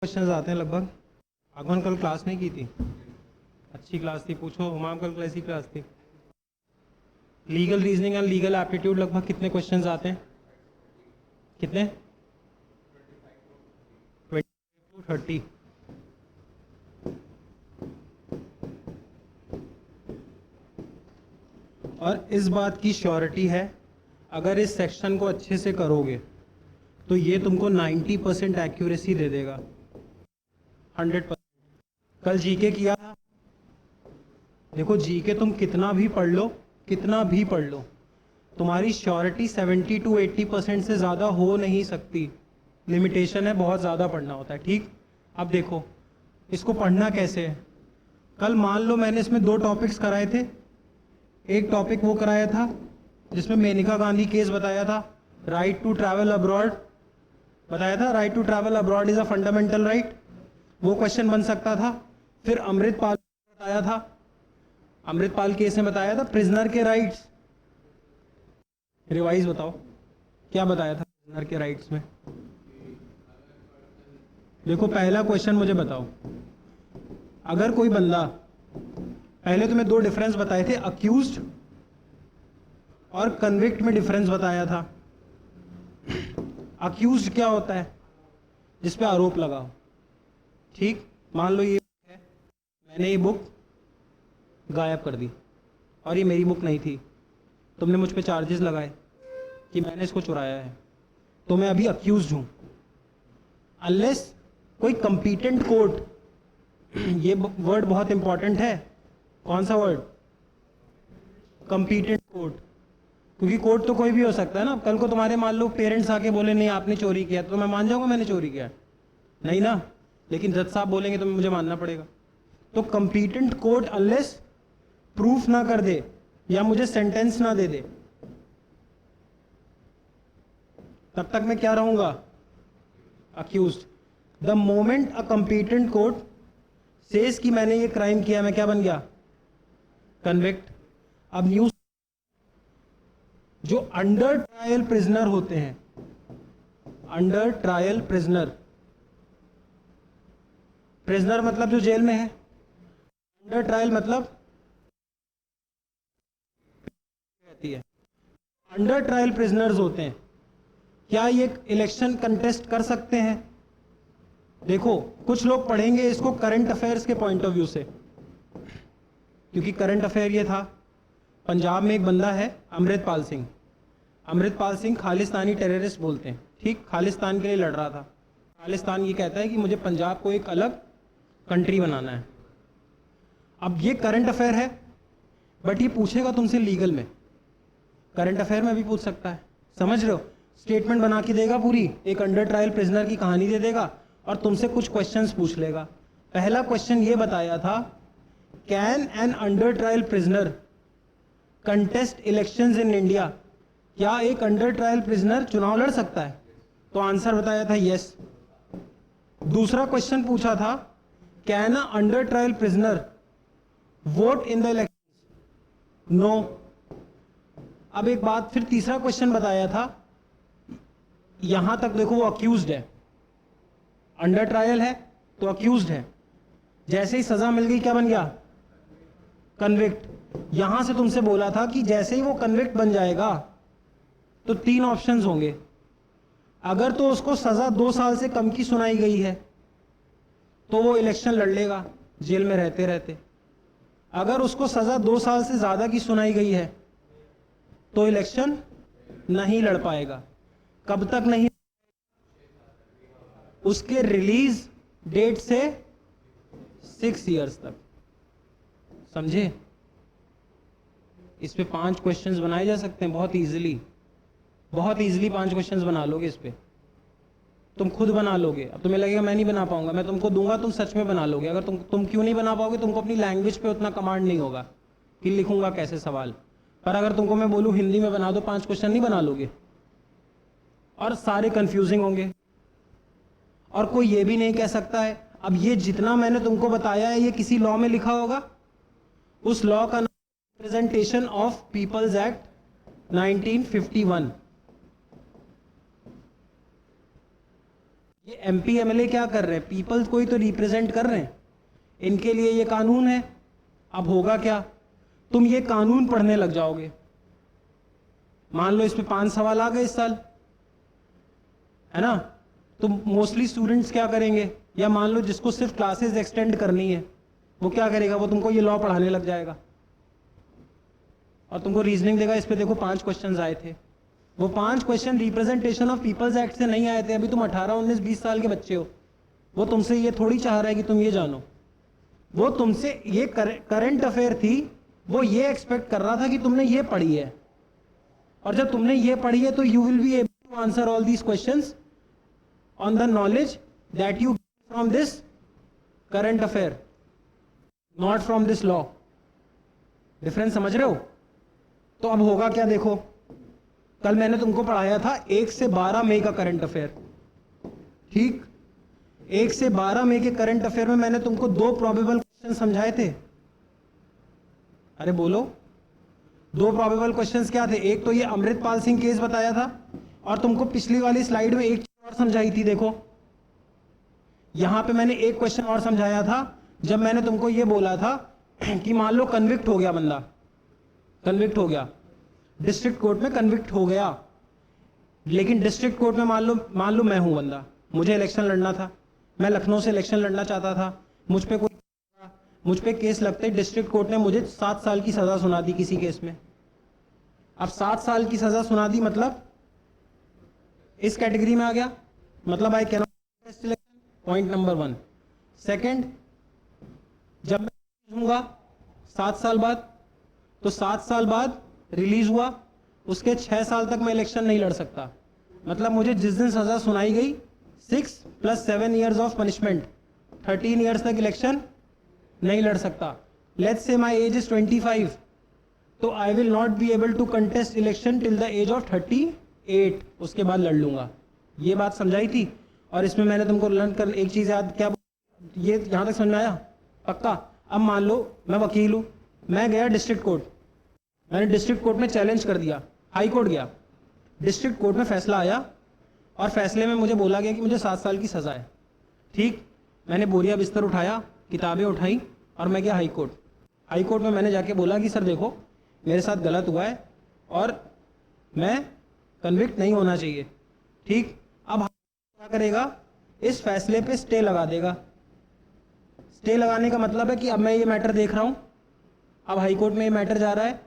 Questions आते हैं लगभग। आगमन कल क्लास नहीं की थी, अच्छी क्लास थी। पूछो हुमाम कल कैसी क्लास थी। Legal reasoning and legal aptitude लगभग कितने क्वेश्चंस आते हैं? कितने? 20 to 30। और इस बात की श्योरिटी है, अगर इस सेक्शन को अच्छे से करोगे तो ये तुमको 90% एक्यूरेसी दे देगा, 100%। कल जीके किया था। देखो जीके तुम कितना भी पढ़ लो, कितना भी पढ़ लो, तुम्हारी श्योरिटी 70 to 80% से ज़्यादा हो नहीं सकती। लिमिटेशन है, बहुत ज़्यादा पढ़ना होता है। ठीक, अब देखो इसको पढ़ना कैसे है। कल मान लो मैंने इसमें 2 टॉपिक्स कराए थे। एक टॉपिक वो कराया था जिसमें मेनका गांधी केस बताया था, राइट टू ट्रैवल अब्रॉड बताया था, right to travel abroad is a fundamental right. वो क्वेश्चन बन सकता था। फिर अमृतपाल बताया था, अमृतपाल केस में बताया था प्रिजनर के राइट्स। रिवाइज बताओ क्या बताया था प्रिजनर के राइट्स में। देखो पहला क्वेश्चन मुझे बताओ, अगर कोई बंदा, पहले तो मैं 2 डिफरेंस बताए थे, अक्यूज्ड और कन्विक्ट में डिफरेंस बताया था। अक्यूज्ड क्या होता है? जिस पे आरोप लगाओ। ठीक, मान लो ये है, मैंने ये बुक गायब कर दी और ये मेरी बुक नहीं थी, तुमने मुझ पे चार्जेस लगाए कि मैंने इसको चुराया है, तो मैं अभी अक्यूज्ड हूं। अनलेस कोई कंपीटेंट कोर्ट, ये वर्ड बहुत इंपॉर्टेंट है। कौन सा वर्ड? Competent court. क्योंकि कोर्ट तो कोई भी हो सकता है ना। कल को तुम्हारे मान लो पेरेंट्स आके बोले नहीं आपने चोरी किया, तो मैं मान जाऊंगा मैंने चोरी किया? नहीं ना। लेकिन जज साहब बोलेंगे तो मुझे मानना पड़ेगा। तो कंपीटेंट कोर्ट अनलेस प्रूफ ना कर दे या मुझे सेंटेंस ना दे दे, तब तक मैं क्या रहूंगा? Accused. The moment a competent court says कि मैंने ये क्राइम किया, मैं क्या बन गया? कन्विक्ट। अब न्यूज, जो अंडर ट्रायल प्रिजनर होते हैं, अंडर ट्रायल प्रिजनर, प्रिजनर मतलब जो जेल में है, अंडर ट्रायल मतलब कहती है, अंडर ट्रायल प्रिजनर्स होते हैं। क्या ये इलेक्शन कंटेस्ट कर सकते हैं? देखो कुछ लोग पढ़ेंगे इसको करंट अफेयर्स के पॉइंट ऑफ व्यू से, क्योंकि करंट अफेयर ये था, पंजाब में एक बंदा है अमृतपाल सिंह। अमृतपाल सिंह खालिस्तानी टेररिस्ट बोलते हैं। ठीक, खालिस्तान के लिए लड़ रहा था। खालिस्तान ये कहता है कि मुझे पंजाब को एक अलग कंट्री बनाना है। अब ये करंट अफेयर है, बट ये पूछेगा तुमसे लीगल में। करंट अफेयर में भी पूछ सकता है, समझ रहे हो? स्टेटमेंट बना के देगा पूरी, एक अंडर ट्रायल प्रिजनर की कहानी दे देगा और तुमसे कुछ क्वेश्चंस पूछ लेगा। पहला क्वेश्चन ये बताया था, can an under trial prisoner contest elections in India? क्या एक अंडर ट्रायल प्रिजनर चुनाव लड़ सकता है? तो आंसर बताया था यस। दूसरा क्वेश्चन पूछा था, can a under trial prisoner vote in the election? No. अब एक बात, फिर तीसरा क्वेश्चन बताया था, यहां तक देखो वो अक्यूज्ड है, अंडर ट्रायल है तो अक्यूज्ड है, जैसे ही सजा मिल गई क्या बन गया? कन्विक्ट। यहां से तुमसे बोला था कि जैसे ही वो कन्विक्ट बन जाएगा तो 3 ऑप्शंस होंगे। अगर तो उसको सजा 2 साल से कम की सुनाई गई है तो वो इलेक्शन लड़ लेगा जेल में रहते रहते। अगर उसको सजा 2 साल से ज्यादा की सुनाई गई है तो इलेक्शन नहीं लड़ पाएगा। कब तक नहीं? उसके रिलीज डेट से 6 इयर्स तक। समझे? इस पे 5 क्वेश्चंस बनाए जा सकते हैं बहुत इजीली, बहुत इजीली 5 क्वेश्चंस बना लोगे इस पे। तुम खुद बना लोगे। अब तुम्हें लगेगा मैं नहीं बना पाऊंगा, मैं तुमको दूंगा, तुम सच में बना लोगे। अगर तुम क्यों नहीं बना पाओगे? तुमको अपनी लैंग्वेज पे उतना कमांड नहीं होगा कि लिखूंगा कैसे सवाल। पर अगर तुमको मैं बोलूं हिंदी में बना दो 5 क्वेश्चन, नहीं बना लोगे और सारे कंफ्यूजिंग होंगे। और कोई ये भी नहीं कह सकता है, अब ये जितना मैंने तुमको बताया है ये किसी लॉ में लिखा होगा? उस लॉ का नाम रिप्रेजेंटेशन ऑफ पीपल्स एक्ट 1951। ये एमपी एमएलए क्या कर रहे हैं? पीपल को ही तो रिप्रेजेंट कर रहे हैं, इनके लिए ये कानून है। अब होगा क्या, तुम ये कानून पढ़ने लग जाओगे। मान लो इस पे 5 सवाल आ गए इस साल, है ना, तो मोस्टली स्टूडेंट्स क्या करेंगे, या मान लो जिसको सिर्फ क्लासेस एक्सटेंड करनी है वो क्या करेगा, वो तुमको ये लॉ पढ़ाने लग जाएगा और तुमको रीजनिंग देगा। इस पे देखो 5 क्वेश्चंस आए थे, वो 5 question representation of people's act से नहीं आए थे। अभी तुम 18, 19, 20 साल के बच्चे हो, वो तुमसे ये थोड़ी चाह रहा है कि तुम ये जानो। वो तुमसे ये करंट अफेयर थी, वो ये एक्सपेक्ट कर रहा था कि तुमने ये पढ़ी है, और जब तुमने ये पढ़ी है तो you will be able to answer all these questions on the knowledge that you get from this current affair, not from this law. Difference समझ रहे हो? तो अब होगा क्या, देखो कल मैंने तुमको पढ़ाया था 1 से 12 मई का करंट अफेयर, ठीक। 1 से 12 मई के करंट अफेयर में मैंने तुमको 2 प्रोबेबल क्वेश्चन समझाए थे। अरे बोलो, 2 प्रोबेबल क्वेश्चंस क्या थे? एक तो ये अमृतपाल सिंह केस बताया था, और तुमको पिछली वाली स्लाइड में एक चीज और समझाई थी। देखो यहां पे मैंने एक क्वेश्चन और समझाया था, जब मैंने तुमको ये बोला था कि मान लो कन्विक्ट हो गया बंदा, कन्विक्ट हो गया डिस्ट्रिक्ट कोर्ट में, कन्विक्ट हो गया, लेकिन डिस्ट्रिक्ट कोर्ट में मान लो मैं हूं बंदा, मुझे इलेक्शन लड़ना था, मैं लखनऊ से इलेक्शन लड़ना चाहता था, मुझ पे केस लगते, डिस्ट्रिक्ट कोर्ट ने मुझे 7 साल की सजा सुना दी किसी केस में। अब 7 साल की सजा सुना दी मतलब इस कैटेगरी में आ गया, मतलब I can not contest election, point number 1। Second, जब मैं हूँगा 7 साल बाद, तो 7 साल बाद रिलीज हुआ, उसके 6 साल तक मैं इलेक्शन नहीं लड़ सकता। मतलब मुझे जिस दिन सजा सुनाई गई, 6 + 7 ईयर्स ऑफ पनिशमेंट, 13 ईयर्स तक इलेक्शन नहीं लड़ सकता। Let's say my age is 25, तो I will not be able to contest election till the age of 38, उसके बाद लड़ लूंगा। ये बात समझाई थी। और इसमें मैंने तुमको लर्न कर एक चीज याद, क्या ये यहां तक समझ में आया? पक्का? अब मान लो मैं वकील हूं, मैं गया डिस्ट्रिक्ट कोर्ट, मैंने डिस्ट्रिक्ट कोर्ट में चैलेंज कर दिया, हाई कोर्ट गया, डिस्ट्रिक्ट कोर्ट में फैसला आया, और फैसले में मुझे बोला गया कि मुझे 7 साल की सजा है। ठीक, मैंने बोरिया बिस्तर उठाया, किताबें उठाई, और मैं गया हाई कोर्ट। हाई कोर्ट में मैंने जाके बोला कि सर देखो मेरे साथ गलत हुआ है और मैं कन्विक्ट नहीं होना चाहिए। ठीक, अब क्या करेगा, इस फैसले पे स्टे लगा देगा। स्टे लगाने का मतलब है कि अब मैं ये मैटर देख रहा हूं, अब हाई कोर्ट में ये मैटर जा रहा है।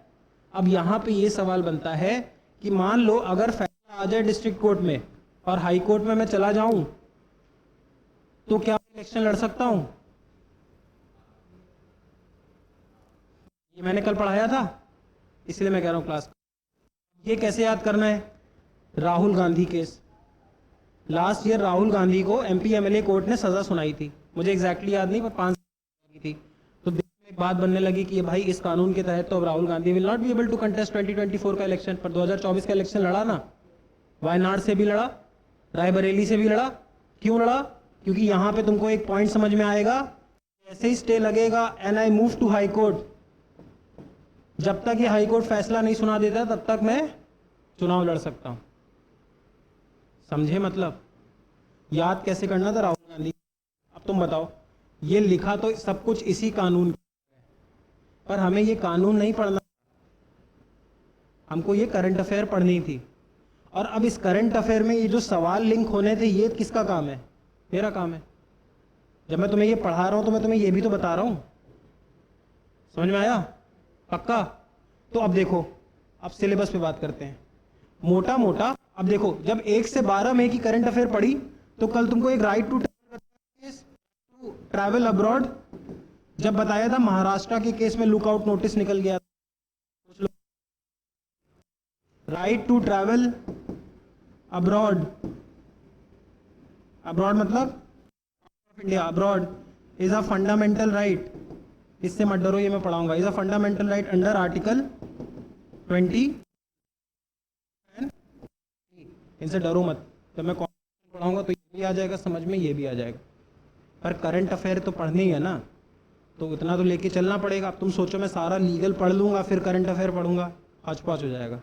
अब यहां पे ये सवाल बनता है कि मान लो अगर फैसला आ जाए डिस्ट्रिक्ट कोर्ट में और हाई कोर्ट में मैं चला जाऊं, तो क्या इलेक्शन लड़ सकता हूं? ये मैंने कल पढ़ाया था, इसलिए मैं कह रहा हूं क्लास। ये कैसे याद करना है? Rahul Gandhi case, last year Rahul Gandhi को एमपी एमएलए कोर्ट ने सजा सुनाई थी, मुझे एग्जैक्टली याद नहीं, पर 5 साल की थी। तो एक बात बनने लगी कि ये भाई इस कानून के तहत तो अब Rahul Gandhi will not be able to contest 2024 का इलेक्शन। पर 2024 का इलेक्शन लड़ा ना, वायनाड से भी लड़ा, रायबरेली से भी लड़ा। क्यों लड़ा? क्योंकि यहां पे तुमको एक पॉइंट समझ में आएगा, जैसे ही स्टे लगेगा and I move to high court, जब तक ये हाई कोर्ट फैसला नहीं सुना देता तब तक मैं चुनाव लड़ सकता हूं। समझे मतलब? याद कैसे करना था राहुल गांधी? अब तुम बताओ, ये लिखा तो सब कुछ इसी कानून, पर हमें ये कानून नहीं पढ़ना, हमको ये करंट अफेयर पढ़नी थी। और अब इस करंट अफेयर में ये जो सवाल लिंक होने थे, ये किसका काम है? मेरा काम है। जब मैं तुम्हें ये पढ़ा रहा हूं तो मैं तुम्हें ये भी तो बता रहा हूं। समझ में आया? पक्का? तो अब देखो, अब सिलेबस पे बात करते हैं मोटा मोटा। अब देखो, जब 1 से 12 मई की करंट अफेयर पढ़ी, तो कल तुमको एक राइट टू ट्रैवल अब्रॉड जब बताया था, महाराष्ट्र के केस में लुकआउट नोटिस निकल गया, right to travel abroad, abroad मतलब India, abroad is a fundamental right. इससे मत डरो, ये मैं पढ़ाऊंगा। Is a fundamental right under article 20। इनसे डरो मत, जब मैं पढ़ाऊंगा तो ये भी आ जाएगा समझ में, ये भी आ जाएगा। पर करंट अफेयर तो पढ़नी है ना, तो इतना तो लेके चलना पड़ेगा। अब तुम सोचो मैं सारा लीगल पढ़ लूंगा फिर करंट अफेयर पढ़ूंगा, आज पाँच हो जाएगा।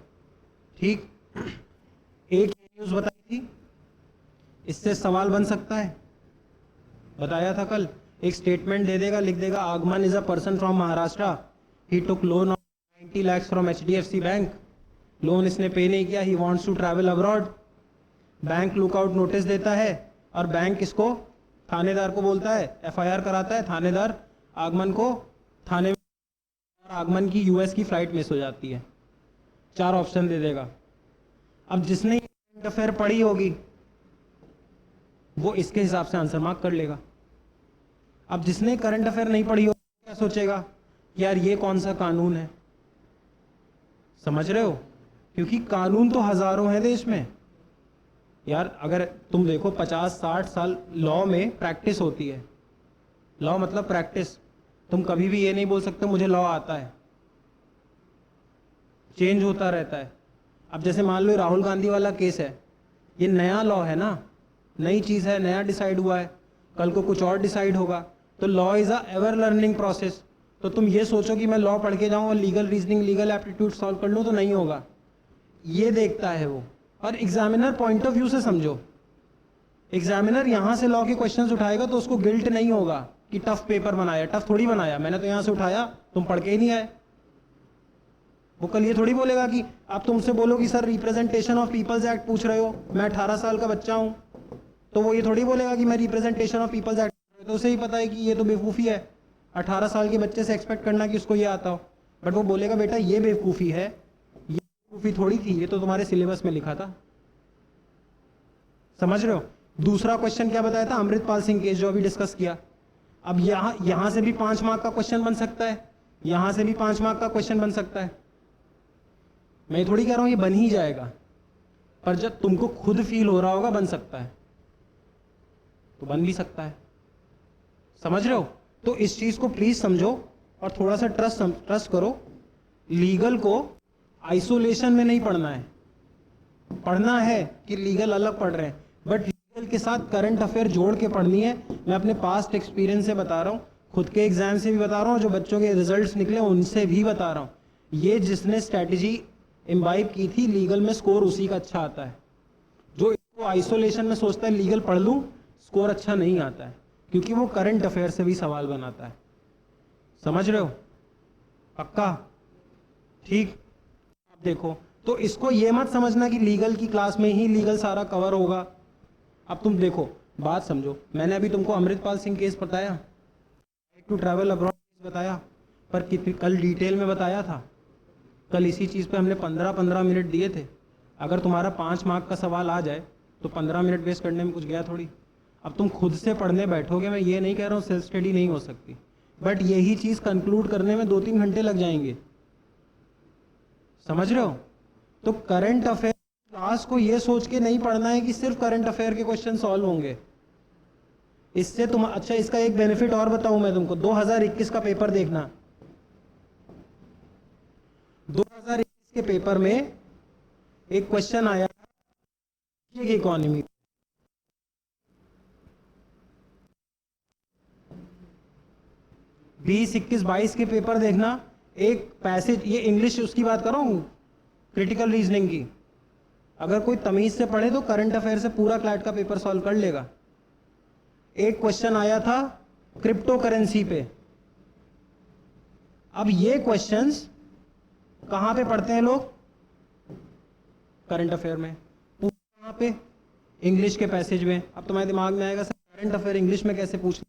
ठीक, एक न्यूज बताई थी, इससे सवाल बन सकता है, बताया था कल। एक स्टेटमेंट दे देगा, लिख देगा Aagman is a person from Maharashtra, he took loan of 90 lakh from HDFC bank, loan इसने पे नहीं किया, he wants to travel abroad. Bank lookout notice देता है और बैंक इसको थानेदार को बोलता है, FIR कराता है, थानेदार आगमन को थाने में, आगमन की US की फ्लाइट मिस हो जाती है। 4 ऑप्शन दे देगा। अब जिसने करंट अफेयर पढ़ी होगी वो इसके हिसाब से आंसर मार्क कर लेगा। अब जिसने करंट अफेयर नहीं पढ़ी होगी क्या सोचेगा, यार ये कौन सा कानून है। समझ रहे हो, क्योंकि कानून तो हजारों हैं देश में यार। अगर तुम देखो 50-60 साल लॉ में प्रैक्टिस होती है, लॉ मतलब प्रैक्टिस। तुम कभी भी ये नहीं बोल सकते मुझे लॉ आता है, चेंज होता रहता है। अब जैसे मान लो राहुल गांधी वाला केस है, ये नया लॉ है ना, नई चीज है, नया डिसाइड हुआ है, कल को कुछ और डिसाइड होगा। तो law is a ever learning process. तो तुम ये सोचो कि मैं लॉ पढ़ के जाऊं और legal reasoning, legal aptitude solve कर लूं, तो नहीं होगा। ये देखता है वो। और एग्जामिनर पॉइंट ऑफ व्यू से समझो, एग्जामिनर यहां से लॉ के क्वेश्चंस उठाएगा तो उसको गिल्ट नहीं होगा कि टफ पेपर बनाया। टफ थोड़ी बनाया, मैंने तो यहां से उठाया, तुम पढ़ के ही नहीं आए। वो कल ये थोड़ी बोलेगा कि आप तुमसे बोलो कि sir representation of people's act पूछ रहे हो, मैं 18 साल का बच्चा हूं, तो वो ये थोड़ी बोलेगा कि मैं रिप्रेजेंटेशन ऑफ पीपल्स एक्ट, तो उसे ही पता है कि ये तो बेवकूफ़ी है। 18 साल के बच्चे से एक्सपेक्ट करना कि उसको ये आता हो। बट वो बोलेगा बेटा ये बेवकूफ़ी है, ये बेवकूफ़ी थोड़ी थी, ये तो तुम्हारे सिलेबस में लिखा था। समझ रहे हो। दूसरा क्वेश्चन क्या बताया था, अमृतपाल सिंह केस जो अभी डिस्कस किया। अब यहां से भी 5 मार्क का क्वेश्चन बन सकता है, यहां से भी 5 मार्क का क्वेश्चन बन सकता है। मैं थोड़ी कह रहा हूं ये बन ही जाएगा, पर जब तुमको खुद फील हो रहा होगा बन सकता है, तो बन भी सकता है। समझ रहे हो। तो इस चीज को प्लीज समझो और थोड़ा सा ट्रस्ट करो। लीगल को आइसोलेशन में नहीं पढ़ना है, पढ़ना है कि लीगल अलग पढ़ रहे हैं, बट लीगल के साथ करंट अफेयर जोड़ के पढ़नी है। मैं अपने पास्ट एक्सपीरियंस से बता रहा हूं, खुद के एग्जाम से भी बता रहा हूं, जो बच्चों के रिजल्ट्स निकले उनसे भी बता रहा हूं। ये जिसने स्ट्रैटेजी इम्बाइब की थी लीगल में, स्कोर उसी का अच्छा आता है। जो इसको आइसोलेशन में सोचता है लीगल पढ़ लूं, स्कोर अच्छा नहीं आता है, क्योंकि वो करंट अफेयर से भी सवाल बनाता है। समझ रहे हो, पक्का, ठीक। अब देखो, तो इसको ये मत समझना कि लीगल की क्लास में ही लीगल सारा कवर होगा। अब तुम देखो, बात समझो, मैंने अभी तुमको अमृतपाल सिंह केस बताया, टू ट्रैवल अब्रॉड बताया, पर कितनी कल डिटेल में बताया था। कल इसी चीज़ पे हमने 15-15 मिनट दिए थे। अगर तुम्हारा 5 मार्क का सवाल आ जाए तो 15 मिनट वेस्ट करने में कुछ गया थोड़ी। अब तुम खुद से पढ़ने बैठोगे, मैं ये नहीं कह रहा हूँ सेल्फ स्टडी नहीं हो सकती, बट यही चीज़ कंक्लूड करने में 2-3 घंटे लग जाएंगे। समझ रहे हो। तो करंट अफेयर क्लास को ये सोच के नहीं पढ़ना है कि सिर्फ करंट अफेयर के क्वेश्चन सॉल्व होंगे। इससे तुम, अच्छा इसका एक बेनिफिट और बताऊं मैं तुमको, 2021 का पेपर देखना। 2021 के पेपर में एक क्वेश्चन आया इकोनॉमी, 20, 21, 22 के पेपर देखना। एक पैसेज, ये इंग्लिश उसकी बात कर रहा हूं, क्रिटिकल रीजनिंग की। अगर कोई तमीज से पढ़े तो करंट अफेयर से पूरा क्लैट का पेपर सॉल्व कर लेगा। एक क्वेश्चन आया था क्रिप्टो करेंसी पे। अब ये क्वेश्चंस कहां पे पढ़ते हैं लोग, करंट अफेयर में। कहां पे, इंग्लिश के पैसेज में। अब तुम्हारे दिमाग में आएगा सर करंट अफेयर इंग्लिश में कैसे पूछ।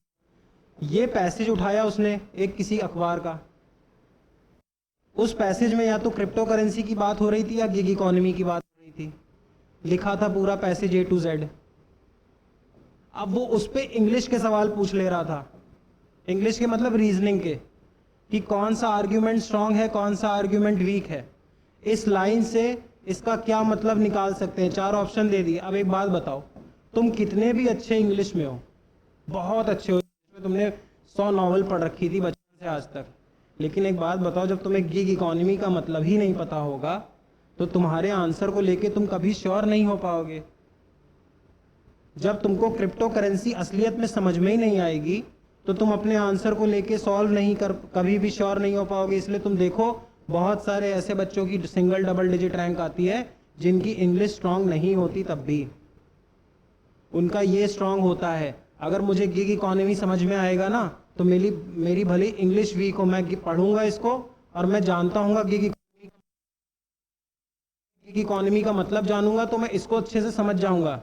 ये पैसेज उठाया उसने एक किसी अखबार का, उस पैसेज में या तो क्रिप्टो करेंसी की बात हो रही थी या गिग इकोनॉमी की बात हो रही थी। लिखा था पूरा पैसेज A to Z। अब वो उस पे इंग्लिश के सवाल पूछ ले रहा था, इंग्लिश के मतलब रीजनिंग के, कि कौन सा आर्ग्यूमेंट स्ट्रांग है, कौन सा आर्ग्यूमेंट वीक है, इस लाइन से इसका क्या मतलब निकाल सकते हैं। 4 ऑप्शन दे दिए। अब एक बात बताओ, तुम कितने भी अच्छे इंग्लिश में हो, बहुत अच्छे हो, तुमने 100 नॉवल पढ़ रखी थी बचपन से आज तक, लेकिन एक बात बताओ, जब तुम्हें गिग इकोनॉमी का मतलब ही नहीं पता होगा तो तुम्हारे आंसर को लेके तुम कभी श्योर नहीं हो पाओगे। जब तुमको क्रिप्टो करेंसी असलियत में समझ में ही नहीं आएगी तो तुम अपने आंसर को लेके सॉल्व नहीं कर, कभी भी श्योर नहीं हो पाओगे। इसलिए तुम देखो बहुत सारे ऐसे बच्चों की सिंगल डबल डिजिट रैंक आती है जिनकी इंग्लिश स्ट्रांग नहीं होती तब भी। उनका ये स्ट्रांग होता है। अगर मुझे गिग इकोनॉमी समझ में आएगा ना, तो मेरी भली इंग्लिश वीक हो, मैं पढ़ूंगा इसको और मैं जानता हूँ गिग इकोनॉमी का मतलब जानूंगा, तो मैं इसको अच्छे से समझ जाऊंगा,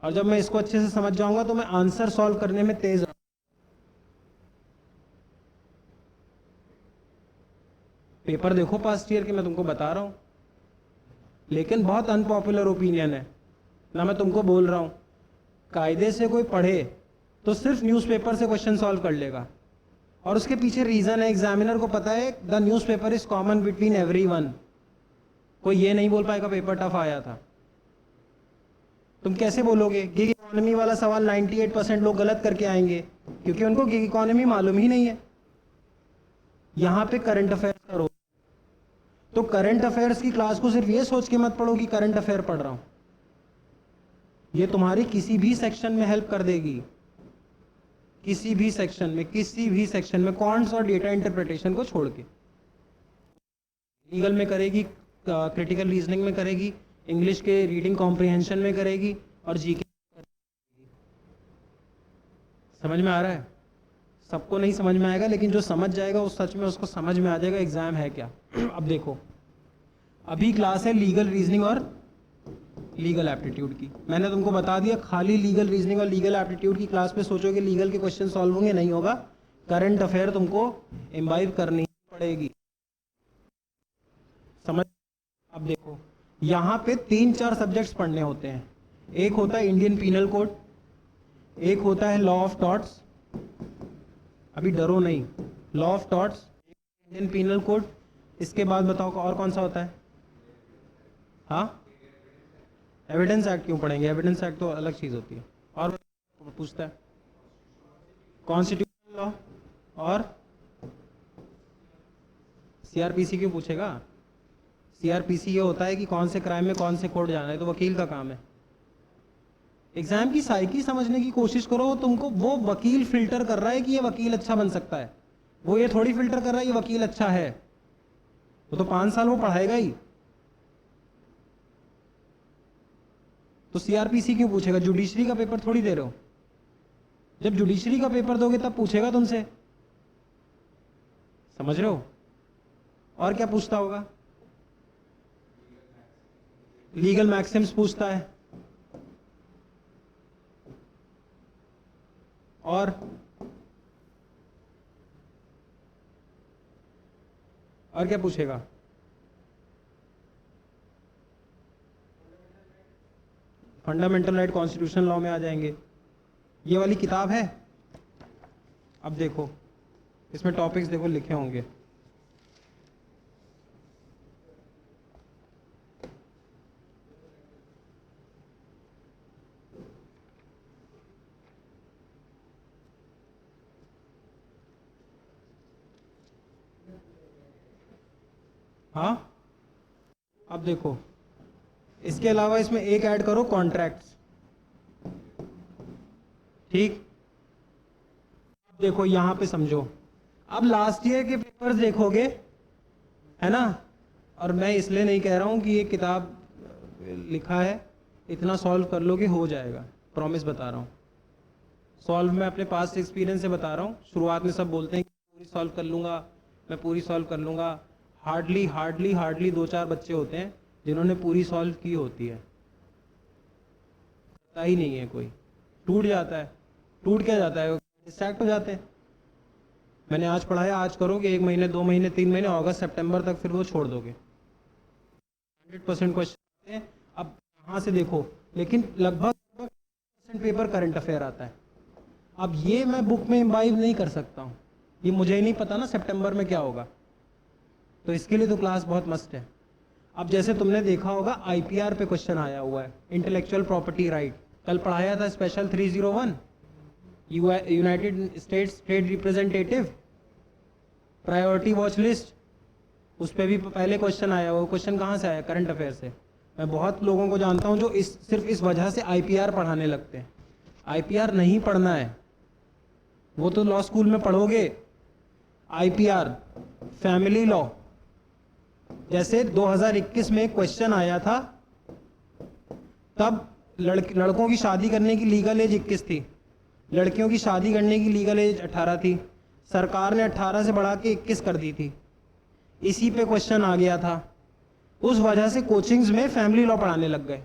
और जब मैं इसको अच्छे से समझ जाऊंगा तो मैं आंसर सॉल्व करने में तेज। पेपर देखो पास्ट ईयर के, मैं तुमको बता रहा हूं, लेकिन बहुत अनपॉपुलर ओपिनियन है ना, मैं तुमको बोल रहा हूं। कायदे से कोई पढ़े तो सिर्फ न्यूज़पेपर से क्वेश्चन सॉल्व कर लेगा, और उसके पीछे रीजन है, एग्जामिनर को पता है the newspaper is common between everyone. कोई ये नहीं बोल पाएगा पेपर टफ आया था। तुम कैसे बोलोगे? गिग इकोनॉमी वाला सवाल 98% लोग गलत करके आएंगे, क्योंकि उनको गिग इकोनॉमी मालूम ही नहीं है। यहां पे करंट अफेयर करो, तो करंट अफेयर्स की क्लास को सिर्फ ये सोच के मत पढ़ो कि करंट अफेयर पढ़ रहा हूं। ये तुम्हारी किसी भी सेक्शन में हेल्प कर देगी, किसी भी सेक्शन में कॉन्ट्स और डेटा इंटरप्रिटेशन को छोड़ के। लीगल में करेगी, क्रिटिकल रीजनिंग में करेगी, इंग्लिश के रीडिंग कॉम्प्रिहेंशन में करेगी, और जीके। समझ में आ रहा है? सबको नहीं समझ में आएगा, लेकिन जो समझ जाएगा उस सच में उसको समझ में आ जाएगा एग्जाम है क्या। अब देखो, अभी क्लास है लीगल रीजनिंग और लीगल एप्टीट्यूड की। मैंने तुमको बता दिया, खाली लीगल रीजनिंग और लीगल एप्टीट्यूड की क्लास पे सोचोगे लीगल के क्वेश्चन सॉल्व होंगे, नहीं होगा। करंट अफेयर तुमको इम्बाइब करनी पड़ेगी, समझ। अब देखो, यहाँ पे 3-4 सब्जेक्ट्स पढ़ने होते हैं। एक होता है इंडियन पीनल कोड, एक होता है लॉ ऑफ टॉर्ट्स, अभी डरो नहीं, law of torts, Indian penal code. इसके बाद बताओ और कौन सा होता है? हाँ, एविडेंस एक्ट क्यों पढ़ेंगे? एविडेंस एक्ट तो अलग चीज होती है। और पूछता है कॉन्स्टिट्यूशनल लॉ, और सीआरपीसी क्यों पूछेगा? सीआरपीसी ये होता है कि कौन से क्राइम में कौन से कोर्ट जाना है, तो वकील का काम है। एग्जाम की साइकी समझने की कोशिश करो, तुमको वो वकील फिल्टर कर रहा है कि ये वकील अच्छा बन सकता है, वो ये थोड़ी फिल्टर कर रहा है ये वकील अच्छा है। वो तो 5 साल वो पढ़ाएगा ही। तो सीआरपीसी क्यों पूछेगा? जुडिशरी का पेपर थोड़ी दे रहे हो। जब जुडिशरी का पेपर दोगे तब पूछेगा तुमसे, समझ रहे हो? और क्या पूछता होगा? लीगल मैक्सिम्स पूछता है, और क्या पूछेगा? फंडामेंटल राइट कॉन्स्टिट्यूशन लॉ में आ जाएंगे। ये वाली किताब है, अब देखो इसमें टॉपिक्स देखो लिखे होंगे। हाँ, अब देखो, इसके अलावा इसमें एक ऐड करो कॉन्ट्रैक्ट्स, ठीक। अब देखो यहां पे समझो, अब लास्ट ईयर के पेपर्स देखोगे, है ना। और मैं इसलिए नहीं कह रहा हूं कि ये किताब लिखा है, इतना सॉल्व कर लोगे हो जाएगा, प्रॉमिस बता रहा हूं। सॉल्व मैं अपने पास्ट एक्सपीरियंस से बता रहा हूं। शुरुआत में सब बोलते हैं कि पूरी सॉल्व कर लूंगा, मैं पूरी सॉल्व कर लूंगा। हार्डली 2-4 बच्चे होते हैं जिन्होंने पूरी सॉल्व की होती है, पता ही नहीं है कोई, टूट जाता है। टूट क्या जाता है? डिस्ट्रैक्ट हो जाते हैं। मैंने आज पढ़ाया, आज करोगे, 1 महीने 2 महीने 3 महीने, अगस्त सितंबर तक फिर वो छोड़ दोगे। 100% क्वेश्चन आते हैं। अब यहाँ से देखो, लेकिन लगभग पेपर करंट अफेयर आता है। अब ये मैं बुक में इम्बाइब नहीं कर सकता हूँ, ये मुझे ही नहीं पता ना सितंबर में क्या होगा, तो इसके लिए तो क्लास बहुत मस्त है। अब जैसे तुमने देखा होगा आईपीआर पे क्वेश्चन आया हुआ है, इंटेलेक्चुअल प्रॉपर्टी राइट, कल पढ़ाया था special 301, United states trade representative priority watch list, उस पर भी पहले क्वेश्चन आया। वो क्वेश्चन कहाँ से आया? करंट अफेयर से। मैं बहुत लोगों को जानता हूँ जो सिर्फ इस वजह से आईपीआर पढ़ाने लगते हैं। आईपीआर नहीं पढ़ना है, वो तो लॉ स्कूल में पढ़ोगे। आईपीआर, फैमिली लॉ, जैसे 2021 में क्वेश्चन आया था, तब लड़कों की शादी करने की लीगल एज 21 थी, लड़कियों की शादी करने की लीगल एज 18 थी। सरकार ने 18 से बढ़ा के 21 कर दी थी। इसी पे क्वेश्चन आ गया था, उस वजह से कोचिंग्स में फैमिली लॉ पढ़ाने लग गए।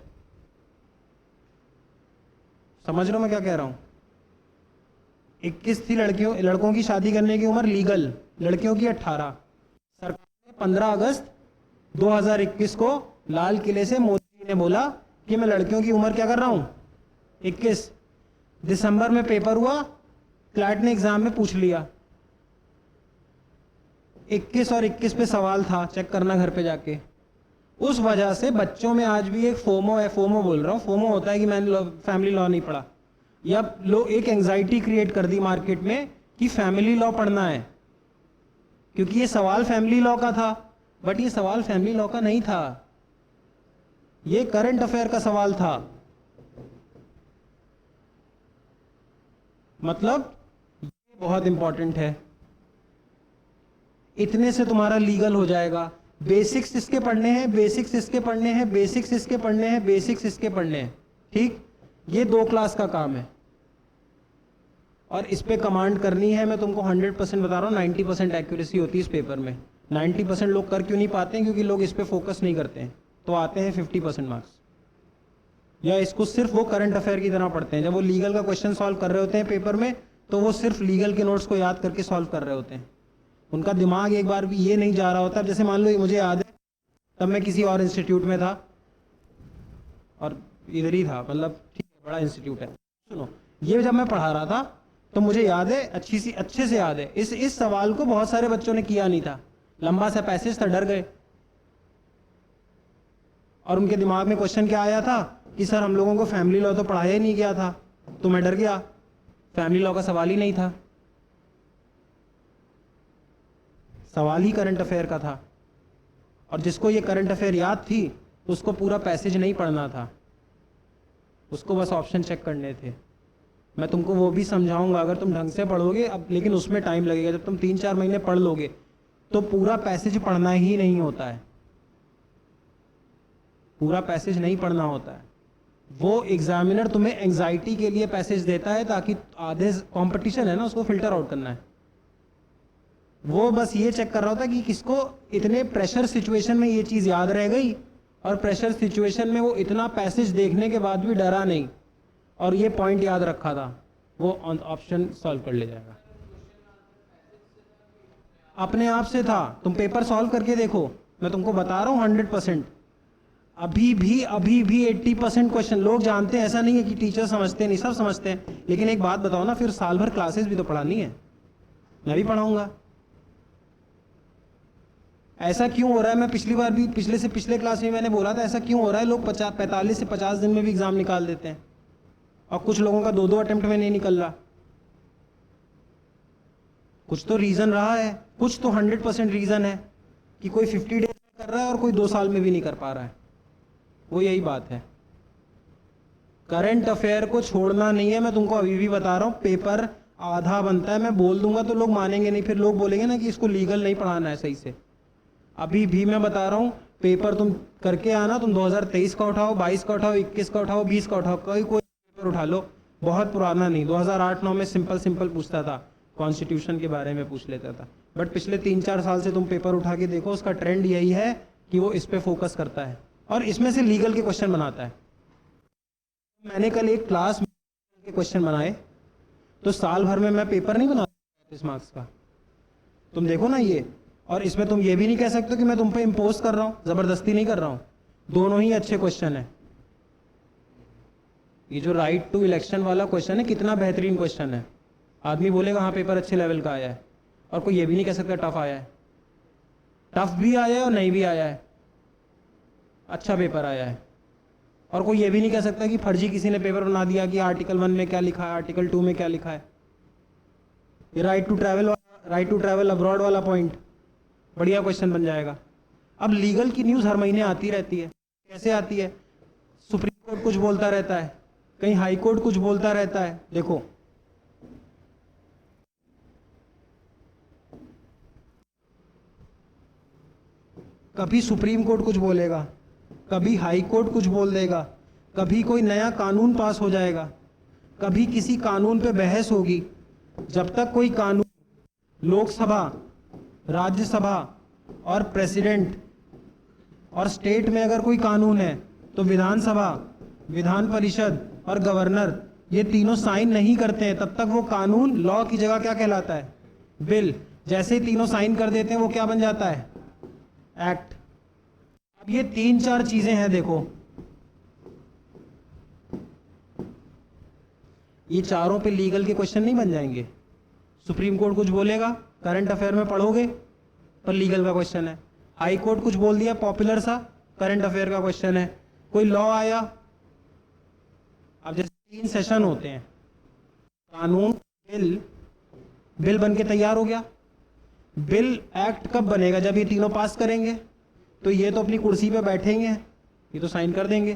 समझ रहे हो मैं क्या कह रहा हूं? 21 थी लड़कों की शादी करने की उम्र लीगल, लड़कियों की 18। सरकार ने 15 अगस्त 2021 को लाल किले से मोदी जी ने बोला कि मैं लड़कियों की उम्र क्या कर रहा हूं, 21। दिसंबर में पेपर हुआ, क्लैट ने एग्जाम में पूछ लिया, 21 और 21 पे सवाल था, चेक करना घर पे जाके। उस वजह से बच्चों में आज भी एक फोमो है, फोमो बोल रहा हूं, फोमो होता है कि मैंने फैमिली लॉ नहीं पढ़ा, या लोग एक एंजाइटी क्रिएट कर दी मार्केट में कि फैमिली लॉ पढ़ना है, क्योंकि ये सवाल फैमिली लॉ का था। बट ये सवाल फैमिली लॉ का नहीं था, ये करंट अफेयर का सवाल था। मतलब ये बहुत इंपॉर्टेंट है, इतने से तुम्हारा लीगल हो जाएगा। बेसिक्स इसके पढ़ने हैं, बेसिक्स इसके पढ़ने हैं, बेसिक्स इसके पढ़ने हैं, बेसिक्स इसके पढ़ने हैं, ठीक। ये 2 क्लास का काम है और इस पे कमांड करनी है। मैं तुमको 100% बता रहा हूँ, 90% एक्यूरेसी होती है इस पेपर में। 90% लोग कर क्यों नहीं पाते हैं? क्योंकि लोग इस पे फोकस नहीं करते हैं, तो आते हैं 50% मार्क्स, या इसको सिर्फ वो करंट अफेयर की तरह पढ़ते हैं। जब वो लीगल का क्वेश्चन सॉल्व कर रहे होते हैं पेपर में, तो वो सिर्फ लीगल के नोट्स को याद करके सॉल्व कर रहे होते हैं। उनका दिमाग एक बार भी ये नहीं जा रहा होता। जैसे मान लो, मुझे याद है तब मैं किसी और इंस्टीट्यूट में था और इधर ही था, मतलब ठीक है बड़ा इंस्टीट्यूट है। सुनो, ये जब मैं पढ़ा रहा था तो मुझे याद है, अच्छे से याद है, इस सवाल को बहुत सारे बच्चों ने किया नहीं था। लंबा सा पैसेज था, डर गए, और उनके दिमाग में क्वेश्चन क्या आया था कि सर हम लोगों को फैमिली लॉ तो पढ़ाया ही नहीं गया था। तो मैं डर गया, फैमिली लॉ का सवाल ही नहीं था, सवाल ही करंट अफेयर का था। और जिसको ये करंट अफेयर याद थी उसको पूरा पैसेज नहीं पढ़ना था, उसको बस ऑप्शन चेक करने थे। मैं तुमको वो भी समझाऊंगा अगर तुम ढंग से पढ़ोगे। अब लेकिन उसमें टाइम लगेगा। जब तुम 3-4 महीने पढ़ लोगे तो पूरा पैसेज पढ़ना ही नहीं होता है, पूरा पैसेज नहीं पढ़ना होता है। वो एग्जामिनर तुम्हें एंजाइटी के लिए पैसेज देता है ताकि आधे कंपटीशन है ना, उसको फिल्टर आउट करना है। वो बस ये चेक कर रहा होता कि किसको इतने प्रेशर सिचुएशन में ये चीज याद रह गई, और प्रेशर सिचुएशन में वो इतना पैसेज देखने के बाद भी डरा नहीं और ये पॉइंट याद रखा था, वो ऑप्शन सॉल्व कर ले जाएगा। अपने आप से था, तुम पेपर सॉल्व करके देखो, मैं तुमको बता रहा हूं 100%। अभी भी 80% क्वेश्चन लोग जानते हैं। ऐसा नहीं है कि टीचर समझते नहीं, सब समझते हैं। लेकिन एक बात बताओ ना, फिर साल भर क्लासेस भी तो पढ़ानी है, मैं भी पढ़ाऊंगा। ऐसा क्यों हो रहा है? मैं पिछली बार भी पिछले क्लास में मैंने बोला था, ऐसा क्यों हो रहा है? लोग 45 से 50 दिन में भी एग्जाम निकाल देते हैं और कुछ लोगों का 2-2 अटेम्प्ट में नहीं निकल रहा। कुछ तो रीजन रहा है, कुछ तो 100% रीजन है कि कोई 50 डेज में कर रहा है और कोई 2 साल में भी नहीं कर पा रहा है। वो यही बात है, करंट अफेयर को छोड़ना नहीं है। मैं तुमको अभी भी बता रहा हूं, पेपर आधा बनता है। मैं बोल दूंगा तो लोग मानेंगे नहीं, फिर लोग बोलेंगे ना कि इसको लीगल नहीं पढ़ाना है सही से। अभी भी मैं बता रहा हूं, पेपर तुम करके आना, तुम 2023 का उठाओ, 22 का उठाओ, 21 का उठाओ, 20 का उठाओ, कोई पेपर उठा लो, बहुत पुराना नहीं। 2008-9 में सिंपल पूछता था, कॉन्स्टिट्यूशन के बारे में पूछ लेता था। बट पिछले 3-4 साल से तुम पेपर उठा के देखो, उसका ट्रेंड यही है कि वो इस पे फोकस करता है और इसमें से लीगल के क्वेश्चन बनाता है। मैंने कल एक क्लास में के क्वेश्चन बनाए, तो साल भर में मैं पेपर नहीं बना 30 मार्क्स का, तुम देखो ना ये। और इसमें तुम ये भी नहीं कह सकते कि मैं तुम पे इम्पोज कर रहा हूं, जबरदस्ती नहीं कर रहा हूं। दोनों ही अच्छे क्वेश्चन है। ये जो राइट टू इलेक्शन वाला क्वेश्चन है, कितना बेहतरीन क्वेश्चन है। आदमी बोलेगा हाँ पेपर अच्छे लेवल का आया है, और कोई ये भी नहीं कह सकता टफ आया है। टफ भी आया है और नहीं भी आया है, अच्छा पेपर आया है। और कोई ये भी नहीं कह सकता कि फर्जी किसी ने पेपर बना दिया कि आर्टिकल 1 में क्या लिखा है, आर्टिकल 2 में क्या लिखा है। ये राइट टू ट्रैवल अब्रॉड वाला पॉइंट बढ़िया क्वेश्चन बन जाएगा। अब लीगल की न्यूज़ हर महीने आती रहती है। कैसे आती है? सुप्रीम कोर्ट कुछ बोलता रहता है, कहीं हाई कोर्ट कुछ बोलता रहता है। देखो, कभी सुप्रीम कोर्ट कुछ बोलेगा, कभी हाई कोर्ट कुछ बोल देगा, कभी कोई नया कानून पास हो जाएगा, कभी किसी कानून पे बहस होगी। जब तक कोई कानून लोकसभा, राज्यसभा और प्रेसिडेंट और स्टेट में अगर कोई कानून है तो विधानसभा, विधान परिषद और गवर्नर ये तीनों साइन नहीं करते हैं, तब तक वो कानून लॉ की जगह क्या कहलाता है? बिल। जैसे ही तीनों साइन कर देते हैं वो क्या बन जाता है? एक्ट। अब ये 3-4 चीजें हैं, देखो ये चारों पे लीगल के क्वेश्चन नहीं बन जाएंगे। सुप्रीम कोर्ट कुछ बोलेगा, करंट अफेयर में पढ़ोगे, पर लीगल का क्वेश्चन है। हाई कोर्ट कुछ बोल दिया पॉपुलर सा, करंट अफेयर का क्वेश्चन है। कोई लॉ आया, अब जैसे 3 सेशन होते हैं, कानून, बिल बन के तैयार हो गया। बिल एक्ट कब बनेगा? जब ये तीनों पास करेंगे। तो ये तो अपनी कुर्सी पे बैठेंगे, ये तो साइन कर देंगे,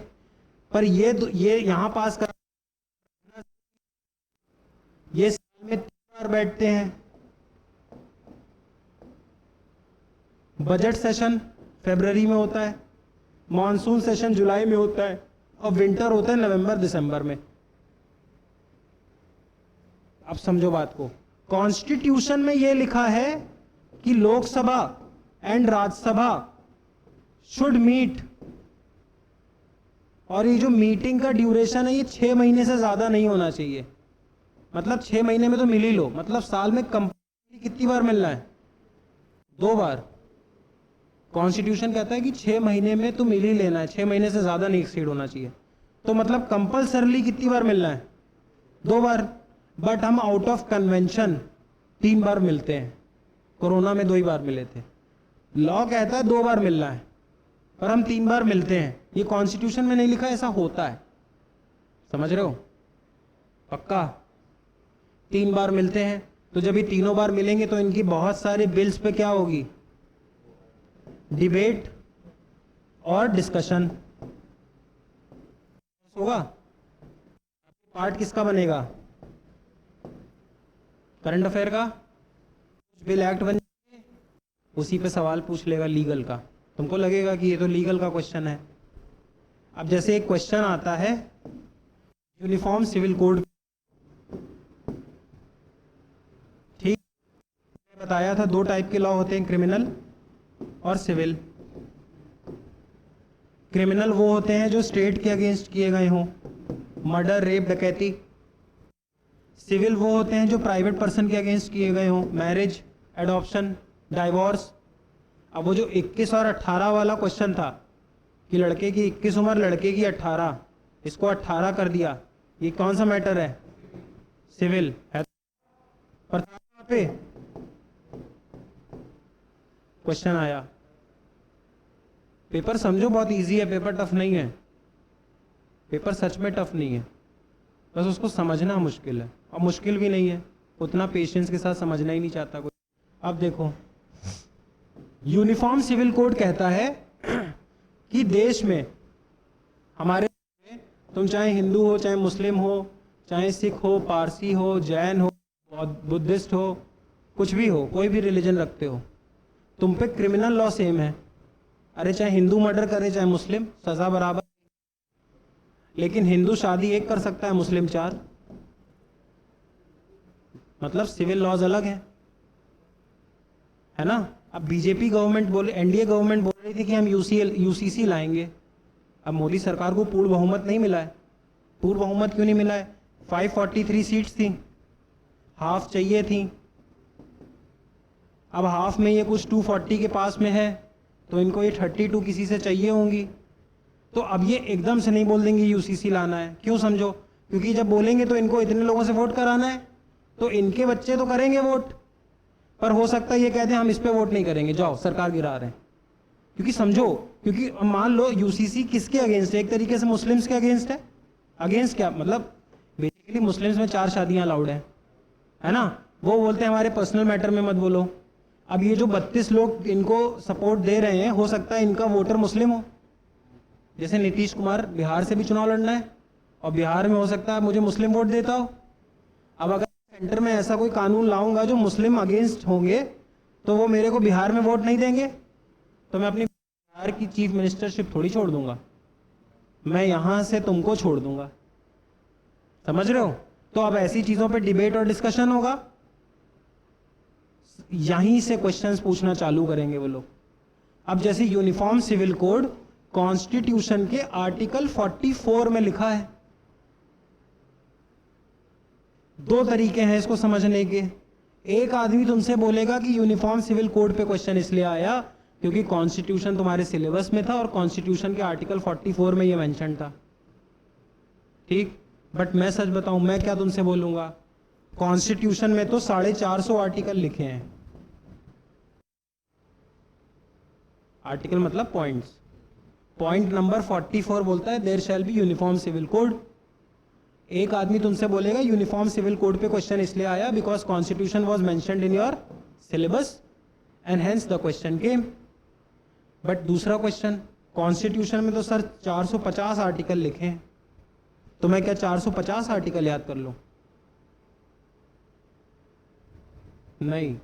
पर ये यहां पास कर, ये साल में 3 बार बैठते हैं। बजट सेशन फरवरी में होता है, मॉनसून सेशन जुलाई में होता है, और विंटर होता है नवंबर दिसंबर में। अब समझो बात को, कॉन्स्टिट्यूशन में यह लिखा है कि Lok Sabha and Rajya Sabha should meet, और ये जो मीटिंग का ड्यूरेशन है ये 6 महीने से ज्यादा नहीं होना चाहिए। मतलब 6 महीने में तो मिल ही लो, मतलब साल में कंपनी कितनी बार मिलना है? 2 बार। कॉन्स्टिट्यूशन कहता है कि 6 महीने में तो मिल ही लेना है, 6 महीने से ज्यादा नहीं एक्सीड होना चाहिए। तो मतलब कंपल्सरली कितनी बार मिलना है? 2 बार। बट हम आउट ऑफ कन्वेंशन 3 बार मिलते हैं, कोरोना में 2 ही बार मिले थे। लॉ कहता है 2 बार मिलना है, पर हम 3 बार मिलते हैं। ये कॉन्स्टिट्यूशन में नहीं लिखा, ऐसा होता है। समझ रहे हो? पक्का 3 बार मिलते हैं। तो जब ये तीनों बार मिलेंगे तो इनकी बहुत सारे बिल्स पे क्या होगी? डिबेट और डिस्कशन होगा। पार्ट किसका बनेगा? करंट अफेयर का। बिल एक्ट बन जाएंगे, उसी पे सवाल पूछ लेगा लीगल का। तुमको लगेगा कि ये तो लीगल का क्वेश्चन है। अब जैसे एक क्वेश्चन आता है यूनिफॉर्म सिविल कोड, ठीक, मैंने बताया था 2 टाइप के लॉ होते हैं, क्रिमिनल और सिविल। क्रिमिनल वो होते हैं जो स्टेट के अगेंस्ट किए गए हों, मर्डर, रेप, डकैती। सिविल वो होते हैं जो प्राइवेट पर्सन के अगेंस्ट किए गए हों, मैरिज, एडॉप्शन, डाइवोर्स। अब वो जो 21 और 18 वाला क्वेश्चन था कि लड़के की 21 उम्र, लड़के की 18, इसको 18 कर दिया, ये कौन सा मैटर है? सिविल है। पर पे क्वेश्चन आया, पेपर समझो बहुत इजी है, पेपर टफ नहीं है। पेपर सच में टफ नहीं है, बस उसको समझना मुश्किल है, और मुश्किल भी नहीं है, उतना पेशेंस के साथ समझना ही नहीं चाहता कोई। अब देखो, यूनिफॉर्म सिविल कोड कहता है कि देश में, हमारे तुम चाहे हिंदू हो, चाहे मुस्लिम हो, चाहे सिख हो, पारसी हो, जैन हो, बुद्धिस्ट हो, कुछ भी हो, कोई भी रिलीजन रखते हो, तुम पे क्रिमिनल लॉ सेम है। अरे चाहे हिंदू मर्डर करे चाहे मुस्लिम, सजा बराबर। लेकिन हिंदू शादी 1 कर सकता है, मुस्लिम 4। मतलब सिविल लॉज अलग है ना। अब बीजेपी गवर्नमेंट बोले, एनडीए गवर्नमेंट बोल रही थी कि हम यूसीसी लाएंगे। अब मोदी सरकार को पूर्ण बहुमत नहीं मिला है। पूर्ण बहुमत क्यों नहीं मिला है? 543 सीट्स थी, हाफ चाहिए थी। अब हाफ में ये कुछ 240 के पास में है, तो इनको ये 32 किसी से चाहिए होंगी। तो अब ये एकदम से नहीं बोल देंगे यूसीसी लाना है। क्यों समझो? क्योंकि जब बोलेंगे तो इनको इतने लोगों से वोट कराना है, तो इनके बच्चे तो करेंगे वोट, पर हो सकता है ये कहते हैं हम इस पे वोट नहीं करेंगे, जाओ सरकार गिरा रहे हैं। क्योंकि समझो, क्योंकि मान लो यूसीसी किसके अगेंस्ट है? एक तरीके से मुस्लिम्स के अगेंस्ट है। अगेंस्ट क्या मतलब? बेसिकली मुस्लिम्स में 4 शादियां अलाउड है ना। वो बोलते हैं हमारे पर्सनल मैटर में मत बोलो। अब ये जो 32 लोग इनको सपोर्ट दे रहे हैं, हो सकता है इनका वोटर मुस्लिम हो। जैसे नीतीश कुमार, बिहार से भी चुनाव लड़ना है, और बिहार में हो सकता है मुझे मुस्लिम वोट देता हो। अब अगर सेंटर में ऐसा कोई कानून लाऊंगा जो मुस्लिम अगेंस्ट होंगे, तो वो मेरे को बिहार में वोट नहीं देंगे, तो मैं अपनी बिहार की चीफ मिनिस्टरशिप थोड़ी छोड़ दूंगा। मैं यहां से तुमको छोड़ दूंगा। समझ रहे हो? तो अब ऐसी चीजों पे डिबेट और डिस्कशन होगा, यहीं से क्वेश्चंस पूछना चालू करेंगे वो लोग। अब जैसे यूनिफॉर्म सिविल कोड कॉन्स्टिट्यूशन के आर्टिकल 44 में लिखा है। दो तरीके हैं इसको समझने के। एक आदमी तुमसे बोलेगा कि यूनिफॉर्म सिविल कोड पे क्वेश्चन इसलिए आया क्योंकि कॉन्स्टिट्यूशन तुम्हारे सिलेबस में था और कॉन्स्टिट्यूशन के आर्टिकल 44 में ये मेंशन था। ठीक, बट मैं सच बताऊं, मैं क्या तुमसे बोलूंगा, कॉन्स्टिट्यूशन में तो 450 आर्टिकल लिखे हैं। आर्टिकल मतलब पॉइंट्स। पॉइंट नंबर 44 बोलता है there shall be uniform civil code. एक आदमी तुमसे बोलेगा यूनिफॉर्म सिविल कोड पे क्वेश्चन इसलिए आया because constitution was mentioned in your syllabus and hence the question came. But दूसरा क्वेश्चन, कॉन्स्टिट्यूशन में तो सर 450 आर्टिकल लिखे हैं, तो मैं क्या 450 आर्टिकल याद कर लूं? नहीं,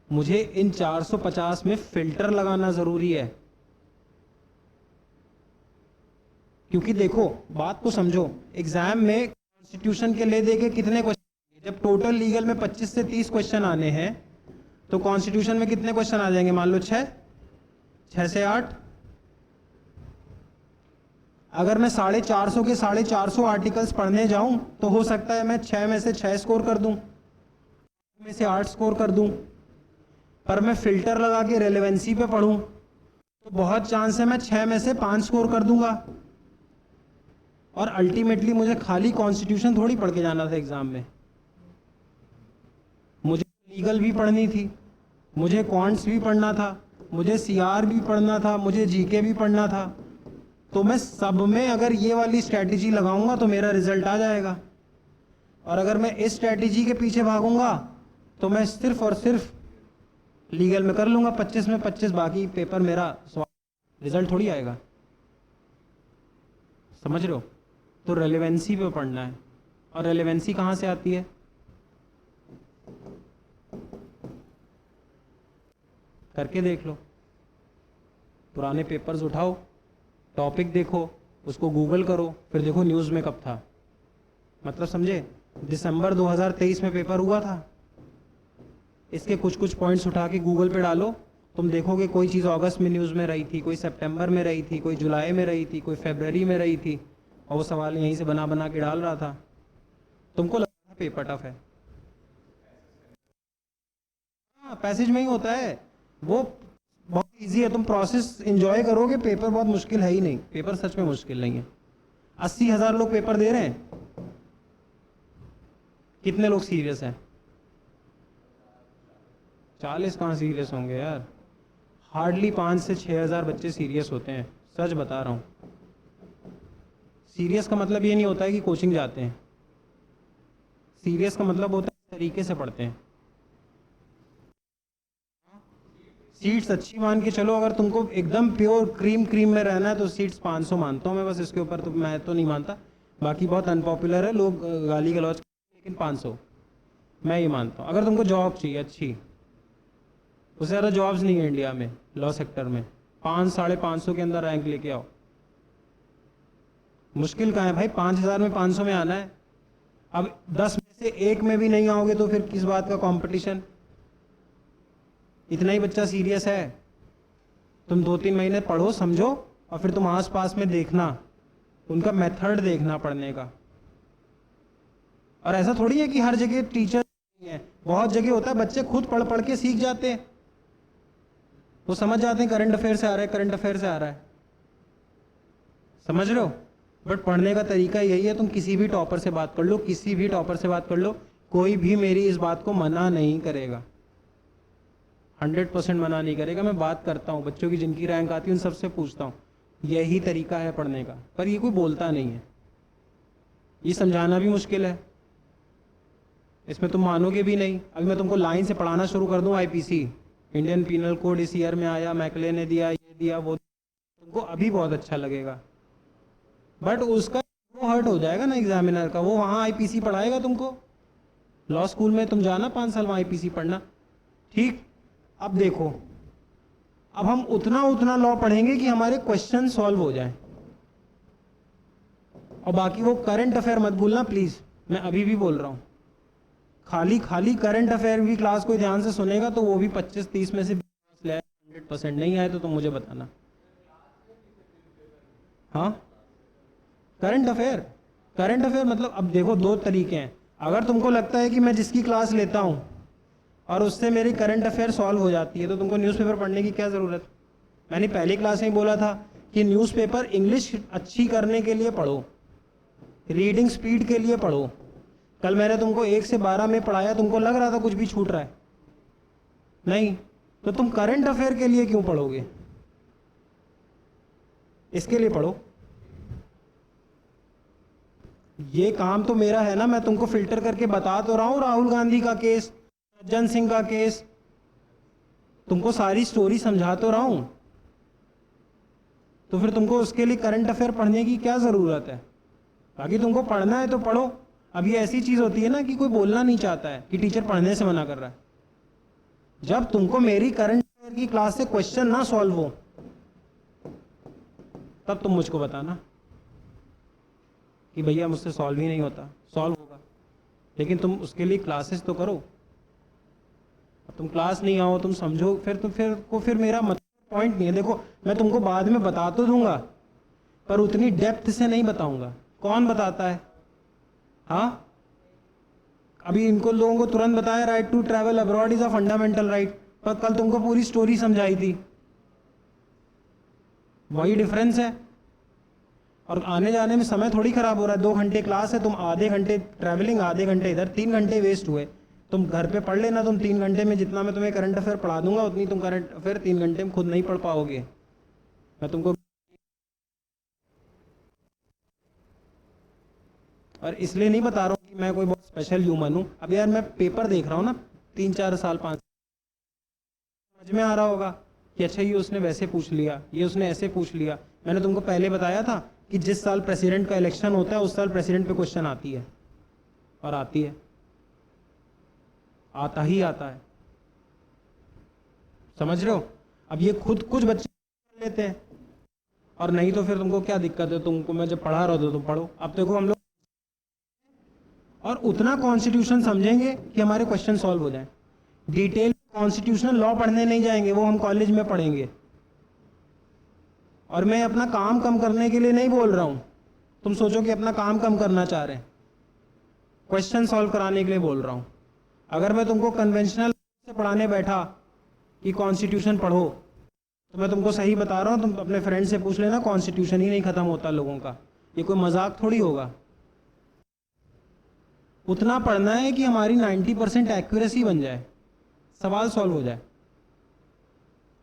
मुझे इन 450 में फिल्टर लगाना जरूरी है। क्योंकि देखो, बात को समझो, एग्जाम में कॉन्स्टिट्यूशन के ले दे के कितने क्वेश्चन, जब टोटल लीगल में 25 से 30 क्वेश्चन आने हैं तो कॉन्स्टिट्यूशन में कितने क्वेश्चन आ जाएंगे? मान लो 6 से 8। अगर मैं 450 के 450 आर्टिकल्स पढ़ने जाऊं तो हो सकता है मैं 6 में से 6 स्कोर कर दूं, में से 8 स्कोर कर दूं। पर मैं फिल्टर लगा के रेलेवेंसी पे पढ़ूं तो बहुत चांस है मैं 6 में से 5 स्कोर कर दूंगा। और अल्टीमेटली मुझे खाली कॉन्स्टिट्यूशन थोड़ी पढ़ के जाना था एग्जाम में, मुझे लीगल भी पढ़नी थी, मुझे क्वांट्स भी पढ़ना था, मुझे सीआर भी पढ़ना था, मुझे जीके भी पढ़ना था। तो मैं सब में अगर ये वाली स्ट्रैटेजी लगाऊंगा तो मेरा रिजल्ट आ जाएगा। और अगर मैं इस स्ट्रैटेजी के पीछे भागूंगा तो मैं सिर्फ और सिर्फ लीगल में कर लूंगा 25 में 25, बाकी पेपर मेरा रिजल्ट थोड़ी आएगा। समझ रहे हो? तो रेलेवेंसी पे पढ़ना है। और रेलेवेंसी कहां से आती है? करके देख लो, पुराने पेपर्स उठाओ, टॉपिक देखो, उसको गूगल करो, फिर देखो न्यूज़ में कब था। मतलब समझे? दिसंबर 2023 में पेपर हुआ था, इसके कुछ कुछ पॉइंट्स उठा के गूगल पे डालो, तुम देखोगे कोई चीज़ अगस्त में न्यूज़ में रही थी, कोई सितंबर में रही थी, कोई जुलाई में रही थी, कोई फरवरी में रही थी, और वो सवाल यहीं से बना बना के डाल रहा था। तुमको लगता है पेपर टफ है? हाँ, पैसेज में ही होता है, वो बहुत इजी है, तुम प्रोसेस एंजॉय करोगे। पेपर बहुत मुश्किल है ही नहीं, पेपर सच में मुश्किल नहीं है। 80,000 लोग पेपर दे रहे हैं, कितने लोग सीरियस हैं? 40 कहाँ सीरियस होंगे यार? हार्डली 5 से 6,000 बच्चे सीरियस होते हैं, सच बता रहा हूँ। सीरियस का मतलब ये नहीं होता है कि कोचिंग जाते हैं, सीरियस का मतलब होता है इस तरीके से पढ़ते हैं। सीट्स अच्छी मान के चलो, अगर तुमको एकदम प्योर क्रीम में रहना है तो सीट्स 500 मानता हूँ मैं, बस इसके ऊपर तो मैं तो नहीं मानता, बाकी बहुत अनपॉपुलर है, लोग गाली गलौज, लेकिन 500 मैं ये मानता हूँ। अगर तुमको जॉब चाहिए अच्छी, उससे ज़्यादा जॉब्स नहीं है इंडिया में लॉ सेक्टर में, 500-550 के अंदर रैंक लेके आओ। मुश्किल कहाँ है भाई? 5,000 में 500 में आना है। अब 10 में से 1 में भी नहीं आओगे तो फिर किस बात का कंपटीशन? इतना ही बच्चा सीरियस है, तुम 2-3 महीने पढ़ो, समझो, और फिर तुम आस पास में देखना, उनका मेथड देखना पढ़ने का। और ऐसा थोड़ी है कि हर जगह टीचर है, बहुत जगह होता है बच्चे खुद पढ़ पढ़ के सीख जाते हैं, वो समझ जाते हैं करंट अफेयर से आ रहा है, करंट अफेयर से आ रहा है। समझ रहे हो? बट पढ़ने का तरीका यही है, तुम किसी भी टॉपर से बात कर लो, किसी भी टॉपर से बात कर लो, कोई भी मेरी इस बात को मना नहीं करेगा, 100% मना नहीं करेगा। मैं बात करता हूँ बच्चों की जिनकी रैंक आती है, उन सबसे पूछता हूँ यही तरीका है पढ़ने का, पर ये कोई बोलता नहीं है, ये समझाना भी मुश्किल है, इसमें तुम मानोगे भी नहीं। अभी मैं तुमको लाइन से पढ़ाना शुरू कर दूं, आईपीसी इंडियन पीनल कोड इस ईयर में आया, मैकले ने दिया, ये दिया, वो, तुमको अभी बहुत अच्छा लगेगा, बट उसका वो हर्ट हो जाएगा ना एग्जामिनर का, वो वहाँ आईपीसी पढ़ाएगा तुमको। लॉ स्कूल में तुम जाना 5 साल वहाँ आईपीसी पढ़ना, ठीक। अब देखो, अब हम उतना लॉ पढ़ेंगे कि हमारे क्वेश्चन सॉल्व हो जाए। और बाकी वो करंट अफेयर मत भूलना प्लीज, मैं अभी भी बोल रहा हूँ। खाली खाली करंट अफेयर भी क्लास कोई ध्यान से सुनेगा तो वो भी 25-30 में से 100% नहीं आए तो तुम मुझे बताना। हाँ, करंट अफेयर, करंट अफेयर मतलब अब देखो दो तरीके हैं। अगर तुमको लगता है कि मैं जिसकी क्लास लेता हूँ और उससे मेरी करंट अफेयर सॉल्व हो जाती है तो तुमको न्यूज़पेपर पढ़ने की क्या ज़रूरत। मैंने पहली क्लास में ही बोला था कि न्यूज़पेपर इंग्लिश अच्छी करने के लिए पढ़ो, रीडिंग स्पीड के लिए पढ़ो। कल मैंने तुमको 1 से 12 में पढ़ाया, तुमको लग रहा था कुछ भी छूट रहा है? नहीं, तो तुम करंट अफेयर के लिए क्यों पढ़ोगे? इसके लिए पढ़ो। ये काम तो मेरा है ना, मैं तुमको फिल्टर करके बता तो रहा हूं, राहुल गांधी का केस, सज्जन सिंह का केस, तुमको सारी स्टोरी समझा तो रहा हूं। तो फिर तुमको उसके लिए करंट अफेयर पढ़ने की क्या जरूरत है? बाकी तुमको पढ़ना है तो पढ़ो। अब ये ऐसी चीज होती है ना कि कोई बोलना नहीं चाहता है कि टीचर पढ़ने से मना कर रहा है। जब तुमको मेरी करंट अफेयर की क्लास से क्वेश्चन ना सॉल्व हो तब तुम मुझको बताना कि भैया मुझसे सॉल्व ही नहीं होता। सॉल्व होगा, लेकिन तुम उसके लिए क्लासेस तो करो। तुम क्लास नहीं आओ, तुम समझो, फिर मेरा मतलब पॉइंट नहीं है। देखो मैं तुमको बाद में बता तो दूंगा पर उतनी डेप्थ से नहीं बताऊंगा। कौन बताता है? हाँ, अभी इनको लोगों को तुरंत बताया right to travel abroad is a fundamental right, पर कल तुमको पूरी स्टोरी समझाई थी। वही डिफरेंस है। और आने जाने में समय थोड़ी खराब हो रहा है। 2 घंटे क्लास है, तुम आधे घंटे ट्रैवलिंग, आधे घंटे इधर, 3 घंटे वेस्ट हुए। तुम घर पे पढ़ लेना, तुम 3 घंटे में जितना मैं तुम्हें करंट अफेयर पढ़ा दूंगा उतनी तुम करंट अफेयर 3 घंटे में खुद नहीं पढ़ पाओगे। मैं तुमको, और इसलिए नहीं बता रहा हूँ कि मैं कोई बहुत स्पेशल ह्यूमन हूँ। अब यार मैं पेपर देख रहा हूँ ना 3-4 साल 5, समझ में आ रहा होगा कि अच्छा ये उसने वैसे पूछ लिया, ये उसने ऐसे पूछ लिया। मैंने तुमको पहले बताया था कि जिस साल प्रेसिडेंट का इलेक्शन होता है उस साल प्रेसिडेंट पे क्वेश्चन आती है, और आती है, आता ही आता है। समझ रहे हो? अब ये खुद कुछ बच्चे कर लेते हैं और नहीं तो फिर तुमको क्या दिक्कत है? तुमको मैं जब पढ़ा रहा था तुम पढ़ो। अब देखो हम लोग और उतना कॉन्स्टिट्यूशन समझेंगे कि हमारे क्वेश्चन सॉल्व हो जाए। डिटेल कॉन्स्टिट्यूशनल लॉ पढ़ने नहीं जाएंगे, वो हम कॉलेज में पढ़ेंगे। और मैं अपना काम कम करने के लिए नहीं बोल रहा हूं, तुम सोचो कि अपना काम कम करना चाह रहे हैं, क्वेश्चन सॉल्व कराने के लिए बोल रहा हूं। अगर मैं तुमको कन्वेंशनल से पढ़ाने बैठा कि कॉन्स्टिट्यूशन पढ़ो तो मैं तुमको सही बता रहा हूं, तुम अपने फ्रेंड से पूछ लेना, कॉन्स्टिट्यूशन ही नहीं खत्म होता लोगों का। ये कोई मजाक थोड़ी होगा। उतना पढ़ना है कि हमारी 90% एक्यूरेसी बन जाए, सवाल सॉल्व हो जाए।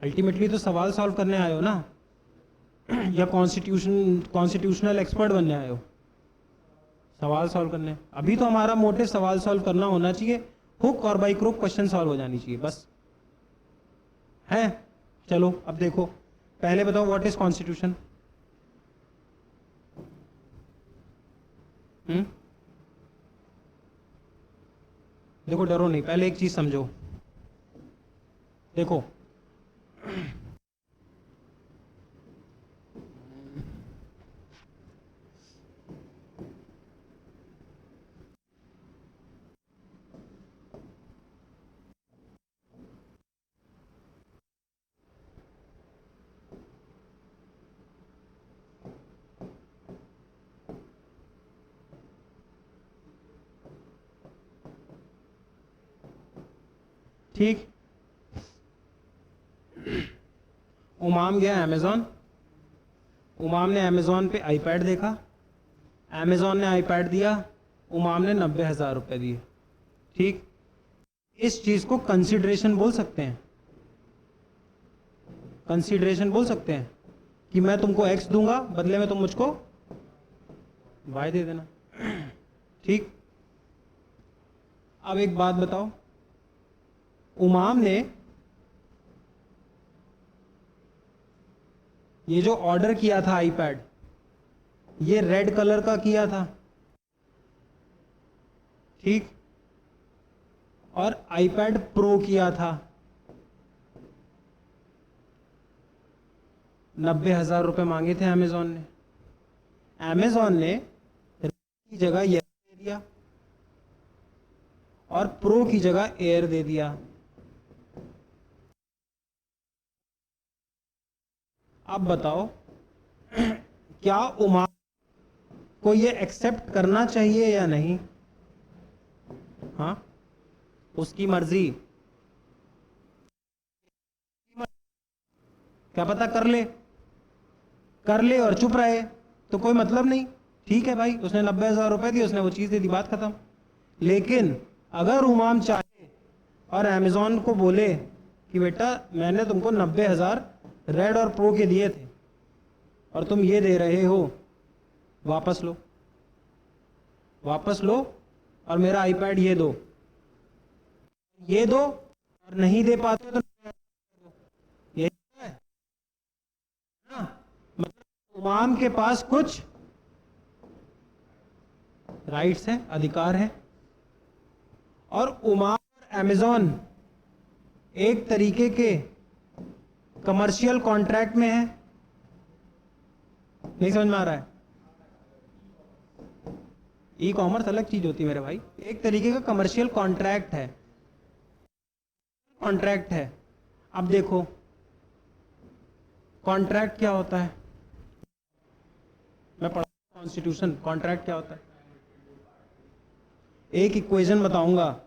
अल्टीमेटली तो सवाल सॉल्व करने आए हो ना, या कॉन्स्टिट्यूशनल एक्सपर्ट बनने आए हो? सवाल सॉल्व करने। अभी तो हमारा मोटिव सवाल सॉल्व करना होना चाहिए, हुक और बाई क्रुक क्वेश्चन सॉल्व हो जानी चाहिए बस। है? चलो अब देखो, पहले बताओ व्हाट इज कॉन्स्टिट्यूशन। देखो डरो नहीं, पहले एक चीज समझो। देखो ठीक, उमाम गया अमेजोन, उमाम ने अमेजोन पे आईपैड देखा, अमेजोन ने आईपैड दिया, उमाम ने 90,000 रुपए दिए। ठीक, इस चीज को कंसिडरेशन बोल सकते हैं। कंसिडरेशन बोल सकते हैं कि मैं तुमको एक्स दूंगा, बदले में तुम मुझको वाई दे देना। ठीक, अब एक बात बताओ, उमाम ने ये जो ऑर्डर किया था आईपैड, ये रेड कलर का किया था, ठीक, और आईपैड प्रो किया था। 90,000 रुपए मांगे थे अमेजोन ने। अमेजोन ने की जगह ये दे दिया और प्रो की जगह एयर दे दिया। अब बताओ क्या उमा को ये एक्सेप्ट करना चाहिए या नहीं? हाँ, उसकी मर्जी, क्या पता कर ले और चुप रहे तो कोई मतलब नहीं। ठीक है भाई, उसने 90,000 रुपए दिए, उसने वो चीज दे दी, बात खत्म। लेकिन अगर उमाम चाहे और अमेजोन को बोले कि बेटा मैंने तुमको 90,000 रेड और प्रो के दिए थे और तुम ये दे रहे हो, वापस लो और मेरा आईपैड ये दो और नहीं दे पाते तो यही है ना। मतलब उमाम के पास कुछ राइट्स हैं, अधिकार हैं, और उमाम और अमेजोन एक तरीके के कमर्शियल कॉन्ट्रैक्ट में है। नहीं समझ में आ रहा है? ई कॉमर्स अलग चीज होती है मेरे भाई, एक तरीके का कमर्शियल कॉन्ट्रैक्ट है। अब देखो कॉन्ट्रैक्ट क्या होता है, मैं पढ़ा कॉन्स्टिट्यूशन। कॉन्ट्रैक्ट क्या होता है? एक इक्वेशन बताऊंगा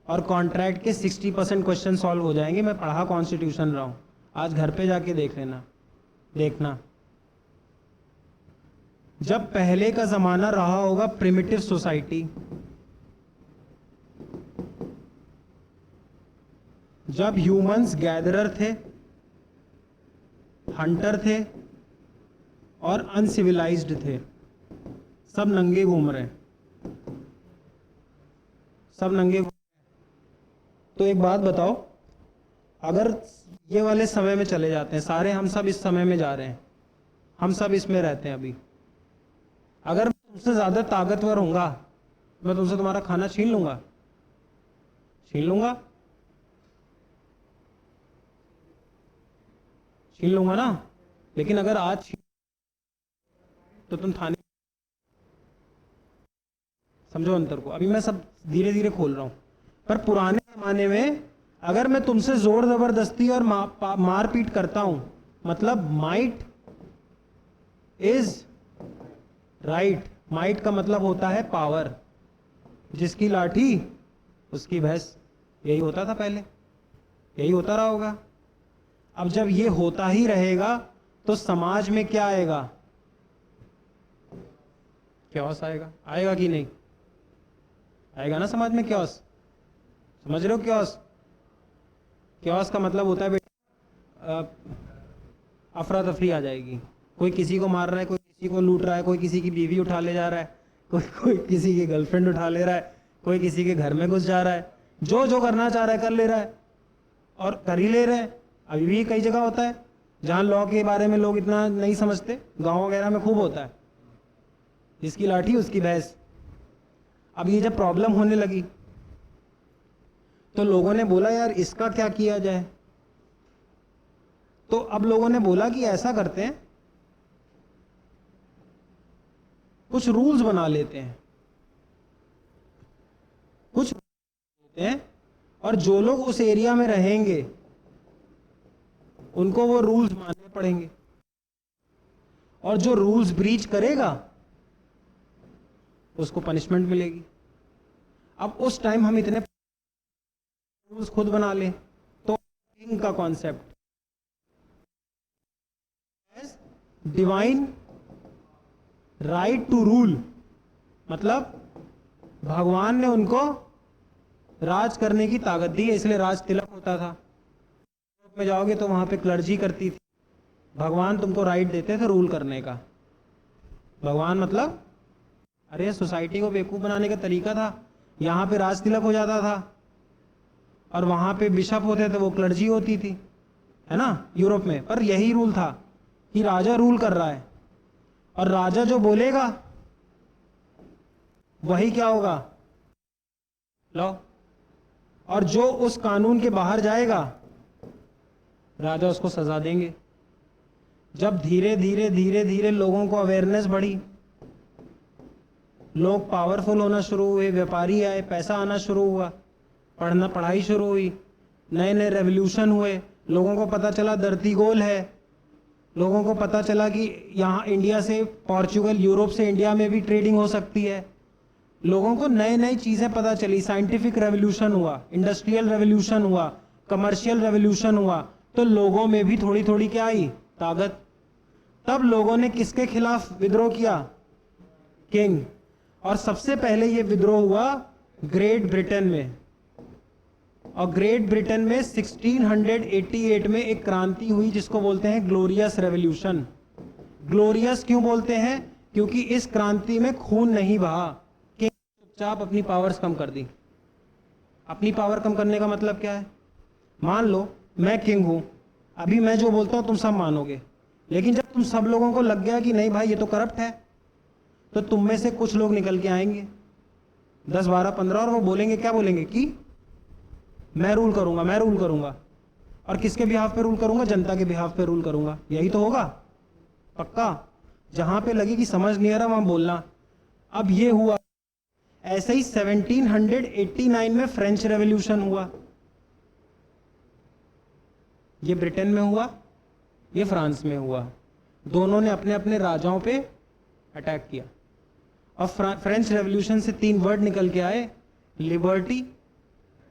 और कॉन्ट्रैक्ट के 60% क्वेश्चन सॉल्व हो जाएंगे। मैं पढ़ा कॉन्स्टिट्यूशन रहा हूं, आज घर पे जाके देखना। जब पहले का जमाना रहा होगा प्रिमिटिव सोसाइटी, जब ह्यूमंस गैदरर थे, हंटर थे और अनसिविलाइज्ड थे, सब नंगे घूम रहे, तो एक बात बताओ, अगर ये वाले समय में चले जाते हैं सारे, हम सब इस समय में जा रहे हैं, हम सब इसमें रहते हैं अभी, अगर मैं तुमसे ज्यादा ताकतवर होऊंगा, मैं तुमसे तुम्हारा खाना छीन लूंगा ना। लेकिन अगर आज तो तुम थाने, समझो अंतर को। अभी मैं सब धीरे धीरे खोल रहा हूं, पर पुराने जमाने में अगर मैं तुमसे जोर जबरदस्ती और मारपीट करता हूं, मतलब माइट इज राइट। माइट का मतलब होता है पावर, जिसकी लाठी उसकी भैंस, यही होता था पहले, यही होता रहा होगा। अब जब ये होता ही रहेगा तो समाज में क्या आएगा? क्योस आएगा कि नहीं आएगा ना समाज में क्योस? समझ रहे हो? क्योस का मतलब होता है बेटा अफरा तफरी आ जाएगी। कोई किसी को मार रहा है, कोई किसी को लूट रहा है, कोई किसी की बीवी उठा ले जा रहा है, कोई किसी की गर्लफ्रेंड उठा ले रहा है, कोई किसी के घर में घुस जा रहा है, जो करना चाह रहा है कर ले रहा है और कर ही ले रहे हैं। अभी भी कई जगह होता है जहां लॉ के बारे में लोग इतना नहीं समझते, गांव वगैरह में खूब होता है, जिसकी लाठी उसकी भैंस। अब ये जब प्रॉब्लम होने लगी तो लोगों ने बोला यार इसका क्या किया जाए, तो अब लोगों ने बोला कि ऐसा करते हैं, कुछ रूल्स बना लेते हैं, और जो लोग उस एरिया में रहेंगे उनको वो रूल्स मानने पड़ेंगे, और जो रूल्स ब्रीच करेगा उसको पनिशमेंट मिलेगी। अब उस टाइम हम इतने रूल्स खुद बना लें तो किंग का concept, divine right to rule, मतलब भगवान ने उनको राज करने की ताकत दी है, इसलिए राज तिलक होता था। में जाओगे तो वहां पे क्लर्जी करती थी, भगवान तुमको राइट देते थे रूल करने का। भगवान मतलब अरे सोसाइटी को बेवकूफ बनाने का तरीका था। यहां पे राज तिलक हो जाता था और वहां पे बिशप होते थे, वो क्लर्जी होती थी, है ना, यूरोप में। पर यही रूल था कि राजा रूल कर रहा है और राजा जो बोलेगा वही क्या होगा, लो, और जो उस कानून के बाहर जाएगा राजा उसको सजा देंगे। जब धीरे धीरे लोगों को अवेयरनेस बढ़ी, लोग पावरफुल होना शुरू हुए, व्यापारी आए, पैसा आना शुरू हुआ, पढ़ाई शुरू हुई, नए नए रेवोल्यूशन हुए, लोगों को पता चला धरती गोल है, लोगों को पता चला कि यहाँ इंडिया से पोर्चुगल, यूरोप से इंडिया में भी ट्रेडिंग हो सकती है, लोगों को नई नई चीजें पता चली, साइंटिफिक रेवोल्यूशन हुआ, इंडस्ट्रियल रेवोल्यूशन हुआ, कमर्शियल रेवोल्यूशन हुआ, तो लोगों में भी थोड़ी थोड़ी क्या आई, ताकत। तब लोगों ने किसके खिलाफ विद्रोह किया, किंग। और सबसे पहले ये विद्रोह हुआ ग्रेट ब्रिटेन में, और ग्रेट ब्रिटेन में 1688 में एक क्रांति हुई जिसको बोलते हैं ग्लोरियस रेवोल्यूशन। ग्लोरियस क्यों बोलते हैं, क्योंकि इस क्रांति में खून नहीं बहा, किंग चुपचाप अपनी पावर्स कम कर दी। अपनी पावर कम करने का मतलब क्या है, मान लो मैं किंग हूं, अभी मैं जो बोलता हूं तुम सब मानोगे, लेकिन जब तुम सब लोगों को लग गया कि नहीं भाई ये तो करप्ट है, तो तुम में से कुछ लोग निकल के आएंगे 10 12 15, और वो बोलेंगे, क्या बोलेंगे कि मैं रूल करूंगा, मैं रूल करूंगा। और किसके बिहाफ पे रूल करूंगा, जनता के बिहाफ पे रूल करूंगा। यही तो होगा पक्का, जहां पे लगे कि समझ नहीं आ रहा वहां बोलना। अब ये हुआ, ऐसे ही 1789 में फ्रेंच रेवोल्यूशन हुआ। ये ब्रिटेन में हुआ, ये फ्रांस में हुआ। दोनों ने अपने अपने राजाओं पे अटैक किया। और फ्रेंच रेवोल्यूशन से 3 वर्ड निकल के आए, लिबर्टी,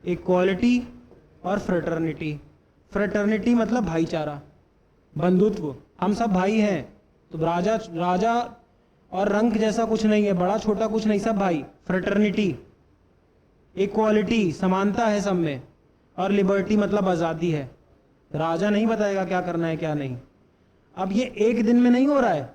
इक्वालिटी और फ्रेटर्निटी। फ्रेटर्निटी मतलब भाईचारा, बंधुत्व, हम सब भाई हैं, तो राजा और रंग जैसा कुछ नहीं है, बड़ा छोटा कुछ नहीं, सब भाई। फ्रेटर्निटी, इक्वालिटी, समानता है सब में, और लिबर्टी मतलब आजादी है, राजा नहीं बताएगा क्या करना है क्या नहीं। अब ये एक दिन में नहीं हो रहा है,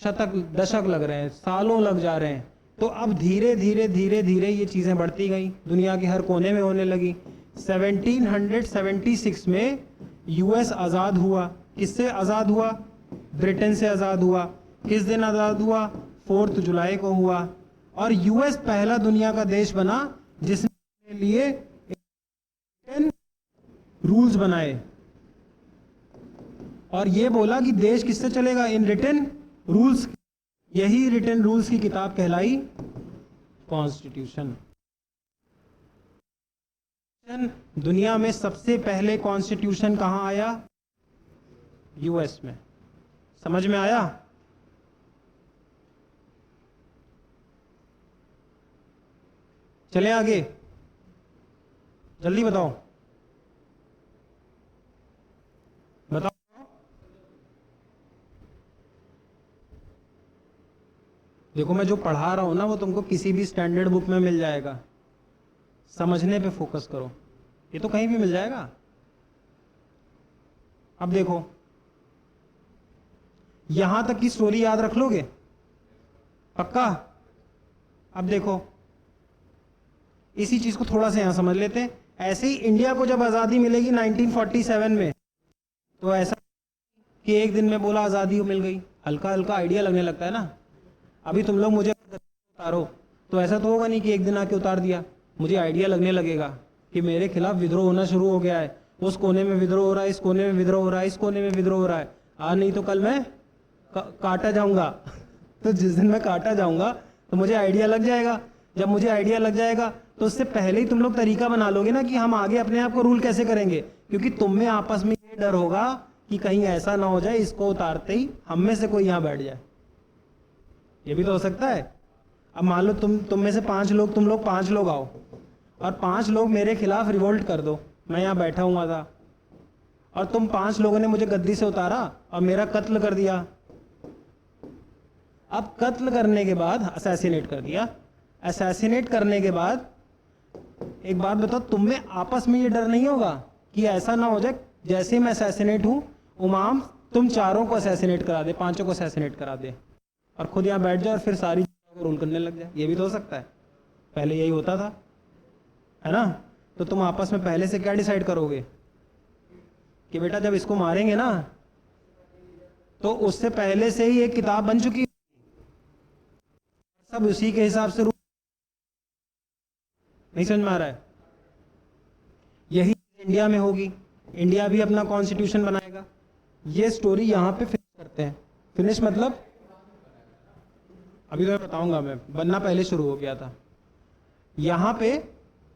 शतक दशक लग रहे हैं, सालों लग जा रहे हैं। तो अब धीरे धीरे धीरे धीरे ये चीजें बढ़ती गई, दुनिया के हर कोने में होने लगी। 1776 में यूएस आजाद हुआ। किससे आजाद हुआ, ब्रिटेन से आजाद हुआ। किस दिन आजाद हुआ, 4 जुलाई को हुआ। और यूएस पहला दुनिया का देश बना जिसने अपने लिए रूल्स बनाए, और ये बोला कि देश किससे चलेगा, इन रिटन रूल्स। यही रिटन रूल्स की किताब कहलाई कॉन्स्टिट्यूशन। दुनिया में सबसे पहले कॉन्स्टिट्यूशन कहां आया, यूएस में। समझ में आया, चले आगे, जल्दी बताओ बताओ। देखो मैं जो पढ़ा रहा हूं ना वो तुमको किसी भी स्टैंडर्ड बुक में मिल जाएगा, समझने पे फोकस करो, ये तो कहीं भी मिल जाएगा। अब देखो, यहां तक की स्टोरी याद रख लोगे पक्का। अब देखो इसी चीज को थोड़ा सा यहां समझ लेते हैं। ऐसे ही इंडिया को जब आजादी मिलेगी 1947 में, तो ऐसा कि एक दिन में बोला आजादी मिल गई, हल्का हल्का आइडिया लगने लगता है ना। अभी तुम लोग मुझे उतारो तो ऐसा तो होगा नहीं कि एक दिन आके उतार दिया, मुझे आइडिया लगने लगेगा कि मेरे खिलाफ विद्रोह होना शुरू हो गया है, उस कोने में विद्रोह हो रहा है, इस कोने में विद्रोह हो रहा है, इस कोने में विद्रोह हो रहा है। आज नहीं तो कल मैं काटा जाऊंगा तो जिस दिन मैं काटा जाऊंगा तो मुझे आइडिया लग जाएगा। जब मुझे आइडिया लग जाएगा तो उससे पहले ही तुम लोग तरीका बना लोगे ना कि हम आगे अपने आप को रूल कैसे करेंगे, क्योंकि तुम में आपस में ये डर होगा कि कहीं ऐसा ना हो जाए इसको उतारते ही हम में से कोई यहां बैठ जाए। ये भी तो हो सकता है। अब मान लो तुम में से 5 लोग, तुम लोग 5 लोग आओ और 5 लोग मेरे खिलाफ रिवोल्ट कर दो, मैं यहाँ बैठा हुआ था और तुम 5 लोगों ने मुझे गद्दी से उतारा और मेरा कत्ल कर दिया। अब कत्ल करने के बाद असैसिनेट कर दिया, असैसिनेट करने के बाद एक बात बताओ, तुम में आपस में ये डर नहीं होगा कि ऐसा ना हो जाए जैसे मैं असैसिनेट हूं उमाम तुम 4 को असैसिनेट करा दे, 5 को असैसिनेट करा दे और खुद यहाँ बैठ जाए और फिर सारी को रूल करने लग जाए। ये भी तो हो सकता है, पहले यही होता था, है ना। तो तुम आपस में पहले से क्या डिसाइड करोगे कि बेटा जब इसको मारेंगे ना तो उससे पहले से ही एक किताब बन चुकी, सब उसी के हिसाब से। नहीं समझ में आ रहा है, यही इंडिया में होगी, इंडिया भी अपना कॉन्स्टिट्यूशन बनाएगा। ये स्टोरी यहाँ पे फिनिश करते हैं। फिनिश मतलब अभी तो मैं बताऊंगा, मैं बनना पहले शुरू हो गया था। यहां पे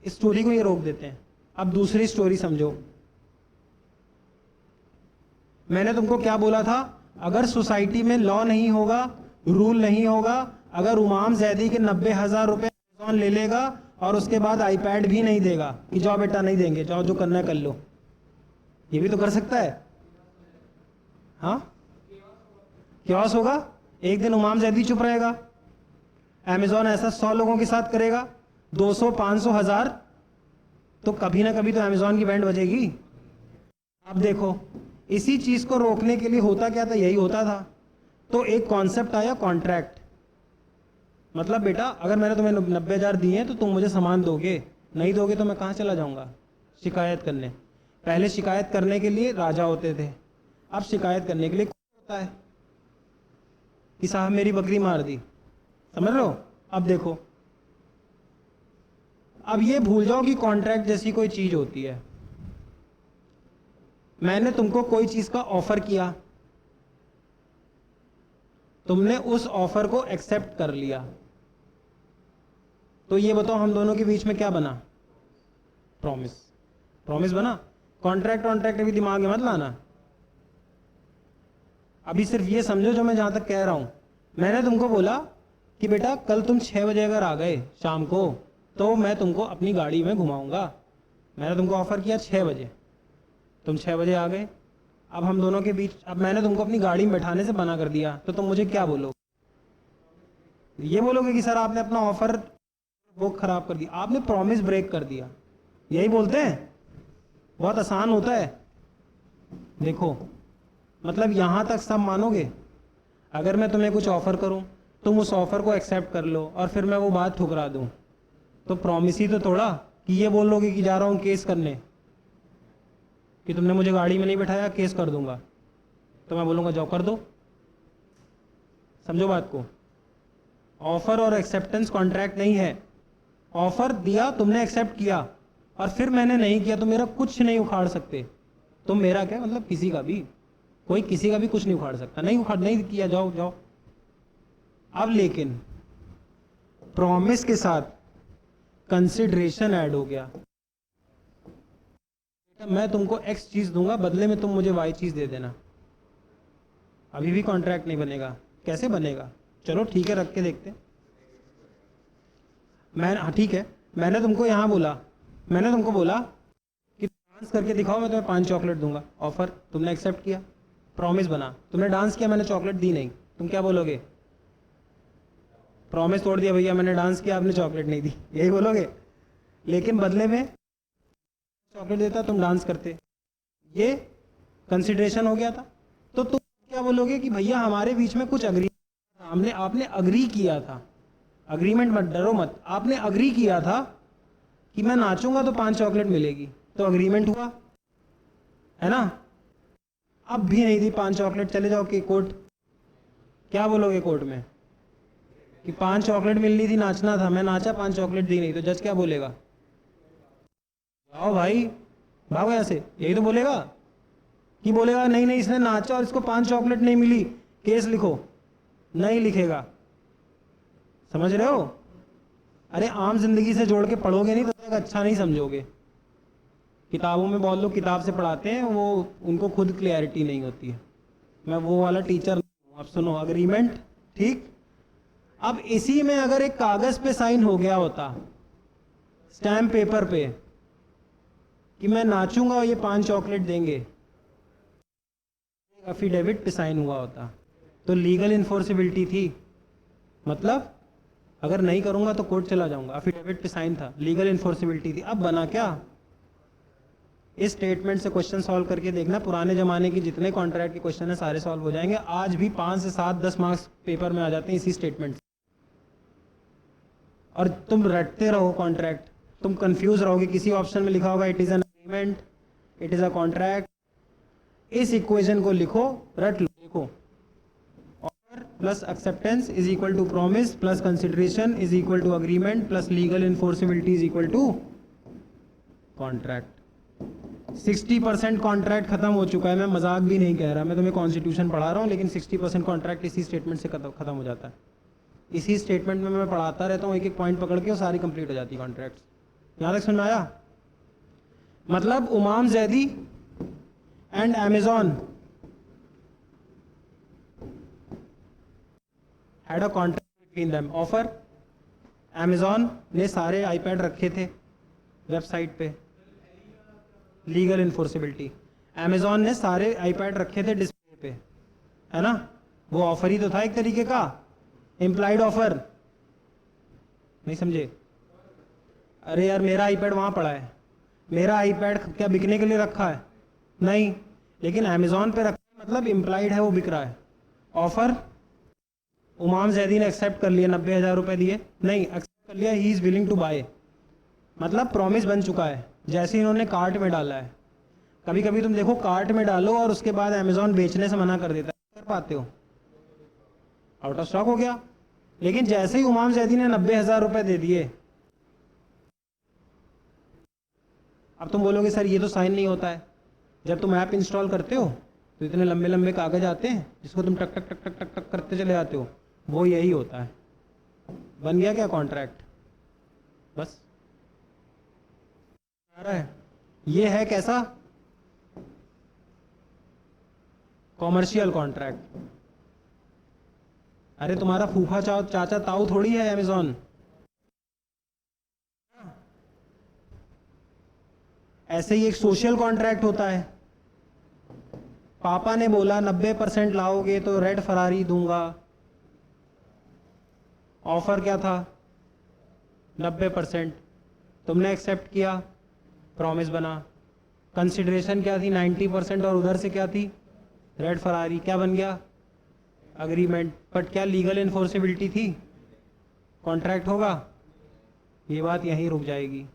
इस स्टोरी को ये रोक देते हैं। अब दूसरी स्टोरी समझो। मैंने तुमको क्या बोला था, अगर सोसाइटी में लॉ नहीं होगा, रूल नहीं होगा, अगर उमाम जैदी के 90,000 रुपए अमेज़न ले लेगा और उसके बाद आईपैड भी नहीं देगा कि जाओ बेटा नहीं देंगे, जाओ जो करना है कर लो, ये भी तो कर सकता है। हाँ, क्या होगा, एक दिन उमाम जैदी चुप रहेगा, अमेज़न ऐसा 100 लोगों के साथ करेगा, 200, 500, 1000, तो कभी ना कभी तो अमेज़न की बैंड बजेगी। अब देखो, इसी चीज को रोकने के लिए होता क्या था, यही होता था। तो एक कॉन्सेप्ट आया कॉन्ट्रैक्ट। मतलब बेटा अगर मैंने तुम्हें 90,000 दिए हैं तो तुम मुझे सामान दोगे, नहीं दोगे तो मैं कहाँ चला जाऊंगा शिकायत करने। पहले शिकायत करने के लिए राजा होते थे, अब शिकायत करने के लिए कौन होता है कि साहब मेरी बकरी मार दी। समझ लो। अब देखो, अब ये भूल जाओ कि कॉन्ट्रैक्ट जैसी कोई चीज होती है। मैंने तुमको कोई चीज का ऑफर किया, तुमने उस ऑफर को एक्सेप्ट कर लिया, तो ये बताओ हम दोनों के बीच में क्या बना, प्रॉमिस। प्रॉमिस बना। कॉन्ट्रैक्ट अभी दिमाग में मत लाना, अभी सिर्फ ये समझो जो मैं जहां तक कह रहा हूं। मैंने तुमको बोला कि बेटा कल तुम 6 बजे अगर आ गए शाम को तो मैं तुमको अपनी गाड़ी में घुमाऊंगा। मैंने तुमको ऑफर किया 6 बजे, तुम 6 बजे आ गए। अब हम दोनों के बीच, अब मैंने तुमको अपनी गाड़ी में बैठाने से मना कर दिया, तो तुम मुझे क्या बोलोगे? ये बोलोगे कि सर आपने अपना ऑफर वो खराब कर दिया, आपने प्रॉमिस ब्रेक कर दिया। यही बोलते हैं, बहुत आसान होता है। देखो मतलब यहां तक सब मानोगे। अगर मैं तुम्हें कुछ ऑफर करूं, तुम उस ऑफर को एक्सेप्ट कर लो और फिर मैं वो बात ठुकरा दूं, तो प्रॉमिस ही तो तोड़ा। कि ये बोल लोगे कि जा रहा हूं केस करने, कि तुमने मुझे गाड़ी में नहीं बैठाया, केस कर दूंगा, तो मैं बोलूंगा जाओ कर दो। समझो बात को। ऑफर और एक्सेप्टेंस कॉन्ट्रैक्ट नहीं है। ऑफर दिया, तुमने एक्सेप्ट किया, और फिर मैंने नहीं किया तो मेरा कुछ नहीं उखाड़ सकते। तुम मेरा क्या मतलब, किसी का भी, कोई किसी का भी कुछ नहीं उखाड़ सकता। नहीं किया, जाओ जाओ। अब लेकिन प्रॉमिस के साथ कंसिडरेशन ऐड हो गया। मैं तुमको एक्स चीज दूंगा, बदले में तुम मुझे वाई चीज दे देना। अभी भी कॉन्ट्रैक्ट नहीं बनेगा। कैसे बनेगा? चलो ठीक है, रख के देखते। हाँ ठीक है, मैंने तुमको यहां बोला, मैंने तुमको बोला कि डांस करके दिखाओ, मैं तुम्हें 5 चॉकलेट दूंगा। ऑफर तुमने एक्सेप्ट किया, प्रॉमिस बना। तुमने डांस किया, मैंने चॉकलेट दी नहीं, तुम क्या बोलोगे? प्रॉमिस तोड़ दिया भैया, मैंने डांस किया, आपने चॉकलेट नहीं दी, यही बोलोगे। लेकिन बदले में चॉकलेट देता, तुम डांस करते, ये कंसिडरेशन हो गया था। तो तुम क्या बोलोगे कि भैया हमारे बीच में कुछ हमने आपने अग्री किया था। अग्रीमेंट मत, डरो मत, आपने अग्री किया था कि मैं नाचूंगा तो 5 चॉकलेट मिलेगी, तो अग्रीमेंट हुआ है ना। अब भी नहीं दी 5 चॉकलेट, चले जाओ कि कोर्ट, क्या बोलोगे कोर्ट में कि 5 चॉकलेट मिलनी थी, नाचना था, मैं नाचा, 5 चॉकलेट दी नहीं, तो जज क्या बोलेगा? आओ भाई भागो यहाँ से, यही तो बोलेगा। कि बोलेगा नहीं नहीं इसने नाचा और इसको 5 चॉकलेट नहीं मिली, केस लिखो? नहीं लिखेगा। समझ रहे हो? अरे आम जिंदगी से जोड़ के पढ़ोगे नहीं तो तक अच्छा नहीं समझोगे। किताबों में बहुत लोग किताब से पढ़ाते हैं, वो उनको खुद क्लियरिटी नहीं होती है। मैं वो वाला टीचर नहीं हूं। अब सुनो, अग्रीमेंट, ठीक। अब इसी में अगर एक कागज पे साइन हो गया होता, स्टैम्प पेपर पे, कि मैं नाचूंगा और ये 5 चॉकलेट देंगे, एफिडेविट पे साइन हुआ होता, तो लीगल इन्फोर्सिबिलिटी थी। मतलब अगर नहीं करूंगा तो कोर्ट चला जाऊंगा, एफिडेविट पे साइन था, लीगल इन्फोर्सिबिलिटी थी। अब बना क्या? इस स्टेटमेंट से क्वेश्चन सॉल्व करके देखना, पुराने जमाने की जितने कॉन्ट्रैक्ट के क्वेश्चन है सारे सॉल्व हो जाएंगे। आज भी 5 से 7, 10 मार्क्स पेपर में आ जाते हैं इसी स्टेटमेंट से। और तुम रटते रहो कॉन्ट्रैक्ट, तुम कंफ्यूज रहोगे। किसी ऑप्शन में लिखा होगा it is an agreement, it is a contract. इस इक्वेशन को लिखो, रट लो। देखो, offer plus acceptance is equal to promise plus consideration is equal to agreement plus legal enforceability is equal to contract. 60% contract खत्म हो चुका है। मैं मजाक भी नहीं कह रहा, मैं तुम्हें कॉन्स्टिट्यूशन पढ़ा रहा हूं, लेकिन 60% कॉन्ट्रैक्ट इसी स्टेटमेंट से खत्म हो जाता है। इसी स्टेटमेंट में मैं पढ़ाता रहता हूँ, एक एक पॉइंट पकड़ के वो सारी कंप्लीट हो जाती है कॉन्ट्रैक्ट्स। यहाँ तक समझ में आया? मतलब Umam Zaidi and Amazon had a contract between them. Offer, Amazon ने सारे आईपैड रखे थे वेबसाइट पे, लीगल इन्फोर्सिबिलिटी। अमेजॉन ने सारे आईपैड रखे थे डिस्प्ले पे, है ना? वो ऑफर ही तो था एक तरीके का, इम्प्लाइड ऑफर। नहीं समझे? अरे यार मेरा आईपैड वहां पड़ा है, मेरा आईपैड क्या बिकने के लिए रखा है? नहीं, लेकिन अमेजॉन पे रखा है, मतलब इम्प्लाइड है, वो बिक रहा है। ऑफर उमाम जैदी ने एक्सेप्ट कर लिया, 90,000 रुपए दिए, नहीं एक्सेप्ट कर लिया, he is willing to buy, मतलब प्रॉमिस बन चुका है। जैसे इन्होंने कार्ट में डाला है, कभी कभी तुम देखो कार्ट में डालो और उसके बाद अमेजॉन बेचने से मना कर देता है, कर पाते हो? आउट ऑफ स्टॉक हो गया। लेकिन जैसे ही उमाम जैदी ने 90,000 रुपए दे दिए, अब तुम बोलोगे सर ये तो साइन नहीं होता है। जब तुम ऐप इंस्टॉल करते हो तो इतने लंबे लंबे कागज आते हैं जिसको तुम टक टक टक टक टक टक करते चले जाते हो, वो यही होता है। बन गया क्या कॉन्ट्रैक्ट? बस आ रहा है। ये है कैसा? Commercial contract. अरे तुम्हारा फूफा चाचा ताऊ थोड़ी है अमेजॉन। ऐसे ही एक सोशल कॉन्ट्रैक्ट होता है। पापा ने बोला 90% लाओगे तो रेड फरारी दूंगा। ऑफर क्या था? 90%। तुमने एक्सेप्ट किया, प्रॉमिस बना। कंसिडरेशन क्या थी? 90%। और उधर से क्या थी? Red Ferrari. क्या बन गया? अग्रीमेंट। बट क्या लीगल इन्फोर्सिबिलिटी थी? कॉन्ट्रैक्ट होगा? ये बात यहीं रुक जाएगी।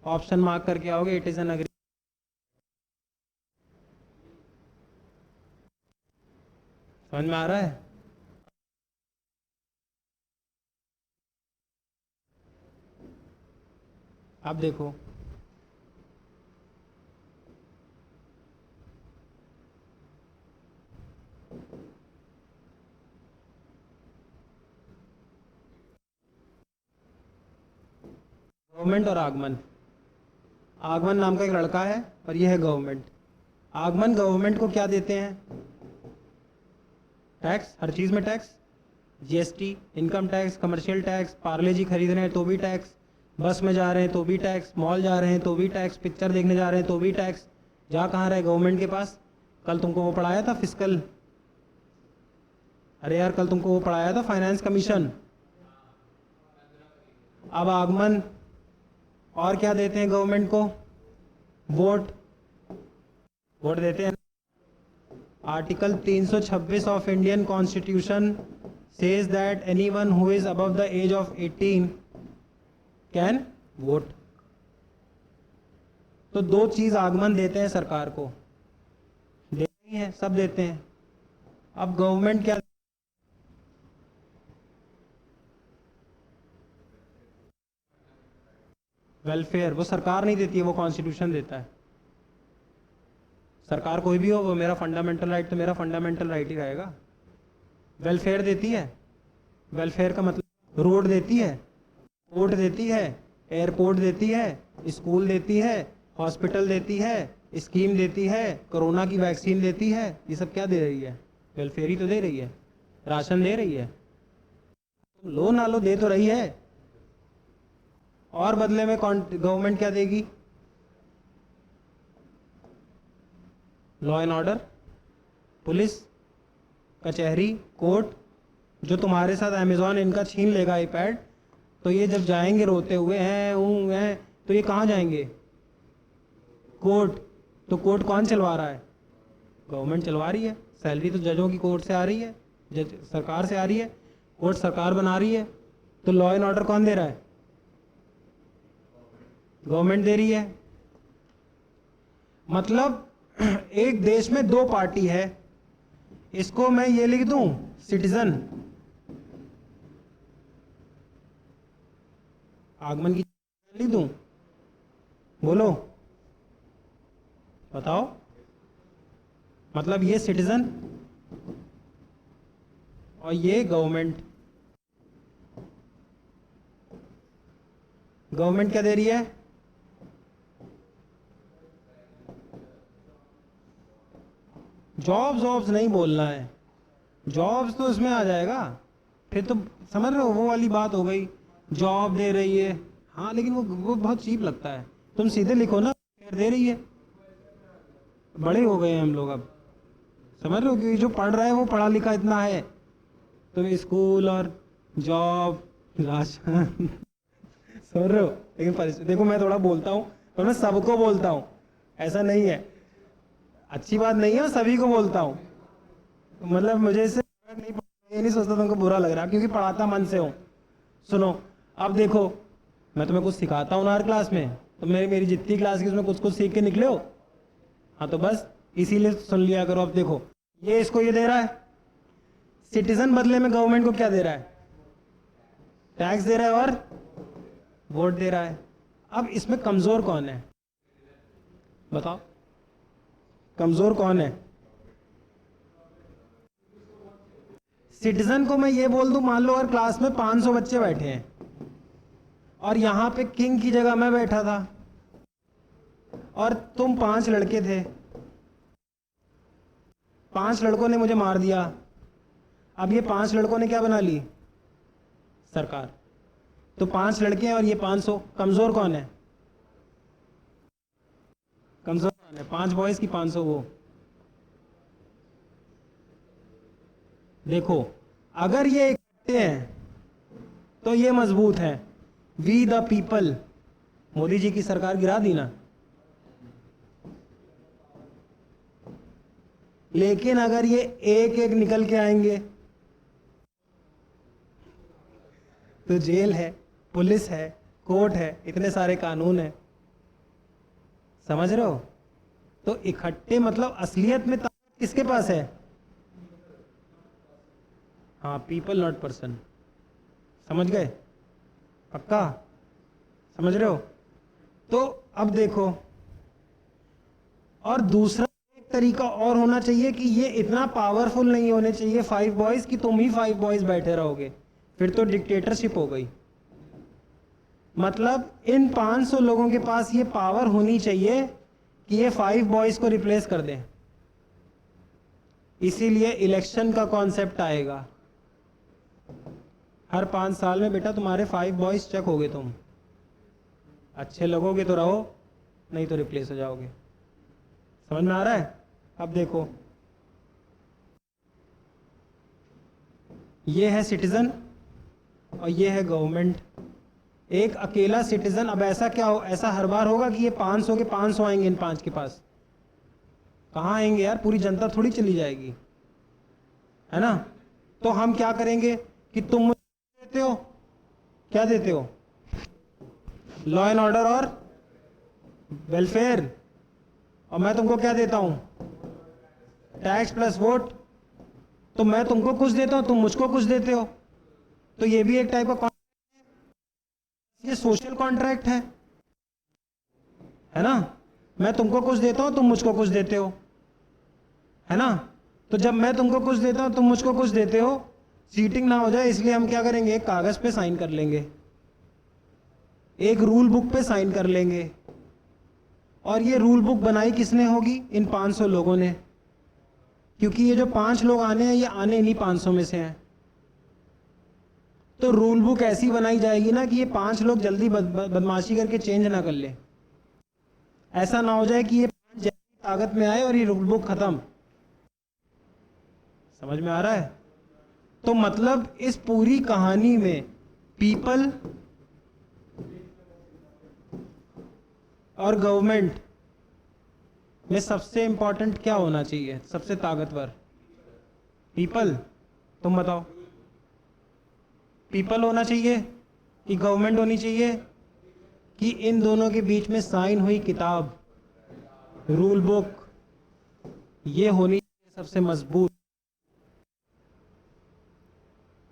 ऑप्शन मार्क करके आओगे, इट इज एन अग्री। समझ में आ रहा है? अब देखो, गवर्नमेंट और आगमन। आगमन नाम का एक लड़का है और ये है गवर्नमेंट। आगमन गवर्नमेंट को क्या देते हैं? टैक्स, हर चीज में tax, GST, income tax, commercial tax, Parle G खरीद रहे हैं तो भी टैक्स, बस में जा रहे हैं तो भी टैक्स, मॉल जा रहे हैं तो भी टैक्स, पिक्चर देखने जा रहे हैं तो भी टैक्स। जा कहाँ रहे गवर्नमेंट के पास? कल तुमको वो पढ़ाया था फिस्कल, अरे यार कल तुमको वो पढ़ाया था फाइनेंस कमीशन। अब आगमन और क्या देते हैं गवर्नमेंट को? वोट। वोट देते हैं। Article 326 of Indian constitution says that anyone who is above the age of 18 can vote। तो दो चीज आगमन देते हैं सरकार को, देते हैं, सब देते हैं। अब गवर्नमेंट क्या? वेलफेयर। वो सरकार नहीं देती है, वो कॉन्स्टिट्यूशन देता है। सरकार कोई भी हो, वो मेरा फंडामेंटल राइट तो मेरा फंडामेंटल राइट ही रहेगा। वेलफेयर देती है। वेलफेयर का मतलब रोड देती है, पोर्ट देती है, एयरपोर्ट देती है, स्कूल देती है, हॉस्पिटल देती है, स्कीम देती है, कोरोना की वैक्सीन देती है। ये सब क्या दे रही है? वेलफेयर ही तो दे रही है। राशन दे रही है, लो ना लो दे तो रही है। और बदले में गवर्नमेंट क्या देगी? लॉ एंड ऑर्डर, पुलिस, कचहरी, कोर्ट। जो तुम्हारे साथ अमेजॉन इनका छीन लेगा आईपैड, तो ये जब जाएंगे रोते हुए हैं तो ये कहाँ जाएंगे? कोर्ट। तो कोर्ट कौन चलवा रहा है? गवर्नमेंट चलवा रही है। सैलरी तो जजों की कोर्ट से आ रही है, जज सरकार से आ रही है, कोर्ट सरकार बना रही है। तो लॉ एंड ऑर्डर कौन दे रहा है? गवर्नमेंट दे रही है। मतलब एक देश में दो पार्टी है, इसको मैं ये लिख दूं सिटीजन, आगमन की लिख दूं? बोलो बताओ। मतलब ये सिटीजन और ये गवर्नमेंट। गवर्नमेंट क्या दे रही है? जॉब्स नहीं बोलना है, जॉब्स तो इसमें आ जाएगा, फिर तो समझ रहे हो वो वाली बात हो गई, जॉब दे रही है। हाँ लेकिन वो बहुत चीप लगता है, तुम सीधे लिखो ना दे रही है। बड़े हो गए हैं हम लोग अब, समझ रहे हो, कि जो पढ़ रहा है वो पढ़ा लिखा इतना है, तो स्कूल और जॉब राशन समझ रहे हो। लेकिन देखो मैं थोड़ा बोलता हूँ और मैं सबको बोलता हूँ, ऐसा नहीं है, अच्छी बात नहीं है, मैं सभी को बोलता हूँ। मतलब मुझे इससे फर्क नहीं पड़ता, ये नहीं सोचता तुमको बुरा लग रहा, क्योंकि पढ़ाता मन से हूँ। सुनो अब देखो, मैं तुम्हें कुछ सिखाता हूँ ना हर क्लास में, तो मेरी जितनी क्लास की उसमें कुछ कुछ सीख के निकले हो। हाँ तो बस इसीलिए सुन लिया करो। अब देखो ये इसको ये दे रहा है, सिटीजन बदले में गवर्नमेंट को क्या दे रहा है? टैक्स दे रहा है और वोट दे रहा है। अब इसमें कमजोर कौन है बताओ, कमजोर कौन है? सिटीजन को मैं ये बोल दूं, मान लो अगर क्लास में 500 बच्चे बैठे हैं और यहां पे किंग की जगह मैं बैठा था और तुम 5 लड़के थे, 5 लड़कों ने मुझे मार दिया, अब ये 5 लड़कों ने क्या बना ली? सरकार। तो 5 लड़के हैं और ये 500, कमजोर कौन है? कमजोर कौन है? 5 बॉयज की 500 वो। देखो अगर ये इकट्ठे हैं तो ये मजबूत है, we the people. Modi ji की सरकार गिरा दी ना, लेकिन अगर ये एक एक निकल के आएंगे तो जेल है, पुलिस है, कोर्ट है, इतने सारे कानून है, समझ रहे हो। तो इकट्ठे मतलब असलियत में ताकत किसके पास है? हाँ, पीपल नॉट पर्सन। समझ गए? पक्का समझ रहे हो? तो अब देखो, और दूसरा एक तरीका और होना चाहिए कि ये इतना पावरफुल नहीं होने चाहिए 5 बॉयज कि तुम ही 5 बॉयज बैठे रहोगे, फिर तो डिक्टेटरशिप हो गई। मतलब इन 500 लोगों के पास ये पावर होनी चाहिए कि ये 5 बॉयज को रिप्लेस कर दें। इसीलिए इलेक्शन का कॉन्सेप्ट आएगा, हर 5 साल में बेटा तुम्हारे 5 बॉयज चेक होगे, तुम अच्छे लगोगे तो रहो, नहीं तो रिप्लेस हो जाओगे। समझ में आ रहा है? अब देखो ये है सिटीजन और ये है गवर्नमेंट। एक अकेला सिटीजन, अब ऐसा क्या हो, ऐसा हर बार होगा कि ये 500 के 500 आएंगे इन 5 के पास? कहाँ आएंगे यार, पूरी जनता थोड़ी चली जाएगी, है ना। तो हम क्या करेंगे कि तुम मुझे देते हो, क्या देते हो? लॉ एंड ऑर्डर और वेलफेयर, और मैं तुमको क्या देता हूं? Tax plus vote. तो मैं तुमको कुछ देता हूं, तुम मुझको कुछ देते हो, तो ये भी एक टाइप का कॉन्ट्रैक्ट है, ये सोशल कॉन्ट्रैक्ट है ना। मैं तुमको कुछ देता हूं, तुम मुझको कुछ देते हो, है ना। तो जब मैं तुमको कुछ देता हूं, तुम मुझको कुछ देते हो, चीटिंग ना हो जाए इसलिए हम क्या करेंगे, एक कागज पे साइन कर लेंगे, एक रूल बुक पे साइन कर लेंगे। और ये रूल बुक बनाई किसने होगी? इन 500 लोगों ने, क्योंकि ये जो 5 लोग आने हैं ये आने इन्हीं 500 में से हैं। तो रूल बुक ऐसी बनाई जाएगी ना कि ये 5 लोग जल्दी बदमाशी करके चेंज ना कर ले, ऐसा ना हो जाए कि ये 5 जैसी ताकत में आए और ये रूल बुक खत्म। समझ में आ रहा है? तो मतलब इस पूरी कहानी में पीपल और गवर्नमेंट में सबसे इंपॉर्टेंट क्या होना चाहिए, सबसे ताकतवर? पीपल। तुम बताओ, पीपल होना चाहिए कि गवर्नमेंट होनी चाहिए, कि इन दोनों के बीच में साइन हुई किताब, रूल बुक, ये होनी चाहिए सबसे मजबूत।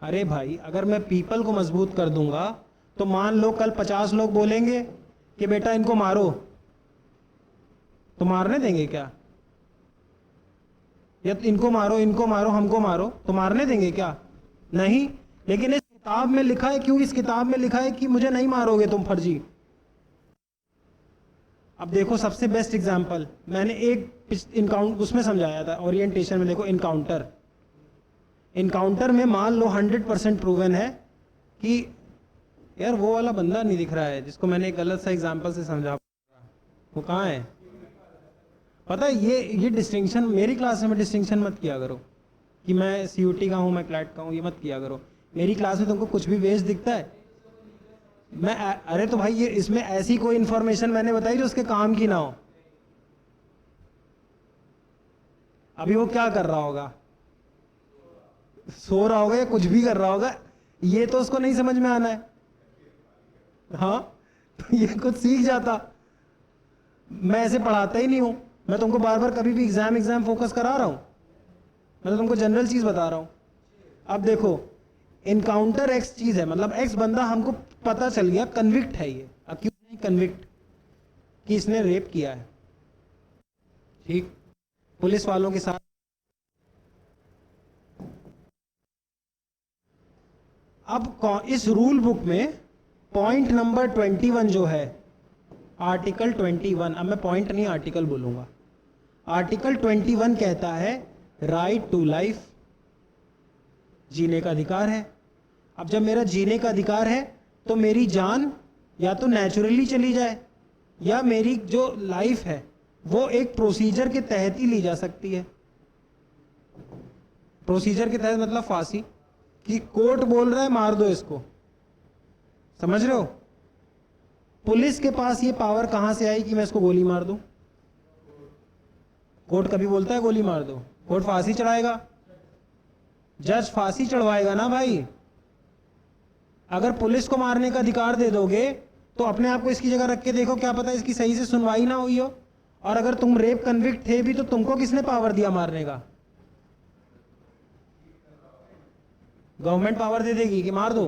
अरे भाई अगर मैं पीपल को मजबूत कर दूंगा तो मान लो कल 50 लोग बोलेंगे कि बेटा इनको मारो, तो मारने देंगे क्या? या इनको मारो हमको मारो, तो मारने देंगे क्या? नहीं। लेकिन इस किताब में लिखा है, क्यों इस किताब में लिखा है कि मुझे नहीं मारोगे तुम फर्जी। अब देखो सबसे बेस्ट एग्जांपल मैंने एक इनकाउंटर उसमें समझाया था ओरिएंटेशन में। देखो इनकाउंटर में मान लो 100% प्रूवन है कि यार वो वाला बंदा नहीं दिख रहा है जिसको मैंने एक गलत सा एग्जांपल से समझा, वो कहाँ है पता है। ये डिस्टिंक्शन मेरी क्लास में डिस्टिंक्शन मत किया करो कि मैं सीयूटी का हूँ मैं क्लैट का हूँ, ये मत किया करो। मेरी क्लास में तुमको कुछ भी वेस्ट दिखता है मैं अरे तो भाई ये इसमें ऐसी कोई इंफॉर्मेशन मैंने बताई जो उसके काम की ना हो। अभी वो क्या कर रहा होगा, सो रहा होगा या कुछ भी कर रहा होगा, ये तो उसको नहीं समझ में आना है। हाँ तो ये कुछ सीख जाता। मैं ऐसे पढ़ाता ही नहीं हूं, मैं तुमको बार बार कभी भी एग्जाम फोकस करा रहा हूं, मैं तो तुमको जनरल चीज बता रहा हूं। अब देखो इनकाउंटर एक्स चीज है, मतलब एक्स बंदा हमको पता चल गया कन्विक्ट है, ये अक्यूज नहीं कन्विक्ट कि इसने रेप किया है। ठीक, पुलिस वालों के साथ अब इस रूल बुक में पॉइंट नंबर 21 जो है आर्टिकल 21, अब मैं पॉइंट नहीं आर्टिकल बोलूंगा। आर्टिकल 21 कहता है राइट टू लाइफ, जीने का अधिकार है। अब जब मेरा जीने का अधिकार है तो मेरी जान या तो नेचुरली चली जाए या मेरी जो लाइफ है वो एक प्रोसीजर के तहत ही ली जा सकती है। प्रोसीजर के तहत मतलब फांसी, कि कोर्ट बोल रहा है मार दो इसको, समझ रहे हो। पुलिस के पास ये पावर कहां से आई कि मैं इसको गोली मार दूं। कोर्ट कभी बोलता है गोली मार दो, कोर्ट फांसी चढ़ाएगा, जज फांसी चढ़वाएगा ना भाई। अगर पुलिस को मारने का अधिकार दे दोगे तो अपने आप को इसकी जगह रख के देखो, क्या पता इसकी सही से सुनवाई ना हुई हो। और अगर तुम रेप कन्विक्ट थे भी तो तुमको किसने पावर दिया मारने का। गवर्नमेंट पावर दे देगी कि मार दो।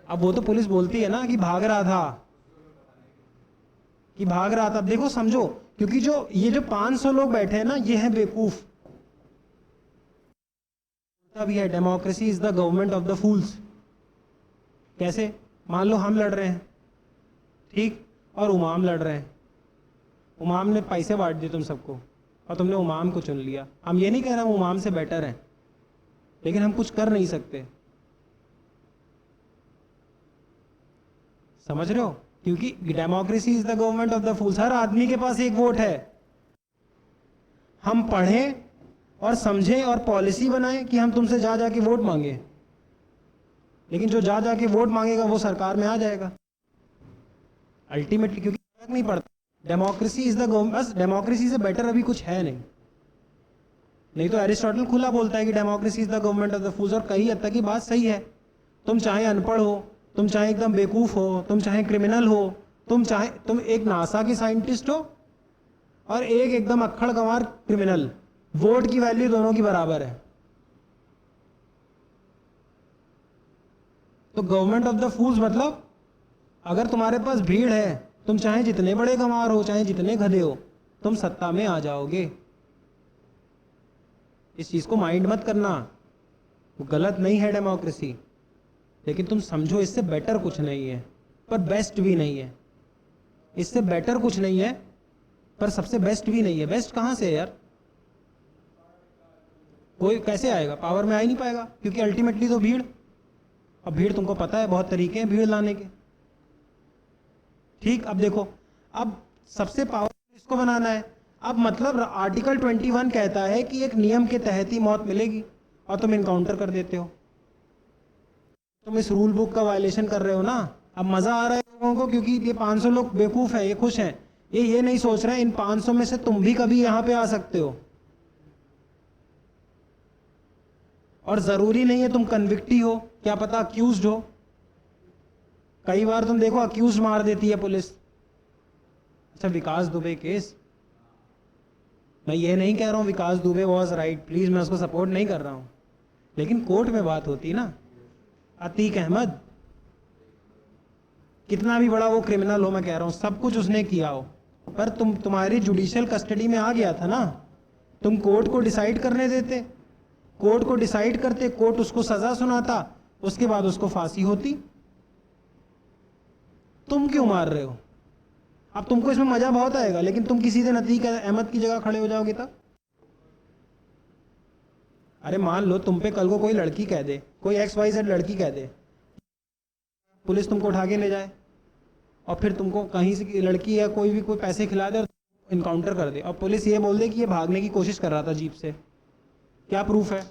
अब वो तो पुलिस बोलती है ना कि भाग रहा था, कि भाग रहा था। अब देखो समझो, क्योंकि जो ये जो 500 लोग बैठे हैं ना ये है बेवकूफ। भी है democracy is the government of the फूल्स। कैसे, मान लो हम लड़ रहे हैं ठीक, और उमाम लड़ रहे हैं। उमाम ने पैसे बांट दिए तुम सबको और तुमने उमाम को चुन लिया। हम ये नहीं कह रहे हम उमाम से बेटर हैं, लेकिन हम कुछ कर नहीं सकते, समझ रहे हो। क्योंकि democracy is the government of the fools, हर आदमी के पास एक वोट है। हम पढ़ें और समझें और पॉलिसी बनाएं कि हम तुमसे जा जाके वोट मांगे, लेकिन जो जा जाके वोट मांगेगा वो सरकार में आ जाएगा अल्टीमेटली, क्योंकि फर्क नहीं पड़ता। डेमोक्रेसी इज द गवर्नमेंट, बस डेमोक्रेसी से बेटर अभी कुछ है नहीं। नहीं तो एरिस्टोटल खुला बोलता है कि democracy is the government of the फूल्स, और कई हद तक की बात सही है। तुम चाहे अनपढ़ हो, तुम चाहे एकदम बेवकूफ हो, तुम चाहे क्रिमिनल हो, तुम एक नासा के साइंटिस्ट हो और एक एकदम अक्खड़ गंवार क्रिमिनल, वोट की वैल्यू दोनों की बराबर है। तो गवर्नमेंट ऑफ द फूल्स मतलब अगर तुम्हारे पास भीड़ है, तुम चाहे जितने बड़े गंवार हो, चाहे जितने गधे हो, तुम सत्ता में आ जाओगे। इस चीज को माइंड मत करना, वो गलत नहीं है डेमोक्रेसी, लेकिन तुम समझो इससे बेटर कुछ नहीं है पर बेस्ट भी नहीं है। इससे बेटर कुछ नहीं है पर सबसे बेस्ट भी नहीं है। बेस्ट कहां से है यार, कोई कैसे आएगा, पावर में आ ही नहीं पाएगा, क्योंकि अल्टीमेटली तो भीड़। अब भीड़ तुमको पता है बहुत तरीके हैं भीड़ लाने के। ठीक, अब देखो, अब सबसे पावरफुल इसको बनाना है। अब मतलब आर्टिकल 21 कहता है कि एक नियम के तहत ही मौत मिलेगी और तुम इनकाउंटर कर देते हो। तुम इस रूल बुक का वायलेशन कर रहे हो ना। अब मजा आ रहा है लोगों को, क्योंकि ये 500 लोग बेवकूफ हैं, ये खुश हैं, ये नहीं सोच रहे हैं इन 500 में से तुम भी कभी यहां पे आ सकते हो। और जरूरी नहीं है तुम कन्विक्ट ही हो, क्या पता अक्यूज्ड हो। कई बार तुम देखो अक्यूज मार देती है पुलिस। अच्छा, विकास दुबे केस, मैं ये नहीं कह रहा हूं विकास दुबे वॉज राइट, प्लीज मैं उसको सपोर्ट नहीं कर रहा हूं, लेकिन कोर्ट में बात होती ना। अतीक अहमद, कितना भी बड़ा वो क्रिमिनल हो, मैं कह रहा हूं सब कुछ उसने किया हो, पर तुम्हारी जुडिशियल कस्टडी में आ गया था ना, तुम कोर्ट को डिसाइड करने देते। कोर्ट को डिसाइड करते, कोर्ट उसको सजा सुनाता, उसके बाद उसको फांसी होती। तुम क्यों मार रहे हो? अब तुमको इसमें मजा बहुत आएगा, लेकिन तुम किसी दिन अतीक अहमद की जगह खड़े हो जाओगे तब। अरे मान लो तुम पे कल को कोई लड़की कह दे, कोई XYZ लड़की कह दे, पुलिस तुमको उठा के ले जाए और फिर तुमको कहीं से लड़की या कोई भी कोई पैसे खिला दे और इनकाउंटर कर दे, और पुलिस ये बोल दे कि ये भागने की कोशिश कर रहा था जीप से, क्या प्रूफ है?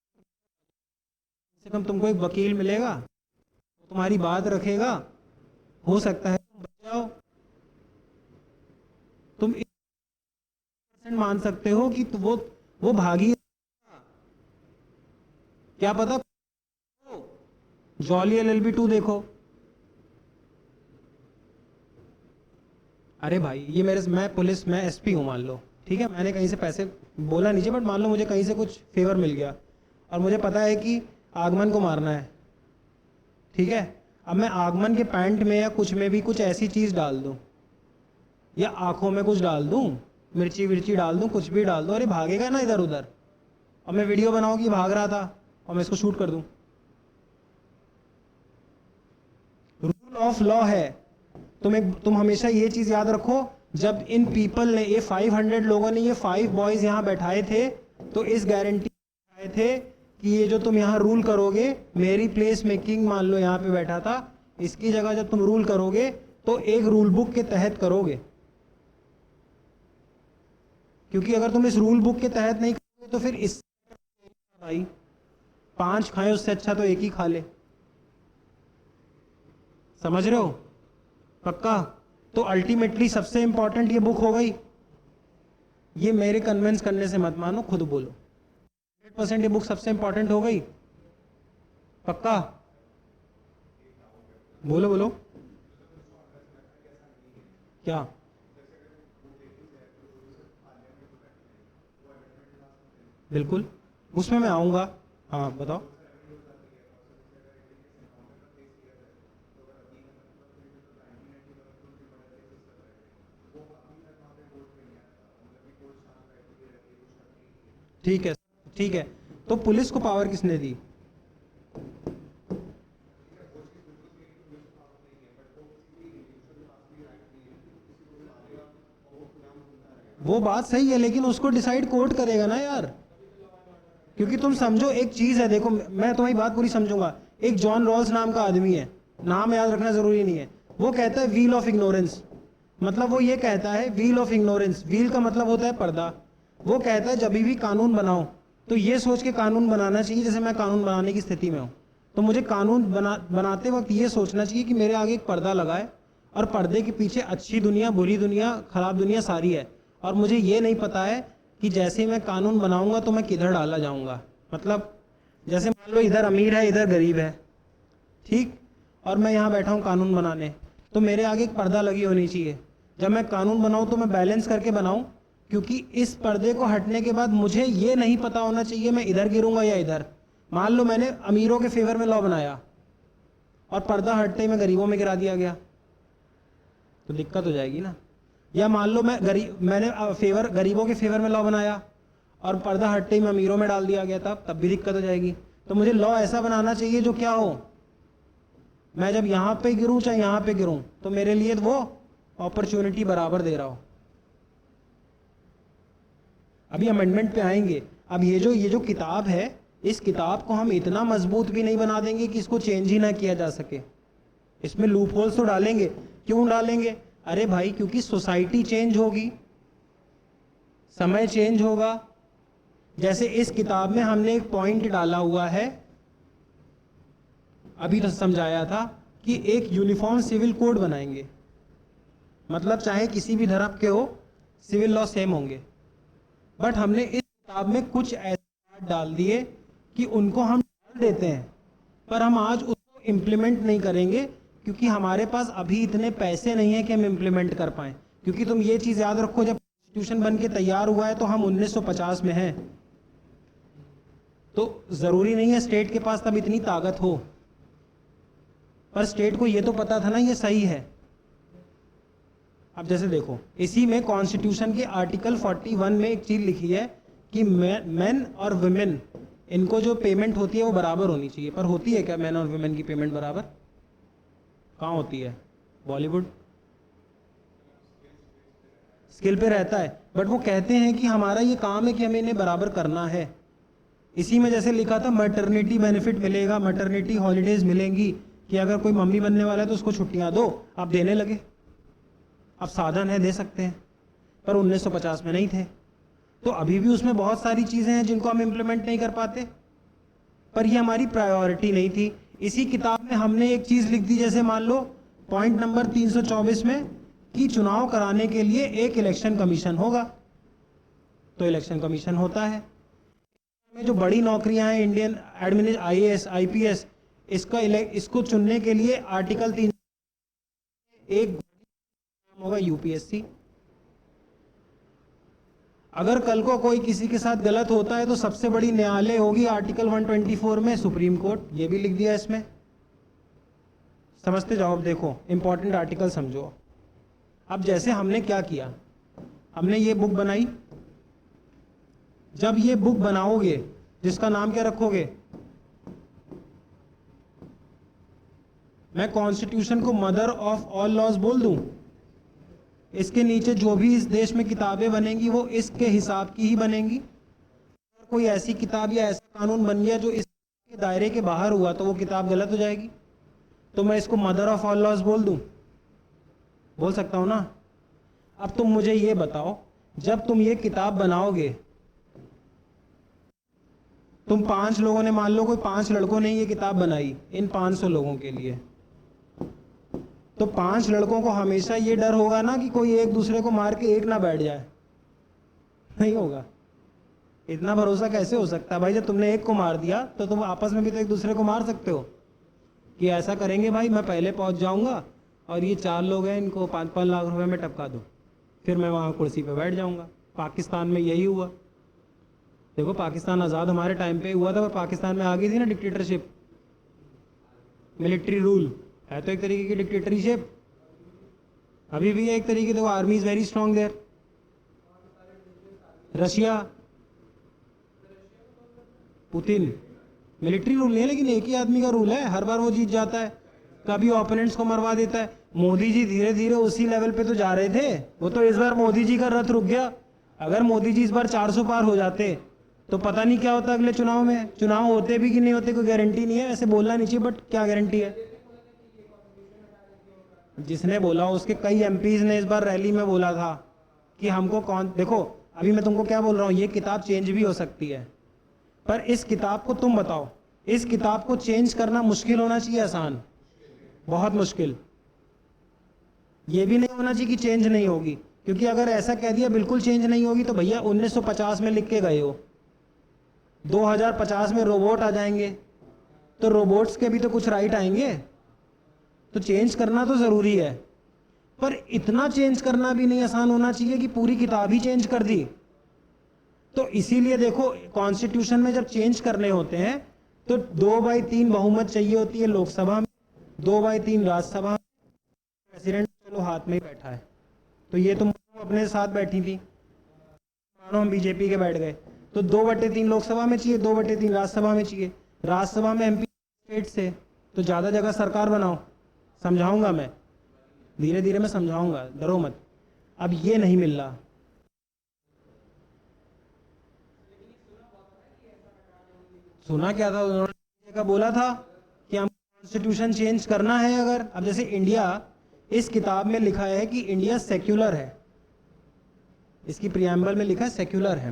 कम से कम तुमको एक वकील मिलेगा, तुम्हारी बात रखेगा, हो सकता है तुम बच जाओ। तुम मान सकते हो कि वो भागी, क्या पता। जॉली LLB 2 देखो। अरे भाई ये मैं पुलिस, मैं SP हूं मान लो, ठीक है, मैंने कहीं से पैसे बोला नीचे, बट मान लो मुझे कहीं से कुछ फेवर मिल गया और मुझे पता है कि आगमन को मारना है, ठीक है। अब मैं आगमन के पैंट में या कुछ में भी कुछ ऐसी चीज डाल दूं या आंखों में कुछ डाल दूं, मिर्ची विर्ची डाल दूं, कुछ भी डाल दूं, अरे भागेगा ना इधर उधर। और मैं वीडियो बनाऊं कि भाग रहा था और मैं इसको शूट कर दूं। रूल ऑफ लॉ है। तुम हमेशा ये चीज याद रखो, जब इन पीपल ने, ये 500 लोगों ने ये 5 बॉयज यहां बैठाए थे, तो इस गारंटी आए थे कि ये जो तुम यहां रूल करोगे, मेरी प्लेस में किंग मान लो यहां पे बैठा था, इसकी जगह जब तुम रूल करोगे तो एक रूल बुक के तहत करोगे, क्योंकि अगर तुम इस रूल बुक के तहत नहीं करोगे तो फिर इस भाई 5 खाए उससे अच्छा तो एक ही खा ले। समझ रहे हो? पक्का? तो अल्टीमेटली सबसे इंपॉर्टेंट ये बुक हो गई। ये मेरे कन्विंस करने से मत मानो, खुद बोलो। 100% ये बुक सबसे इंपॉर्टेंट हो गई। पक्का? बोलो बोलो। क्या? बिल्कुल, उसमें मैं आऊंगा। हाँ बताओ। ठीक है, ठीक है, तो पुलिस को पावर किसने दी? वो बात सही है, लेकिन उसको डिसाइड कोर्ट करेगा ना यार। क्योंकि तुम समझो एक चीज है, देखो मैं तुम्हारी बात पूरी समझूंगा। एक जॉन रॉल्स नाम का आदमी है, नाम याद रखना जरूरी नहीं है, वो कहता है व्हील ऑफ इग्नोरेंस। मतलब वो ये कहता है व्हील ऑफ इग्नोरेंस, व्हील का मतलब होता है पर्दा। वो कहता है जब भी कानून बनाओ तो ये सोच के कानून बनाना चाहिए जैसे मैं कानून बनाने की स्थिति में हूँ। तो मुझे कानून बनाते वक्त ये सोचना चाहिए कि मेरे आगे एक पर्दा लगा है और पर्दे के पीछे अच्छी दुनिया, बुरी दुनिया, खराब दुनिया सारी है, और मुझे ये नहीं पता है कि जैसे मैं कानून बनाऊंगा तो मैं किधर डाला जाऊंगा। मतलब जैसे मान लो इधर अमीर है, इधर गरीब है, ठीक, और मैं यहाँ बैठा हूँ कानून बनाने, तो मेरे आगे एक पर्दा लगी होनी चाहिए। जब मैं कानून बनाऊँ तो मैं बैलेंस करके बनाऊँ, क्योंकि इस पर्दे को हटने के बाद मुझे ये नहीं पता होना चाहिए मैं इधर गिरूंगा या इधर। मान लो मैंने अमीरों के फेवर में लॉ बनाया और पर्दा हटते ही मैं गरीबों में गिरा दिया गया, तो दिक्कत हो जाएगी ना। या मान लो मैंने गरीबों के फेवर में लॉ बनाया और पर्दा हटते ही मैं अमीरों में डाल दिया गया, तब भी दिक्कत हो जाएगी। तो मुझे लॉ ऐसा बनाना चाहिए जो क्या हो, मैं जब यहां पे गिरूं चाहे यहां पे गिरूं तो मेरे लिए वो अपॉर्चुनिटी बराबर दे रहा हो। अभी अमेंडमेंट पे आएंगे। अब ये जो किताब है, इस किताब को हम इतना मजबूत भी नहीं बना देंगे कि इसको चेंज ही ना किया जा सके। इसमें लूप होल्स तो डालेंगे। क्यों डालेंगे? अरे भाई क्योंकि सोसाइटी चेंज होगी, समय चेंज होगा। जैसे इस किताब में हमने एक पॉइंट डाला हुआ है, अभी तो समझाया था कि एक यूनिफॉर्म सिविल कोड बनाएंगे, मतलब चाहे किसी भी धर्म के हो, सिविल लॉ सेम होंगे। बट हमने इस किताब में कुछ ऐसे डाल दिए कि उनको हम डाल देते हैं, पर हम आज उसको इम्प्लीमेंट नहीं करेंगे क्योंकि हमारे पास अभी इतने पैसे नहीं है कि हम इम्प्लीमेंट कर पाएं। क्योंकि तुम ये चीज याद रखो, जब कॉन्स्टिट्यूशन बन के तैयार हुआ है तो हम 1950 में हैं, तो जरूरी नहीं है स्टेट के पास तब इतनी ताकत हो, पर स्टेट को ये तो पता था ना ये सही है। अब जैसे देखो, इसी में कॉन्स्टिट्यूशन के आर्टिकल 41 में एक चीज लिखी है कि मेन और वुमेन इनको जो पेमेंट होती है वो बराबर होनी चाहिए, पर होती है क्या मेन और वुमेन की पेमेंट बराबर? कहाँ होती है? बॉलीवुड स्किल पे रहता है, बट वो कहते हैं कि हमारा ये काम है कि हमें इन्हें बराबर करना है। इसी में जैसे लिखा था मैटरनिटी बेनिफिट मिलेगा, मैटरनिटी हॉलीडेज मिलेंगी, कि अगर कोई मम्मी बनने वाला है तो उसको छुट्टियां दो, आप देने लगे। अब साधन है, दे सकते हैं, पर 1950 में नहीं थे। तो अभी भी उसमें बहुत सारी चीजें हैं जिनको हम इम्प्लीमेंट नहीं कर पाते, पर ये हमारी प्रायोरिटी नहीं थी। इसी किताब में हमने एक चीज लिख दी, जैसे मान लो पॉइंट नंबर 324 में कि चुनाव कराने के लिए एक इलेक्शन कमीशन होगा, तो इलेक्शन कमीशन होता है। में जो बड़ी नौकरियां हैं, इंडियन एडमिनिस्ट्रेशन, आईएएस, आईपीएस, इसको चुनने के लिए आर्टिकल 3 एक होगा यूपीएससी। अगर कल को कोई किसी के साथ गलत होता है तो सबसे बड़ी न्यायालय होगी आर्टिकल 124 में सुप्रीम कोर्ट, ये भी लिख दिया इसमें। समझते जाओ। अब देखो इंपॉर्टेंट आर्टिकल समझो। अब जैसे हमने क्या किया, हमने ये बुक बनाई। जब ये बुक बनाओगे, जिसका नाम क्या रखोगे? मैं कॉन्स्टिट्यूशन को मदर ऑफ ऑल लॉज बोल दूं? इसके नीचे जो भी इस देश में किताबें बनेंगी वो इसके हिसाब की ही बनेंगी। अगर कोई ऐसी किताब या ऐसा कानून बन गया जो इसके दायरे के बाहर हुआ तो वो किताब गलत हो जाएगी। तो मैं इसको मदर ऑफ ऑल लॉज बोल दूं? बोल सकता हूं ना? अब तुम मुझे ये बताओ, जब तुम ये किताब बनाओगे, तुम 5 लोगों ने, मान लो कोई 5 लड़कों ने ये किताब बनाई इन 500 लोगों के लिए, तो 5 लड़कों को हमेशा ये डर होगा ना कि कोई एक दूसरे को मार के एक ना बैठ जाए? नहीं होगा। इतना भरोसा कैसे हो सकता है भाई? जब तुमने एक को मार दिया तो तुम आपस में भी तो एक दूसरे को मार सकते हो कि ऐसा करेंगे भाई, मैं पहले पहुंच जाऊंगा और ये 4 लोग हैं, इनको 5-5 लाख रुपए में टपका दो, फिर मैं वहां कुर्सी पे बैठ जाऊंगा। पाकिस्तान में यही हुआ। देखो पाकिस्तान आज़ाद हमारे टाइम पे हुआ था, पर पाकिस्तान में आ गई थी ना डिक्टेटरशिप, मिलिट्री रूल है तो एक तरीके की डिक्टेटरशिप। अभी भी एक तरीके, देखो army is very strong there. Russia, Putin, military rule नहीं है लेकिन एक ही आदमी का रूल है, हर बार वो जीत जाता है, कभी ओपोनेंट्स को मरवा देता है। मोदी जी धीरे धीरे उसी लेवल पे तो जा रहे थे, वो तो इस बार मोदी जी का रथ रुक गया। अगर मोदी जी इस बार 400 पार हो जाते तो पता नहीं क्या होता अगले चुनाव में। चुनाव होते भी कि नहीं होते कोई गारंटी नहीं है, ऐसे बोलना नहीं चाहिए, बट क्या गारंटी है? जिसने बोला, उसके कई एमपीज ने इस बार रैली में बोला था कि हमको कौन, देखो अभी मैं तुमको क्या बोल रहा हूँ, ये किताब चेंज भी हो सकती है, पर इस किताब को तुम बताओ, इस किताब को चेंज करना मुश्किल होना चाहिए आसान? बहुत मुश्किल। ये भी नहीं होना चाहिए कि चेंज नहीं होगी, क्योंकि अगर ऐसा कह दिया बिल्कुल चेंज नहीं होगी तो भैया 1950 में लिख के गए हो, 2050 में रोबोट आ जाएंगे तो रोबोट्स के भी तो कुछ राइट आएंगे, तो चेंज करना तो जरूरी है, पर इतना चेंज करना भी नहीं आसान होना चाहिए कि पूरी किताब ही चेंज कर दी। तो इसीलिए देखो कॉन्स्टिट्यूशन में जब चेंज करने होते हैं तो 2/3 बहुमत चाहिए होती है लोकसभा में, 2/3 राज्यसभा में, प्रेसिडेंट चलो हाथ में ही बैठा है। तो ये तुम अपने साथ बैठी थी, मानो हम बीजेपी के बैठ गए, तो 2/3 लोकसभा में चाहिए, 2/3 राज्यसभा में चाहिए। राज्यसभा में एमपी स्टेट से, तो ज्यादा जगह सरकार बनाओ। समझाऊंगा मैं, धीरे धीरे मैं समझाऊंगा, डरो मत। अब ये नहीं मिल रहा। सुना क्या था उन्होंने? का बोला था कि हम कॉन्स्टिट्यूशन चेंज करना है अगर, अब जैसे इंडिया, इस किताब में लिखा है कि इंडिया सेक्युलर है, इसकी प्रियम्बल में लिखा है सेक्युलर है।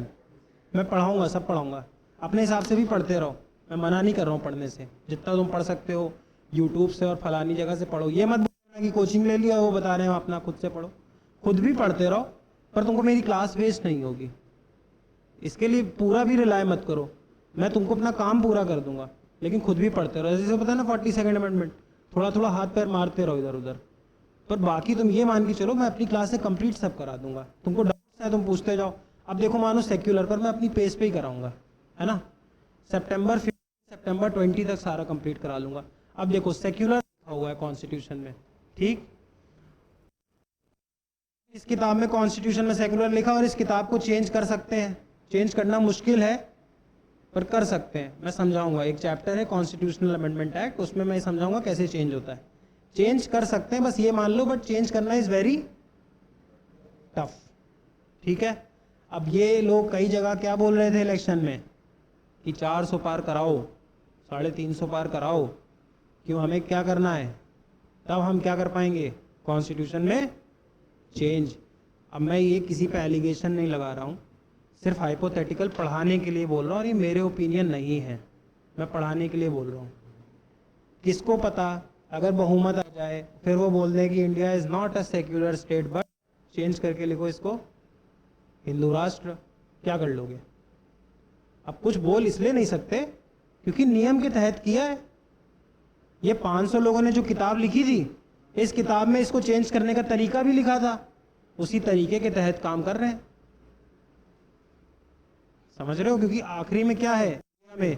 मैं पढ़ाऊंगा, सब पढ़ाऊंगा, अपने हिसाब से भी पढ़ते रहो, मैं मना नहीं कर रहा हूँ पढ़ने से, जितना तुम पढ़ सकते हो यूट्यूब से और फलानी जगह से पढ़ो। ये मत बोलना कि कोचिंग ले लिया वो बता रहे हैं, अपना खुद से पढ़ो, खुद भी पढ़ते रहो, पर तुमको मेरी क्लास वेस्ट नहीं होगी। इसके लिए पूरा भी रिलाय मत करो, मैं तुमको अपना काम पूरा कर दूंगा, लेकिन खुद भी पढ़ते रहो। जैसे पता है ना 42nd अमेंडमेंट, थोड़ा थोड़ा हाथ पैर मारते रहो इधर उधर, पर बाकी तुम ये मान के चलो मैं अपनी क्लास से कंप्लीट सब करा दूंगा। तुमको डाउट्स है तुम पूछते जाओ। अब देखो मानो सेक्युलर, पर मैं अपनी पेस पे ही कराऊंगा, है ना। सितंबर 20 तक सारा कंप्लीट करा लूंगा। अब देखो सेक्युलर लिखा हुआ है कॉन्स्टिट्यूशन में, ठीक, इस किताब में कॉन्स्टिट्यूशन में सेक्युलर लिखा, और इस किताब को चेंज कर सकते हैं, चेंज करना मुश्किल है पर कर सकते हैं। मैं समझाऊंगा, एक चैप्टर है कॉन्स्टिट्यूशनल अमेंडमेंट एक्ट, उसमें मैं समझाऊंगा कैसे चेंज होता है। चेंज कर सकते हैं, बस ये मान लो, बट चेंज करना इज वेरी टफ। ठीक है, अब ये लोग कई जगह क्या बोल रहे थे इलेक्शन में कि 400 पार कराओ, 350 पार कराओ, क्यों, हमें क्या करना है, तब हम क्या कर पाएंगे, कॉन्स्टिट्यूशन में चेंज। अब मैं ये किसी पे एलिगेशन नहीं लगा रहा हूँ, सिर्फ हाइपोथेटिकल पढ़ाने के लिए बोल रहा हूँ, और ये मेरे ओपिनियन नहीं है, मैं पढ़ाने के लिए बोल रहा हूँ। किसको पता अगर बहुमत आ जाए फिर वो बोल दें कि India is not a secular state, but change करके लिखो इसको हिंदू राष्ट्र, क्या कर लोगे? अब कुछ बोल इसलिए नहीं सकते क्योंकि नियम के तहत किया है। ये 500 लोगों ने जो किताब लिखी थी, इस किताब में इसको चेंज करने का तरीका भी लिखा था, उसी तरीके के तहत काम कर रहे हैं। समझ रहे हो? क्योंकि आखिरी में क्या है, हमें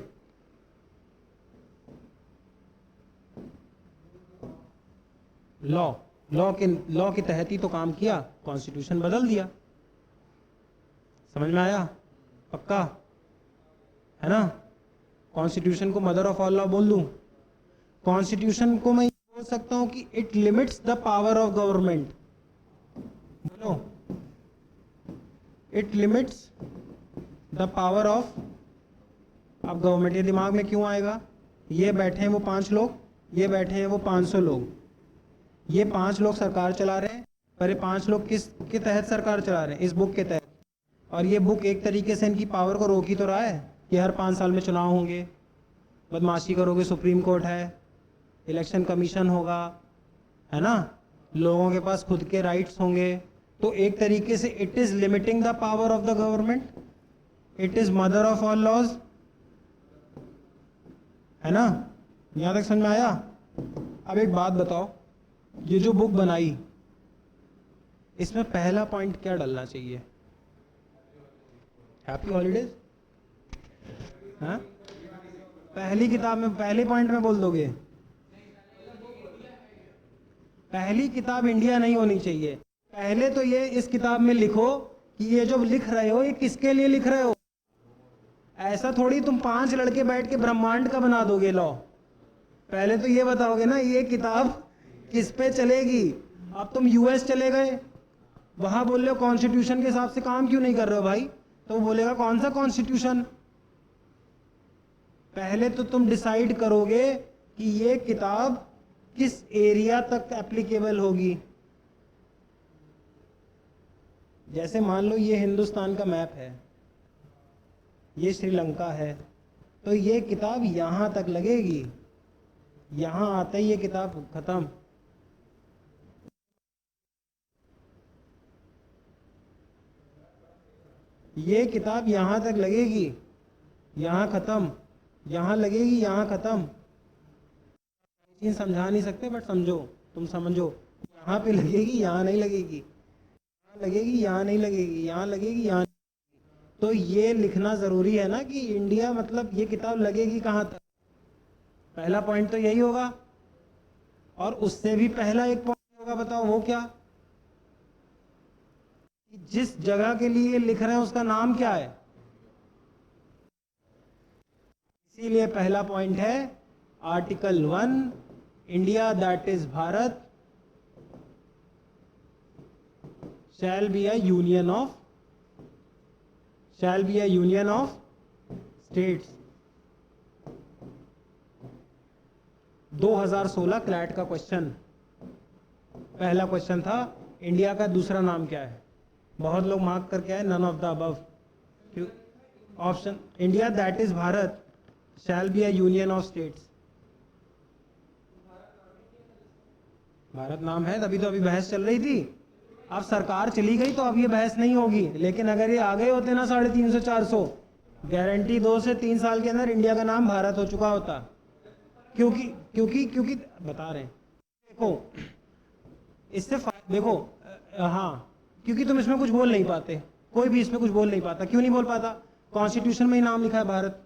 लॉ के तहत ही तो काम किया, कॉन्स्टिट्यूशन बदल दिया। समझ में आया? पक्का है ना? कॉन्स्टिट्यूशन को मदर ऑफ ऑल लॉ बोल दूं? कॉन्स्टिट्यूशन को मैं बोल सकता हूं कि it limits the power of government. बोलो, it limits the power of. अब गवर्नमेंट, ये दिमाग में क्यों आएगा, ये बैठे हैं वो 5 लोग, ये बैठे हैं वो 500 लोग, ये 5 लोग सरकार चला रहे हैं, पर ये 5 लोग किस के तहत सरकार चला रहे हैं, इस बुक के तहत। और ये बुक एक तरीके से इनकी पावर को रोक ही तो रहा है कि हर 5 साल में चुनाव होंगे, बदमाशी करोगे सुप्रीम कोर्ट है, इलेक्शन कमीशन होगा, है ना, लोगों के पास खुद के राइट्स होंगे। तो एक तरीके से it is limiting the power of the government, it is mother of all laws, है ना? यहां तक समझ में आया? अब एक बात बताओ, ये जो बुक बनाई, इसमें पहला पॉइंट क्या डलना चाहिए? Happy holidays? हाँ, पहली किताब में पहले पॉइंट में बोल दोगे? पहली किताब इंडिया नहीं होनी चाहिए। पहले तो ये इस किताब में लिखो कि ये जो लिख रहे हो ये किसके लिए लिख रहे हो। ऐसा थोड़ी तुम 5 लड़के बैठ के ब्रह्मांड का बना दोगे लॉ। पहले तो ये बताओगे ना ये किताब किस पे चलेगी। अब तुम यूएस चले गए, वहां बोल रहे हो कॉन्स्टिट्यूशन के हिसाब से काम क्यों नहीं कर रहे हो भाई, तो वो बोलेगा कौन सा कॉन्स्टिट्यूशन। पहले तो तुम डिसाइड करोगे कि ये किताब किस एरिया तक एप्लीकेबल होगी। जैसे मान लो ये हिंदुस्तान का मैप है, ये श्रीलंका है, तो ये किताब यहां तक लगेगी, यहां आते ही ये किताब खत्म। ये किताब यहां तक लगेगी, यहां खत्म, यहां लगेगी, यहां खत्म। चीज समझा नहीं सकते बट समझो, तुम समझो, यहां पे लगेगी, यहां नहीं लगेगी, यहां लगेगी, यहां नहीं लगेगी, यहां लगेगी, यहां। तो ये लिखना जरूरी है ना कि इंडिया मतलब ये किताब लगेगी कहां तक। पहला पॉइंट तो यही होगा। और उससे भी पहला एक पॉइंट होगा, बताओ वो क्या? जिस जगह के लिए लिख रहे हैं उसका नाम क्या है। इसीलिए पहला पॉइंट है article 1, India that is Bharat shall be a union of states। 2016 CLAT का क्वेश्चन, पहला क्वेश्चन था इंडिया का दूसरा नाम क्या है। बहुत लोग मार्क करके आए none of the above. Option India that is Bharat shall be a union of states. Bharat नाम है तभी तो अभी बहस चल रही थी। अब सरकार चली गई तो अब ये बहस नहीं होगी, लेकिन अगर ये आ गए होते ना 350 400, गारंटी 2 से 3 साल के अंदर इंडिया का नाम भारत हो चुका होता। क्योंकि क्योंकि क्योंकि बता रहे हैं, देखो इससे देखो, हाँ, क्योंकि तुम इसमें कुछ बोल नहीं पाते, कोई भी इसमें कुछ बोल नहीं पाता। क्यों नहीं बोल पाता? कॉन्स्टिट्यूशन में ही नाम लिखा है भारत।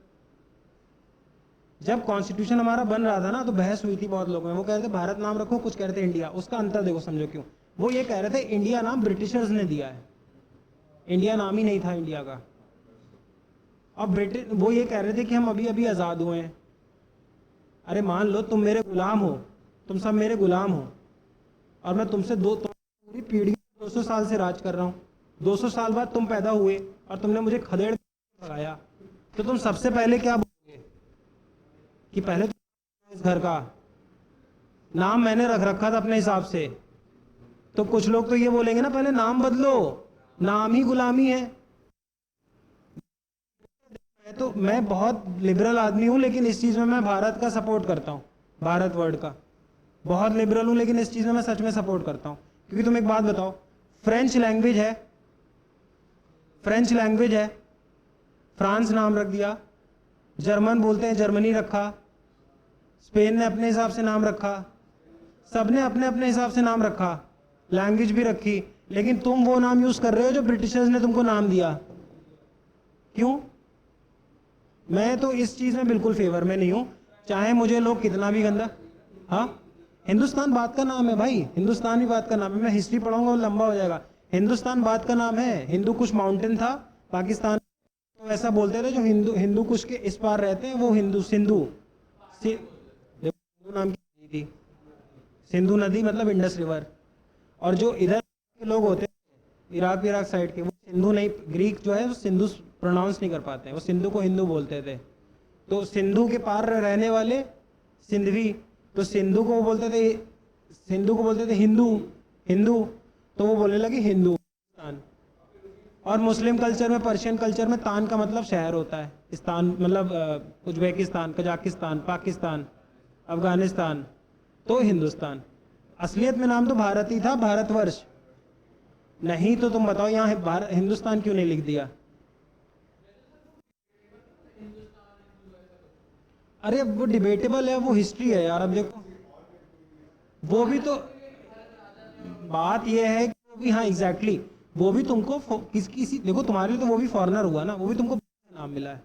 जब कॉन्स्टिट्यूशन हमारा बन रहा था ना तो बहस हुई थी बहुत लोगों में, वो कह रहे थे भारत नाम रखो, कुछ कह रहे थे इंडिया। उसका अंतर देखो, समझो क्यों। वो ये कह रहे थे इंडिया नाम ब्रिटिशर्स ने दिया है, इंडिया नाम ही नहीं था इंडिया का। अब ब्रिटिश वो ये कह रहे थे कि हम अभी अभी आज़ाद हुए हैं। अरे मान लो तुम मेरे गुलाम हो, तुम सब मेरे गुलाम हो, और मैं तुमसे पूरी पीढ़ी 200 साल से राज कर रहा हूँ। 200 साल बाद तुम पैदा हुए और तुमने मुझे खदेड़ भगाया, तो तुम सबसे पहले क्या बोलोगे कि पहले तो इस घर का नाम मैंने रख रखा था अपने हिसाब से। तो कुछ लोग तो ये बोलेंगे ना, पहले नाम बदलो, नाम ही गुलामी है। तो मैं बहुत लिबरल आदमी हूं, लेकिन इस चीज में मैं भारत का सपोर्ट करता हूं, भारत वर्ड का बहुत लिबरल हूं, लेकिन इस चीज में मैं सच में सपोर्ट करता हूं। क्योंकि तुम एक बात बताओ, फ्रेंच लैंग्वेज है, फ्रेंच लैंग्वेज है, फ्रांस नाम रख दिया, जर्मन बोलते हैं जर्मनी रखा, स्पेन ने अपने हिसाब से नाम रखा, सबने अपने अपने हिसाब से नाम रखा, लैंग्वेज भी रखी, लेकिन तुम वो नाम यूज कर रहे हो जो ब्रिटिशर्स ने तुमको नाम दिया। क्यों? मैं तो इस चीज में बिल्कुल फेवर में नहीं हूं, चाहे मुझे लोग कितना भी गंदा। हाँ, हिंदुस्तान बात का नाम है भाई, हिंदुस्तान ही बात का नाम है। मैं हिस्ट्री पढ़ाऊंगा और लंबा हो जाएगा। हिंदुस्तान बात का नाम है। हिंदू कुश माउंटेन था पाकिस्तान, तो ऐसा बोलते थे जो हिंदू कुश के इस पार रहते हैं वो हिंदू सिंधु हिंदू नाम की नदी थी, सिंधु नदी मतलब इंडस रिवर। और जो इधर के लोग होते हैं इराक साइड के, वो सिंधु नहीं, ग्रीक जो है वो सिंधु प्रोनाउंस नहीं कर पाते हैं, वो सिंधु को हिंदू बोलते थे। तो सिंधु के पार रहने वाले सिंधवी, तो सिंधु को बोलते थे हिंदू, हिंदू, तो वो बोलने लगे हिंदुस्तान। और मुस्लिम कल्चर में, पर्शियन कल्चर में तान का मतलब शहर होता है, स्थान मतलब उज्बेकिस्तान, कजाकिस्तान, पाकिस्तान, अफगानिस्तान, तो हिंदुस्तान। असलियत में नाम तो भारत ही था, भारतवर्ष। नहीं तो तुम बताओ यहाँ हिंदुस्तान क्यों नहीं लिख दिया? अरे वो डिबेटेबल है, वो हिस्ट्री है यार। अब देखो वो भी तो बात ये है कि वो भी, हाँ एग्जैक्टली, वो भी तुमको किसी देखो तुम्हारे लिए तो वो भी फॉरेनर हुआ ना, वो भी तुमको नाम मिला है।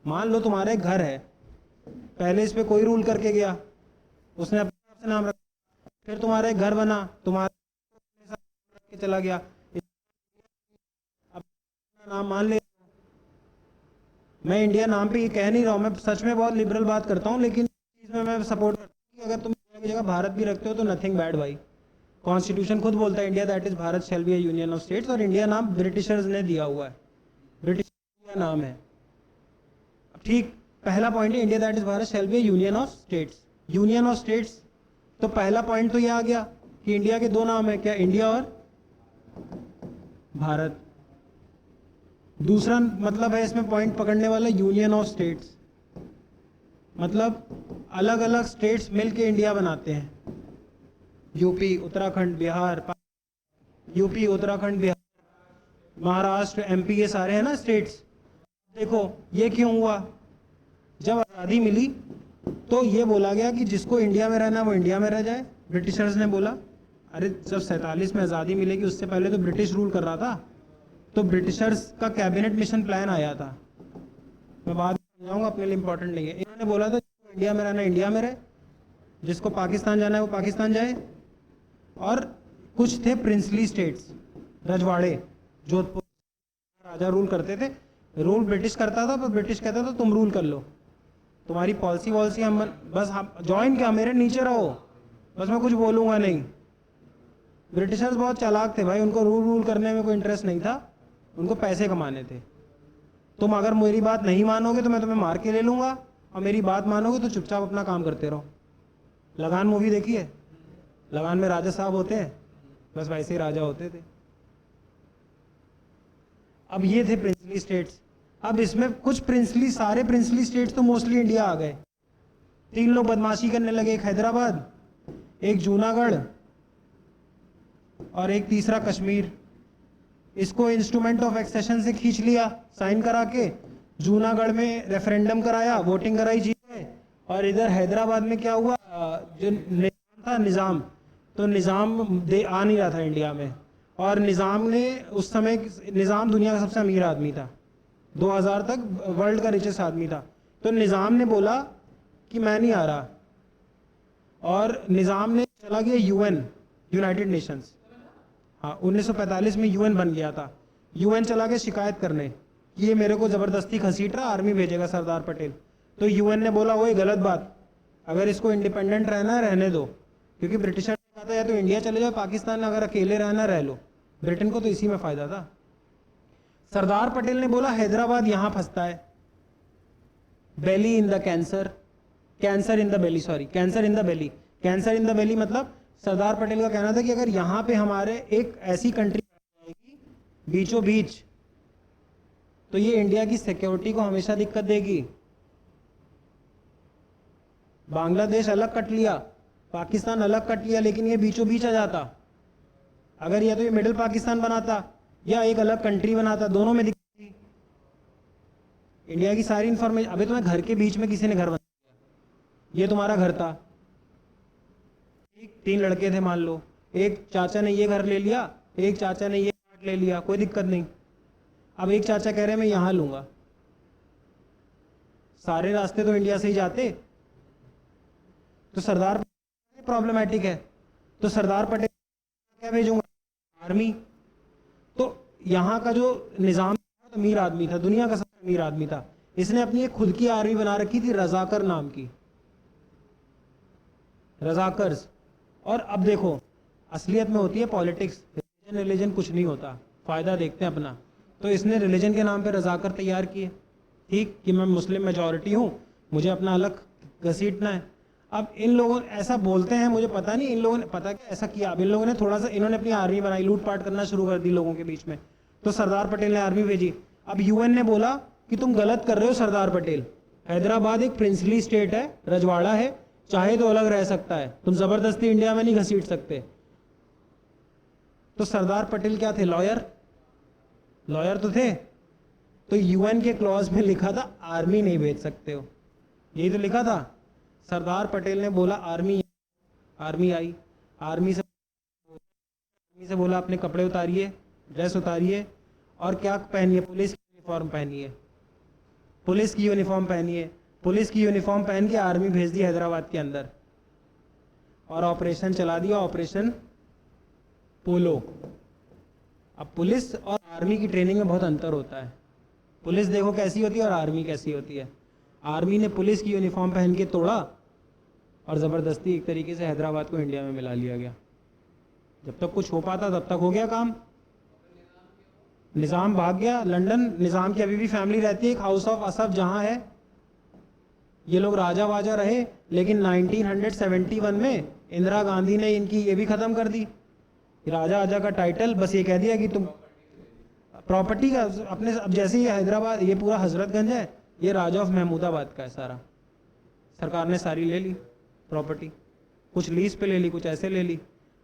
मान लो तुम्हारा एक घर है, पहले इस पे कोई रूल करके गया, उसने अपने हिसाब से नाम रखा, फिर तुम्हारा एक घर बना, तुम्हारा रख के चला गया, अब नाम मान ले। मैं इंडिया नाम पे ये कह नहीं रहा हूँ, मैं सच में बहुत लिबरल बात करता हूँ, लेकिन चीज में मैं सपोर्ट करता हूँ कि अगर तुम इंडिया की जगह भारत भी रखते हो तो नथिंग बैड भाई। कॉन्स्टिट्यूशन खुद बोलता है India that is Bharat shall B A union of states, और इंडिया नाम ब्रिटिशर्स ने दिया हुआ है, ब्रिटिश नाम है। ठीक, पहला पॉइंट है India that is Bharat shall B A union of states, union of states. तो पहला पॉइंट तो ये आ गया कि इंडिया के दो नाम है, क्या? इंडिया और भारत। दूसरा मतलब है इसमें पॉइंट पकड़ने वाला, यूनियन ऑफ स्टेट्स, मतलब अलग अलग स्टेट्स मिलके इंडिया बनाते हैं। UP, Uttarakhand, Bihar, UP, Uttarakhand, Bihar, Maharashtra, MP, ये सारे हैं ना स्टेट्स। देखो ये क्यों हुआ? जब आज़ादी मिली तो ये बोला गया कि जिसको इंडिया में रहना वो इंडिया में रह जाए। ब्रिटिशर्स ने बोला, अरे जब 47 में आज़ादी मिलेगी उससे पहले तो ब्रिटिश रूल कर रहा था, तो ब्रिटिशर्स का कैबिनेट मिशन प्लान आया था, मैं बाद में समझाऊंगा, अपने लिए इंपॉर्टेंट नहीं है। इन्होंने बोला था जिसको इंडिया में रहना इंडिया में रहे, जिसको पाकिस्तान जाना है वो पाकिस्तान जाए। और कुछ थे प्रिंसली स्टेट्स, रजवाड़े, जोधपुर, राजा रूल करते थे, रूल ब्रिटिश करता था, पर ब्रिटिश कहता था तुम रूल कर लो, तुम्हारी पॉलिसी वॉलिसी हम बस हम ज्वाइन क्या, मेरे नीचे रहो, बस मैं कुछ बोलूँगा नहीं। ब्रिटिशर्स बहुत चालाक थे भाई, उनको रूल करने में कोई इंटरेस्ट नहीं था, उनको पैसे कमाने थे। तुम अगर मेरी बात नहीं मानोगे तो मैं तुम्हें मार के ले लूँगा, और मेरी बात मानोगे तो चुपचाप अपना काम करते रहो। लगान मूवी देखी है? लगान में राजा साहब होते हैं, बस वैसे ही राजा होते थे। अब ये थे प्रिंसली स्टेट्स। अब इसमें कुछ प्रिंसली, सारे प्रिंसली स्टेट्स तो मोस्टली इंडिया आ गए। तीन लोग बदमाशी करने लगे, एक हैदराबाद, एक जूनागढ़, और एक तीसरा कश्मीर। इसको इंस्ट्रूमेंट ऑफ एक्सेशन से खींच लिया, साइन करा के जूनागढ़ में रेफरेंडम कराया, वोटिंग कराई, जीते। और इधर हैदराबाद में क्या हुआ, जो निजाम था, निजाम, तो निजाम आ नहीं रहा था इंडिया में, और निजाम ने उस समय, निजाम दुनिया का सबसे अमीर आदमी था, 2000 तक वर्ल्ड का रिचेस्ट आदमी था। तो निजाम ने बोला कि मैं नहीं आ रहा, और निजाम ने चला गया यूएन, यूनाइटेड नेशंस। हाँ, 1945 में यूएन बन गया था, यूएन चला गया शिकायत करने कि ये मेरे को जबरदस्ती घसीट रहा, आर्मी भेजेगा सरदार पटेल। तो यूएन ने बोला वो गलत बात, अगर इसको इंडिपेंडेंट रहना है रहने दो, क्योंकि ब्रिटिशर ने कहा था या तो इंडिया चले जाओ, पाकिस्तान अगर अकेले रहना रह लो। ब्रिटेन को तो इसी में फायदा था। सरदार पटेल ने बोला हैदराबाद यहां फंसता है, belly in the cancer, cancer in the belly, sorry cancer in the belly, cancer in the belly मतलब सरदार पटेल का कहना था कि अगर यहां पे हमारे एक ऐसी कंट्री आएगी बीचों बीच, तो ये इंडिया की सिक्योरिटी को हमेशा दिक्कत देगी। बांग्लादेश अलग कट लिया, पाकिस्तान अलग कट लिया, लेकिन ये बीचों बीच आ जाता। अगर या तो ये मिडिल पाकिस्तान बनाता या एक अलग कंट्री बनाता, दोनों में दिक्कत थी। इंडिया की सारी इंफॉर्मेशन, अभी तुम्हें घर के बीच में किसी ने घर बना दिया, ये तुम्हारा घर था, 3 लड़के थे मान लो, एक चाचा ने ये घर ले लिया, एक चाचा ने ये प्लॉट ले लिया, कोई दिक्कत नहीं। अब एक चाचा कह रहे हैं मैं यहां लूंगा, सारे रास्ते तो इंडिया से ही जाते, तो सरदार प्रॉब्लमेटिक है। तो सरदार पटेल क्या भेजूंगा, आर्मी। तो यहाँ का जो निजाम अमीर आदमी था, दुनिया का सबसे अमीर आदमी था, इसने अपनी एक खुद की आर्मी बना रखी थी रजाकर नाम की, रजाकर्स। और अब देखो असलियत में होती है पॉलिटिक्स, रिलीजन कुछ नहीं होता, फायदा देखते हैं अपना। तो इसने रिलीजन के नाम पे रजाकर तैयार किए, ठीक कि मैं मुस्लिम मेजॉरिटी हूँ, मुझे अपना अलग घसीटना है। अब इन लोगों ऐसा बोलते हैं, मुझे पता नहीं इन लोगों ने पता क्या ऐसा किया। अब इन लोगों ने थोड़ा सा, इन्होंने अपनी आर्मी बनाई, लूटपाट करना शुरू कर दी लोगों के बीच में, तो सरदार पटेल ने आर्मी भेजी। अब यूएन ने बोला कि तुम गलत कर रहे हो सरदार पटेल, हैदराबाद एक प्रिंसली स्टेट है, रजवाड़ा है, चाहे तो अलग रह सकता है, तुम जबरदस्ती इंडिया में नहीं घसीट सकते। तो सरदार पटेल क्या थे, लॉयर, लॉयर तो थे। तो यूएन के क्लॉज में लिखा था आर्मी नहीं भेज सकते हो, यही तो लिखा था। सरदार पटेल ने बोला आर्मी, आर्मी आई, आर्मी से बोला अपने कपड़े उतारिए, ड्रेस उतारिए, और क्या पहनिए, पुलिस की यूनिफॉर्म पहनिए, पुलिस की यूनिफॉर्म पहनिए। पुलिस की यूनिफॉर्म पहन के आर्मी भेज दी हैदराबाद के अंदर, और ऑपरेशन चला दिया, ऑपरेशन पोलो। अब पुलिस और आर्मी की ट्रेनिंग में बहुत अंतर होता है, पुलिस देखो कैसी होती है और आर्मी कैसी होती है। आर्मी ने पुलिस की यूनिफॉर्म पहन के तोड़ा, और ज़बरदस्ती एक तरीके से हैदराबाद को इंडिया में मिला लिया गया। जब तक कुछ हो पाता तब तक हो गया काम, निज़ाम भाग गया लंदन। निज़ाम की अभी भी फैमिली रहती है, एक हाउस ऑफ असफ जहां है, ये लोग राजा वाजा रहे, लेकिन 1971 में इंदिरा गांधी ने इनकी ये भी ख़त्म कर दी, राजा आजा का टाइटल, बस ये कह दिया कि तुम प्रॉपर्टी का अपने। अब जैसे ही हैदराबाद, ये पूरा हजरतगंज है, ये राजा ऑफ महमूदाबाद का है सारा, सरकार ने सारी ले ली प्रॉपर्टी, कुछ लीज पे ले ली, कुछ ऐसे ले ली।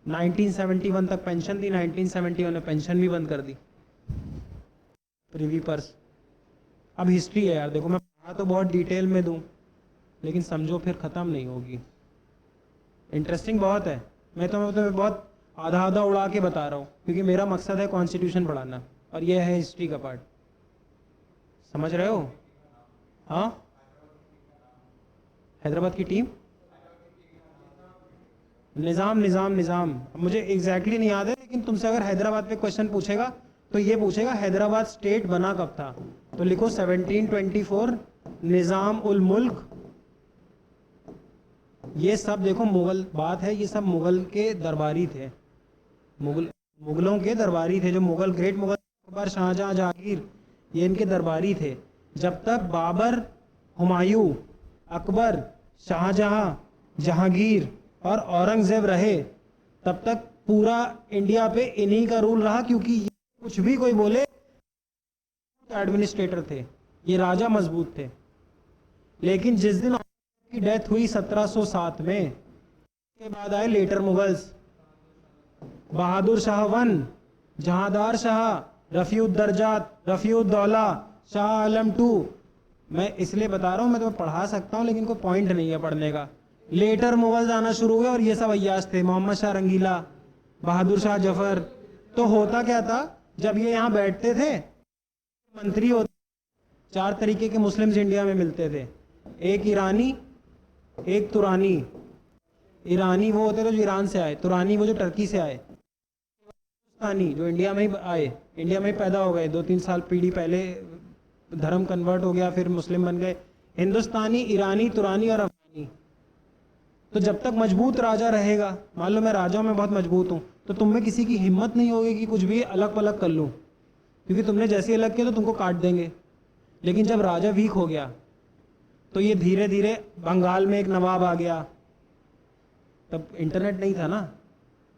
1971 तक पेंशन थी, 1971 में पेंशन भी बंद कर दी, प्रिवी पर्स। अब हिस्ट्री है यार, देखो मैं पढ़ा तो बहुत डिटेल में दूं, लेकिन समझो फिर ख़त्म नहीं होगी। इंटरेस्टिंग बहुत है, मैं तुम्हें बहुत आधा आधा उड़ा के बता रहा हूँ, क्योंकि मेरा मकसद है कॉन्स्टिट्यूशन पढ़ाना, और यह है हिस्ट्री का पार्ट। समझ रहे हो? हाँ, हैदराबाद की टीम, निज़ाम निज़ाम निज़ाम मुझे एग्जैक्टली नहीं याद है, लेकिन तुमसे अगर हैदराबाद पे क्वेश्चन पूछेगा तो ये पूछेगा हैदराबाद स्टेट बना कब था, तो लिखो 1724 निज़ाम उल मुल्क। ये सब देखो मुगल बात है, ये सब मुगल के दरबारी थे, मुगलों के दरबारी थे, जो मुगल ग्रेट मुगल अकबर, शाहजहां, जहांगीर, ये इनके दरबारी थे। जब तक बाबर, हुमायूं, अकबर, शाहजहां, जहांगीर और औरंगजेब रहे, तब तक पूरा इंडिया पे इन्हीं का रूल रहा, क्योंकि ये कुछ भी कोई बोले, एडमिनिस्ट्रेटर थे, ये राजा मजबूत थे। लेकिन जिस दिन की डेथ हुई 1707 में, के बाद आए लेटर मुगल्स, बहादुर शाह 1, जहांदार शाह, रफ़ीउद्दर्जात, रफ़ीउद्दौला, शाह आलम 2। मैं इसलिए बता रहा हूँ, मैं तुम्हें पढ़ा सकता हूँ, लेकिन कोई पॉइंट नहीं है पढ़ने का। लेटर मुगल्स आना शुरू हुए, और ये सब अय्याश थे, मोहम्मद शाह रंगीला, बहादुर शाह जफर। तो होता क्या था, जब ये यहाँ बैठते थे, मंत्री होते, 4 तरीके के मुस्लिम्स इंडिया में मिलते थे, एक ईरानी, एक तुरानी। ईरानी वो होते थे जो ईरान से आए, तुरानी वो जो टर्की से आए, जो इंडिया में ही आए, इंडिया में ही पैदा हो गए, 2-3 साल पीढ़ी पहले धर्म कन्वर्ट हो गया, फिर मुस्लिम बन गए। हिंदुस्तानी, ईरानी, तुरानी और अफगानी। तो जब तक मजबूत राजा रहेगा, मान लो मैं राजाओं में बहुत मजबूत हूँ, तो तुम में किसी की हिम्मत नहीं होगी कि कुछ भी अलग पलग कर लूँ, क्योंकि तुमने जैसे अलग किया तो तुमको काट देंगे। लेकिन जब राजा वीक हो गया तो ये धीरे धीरे, बंगाल में एक नवाब आ गया, तब इंटरनेट नहीं था ना,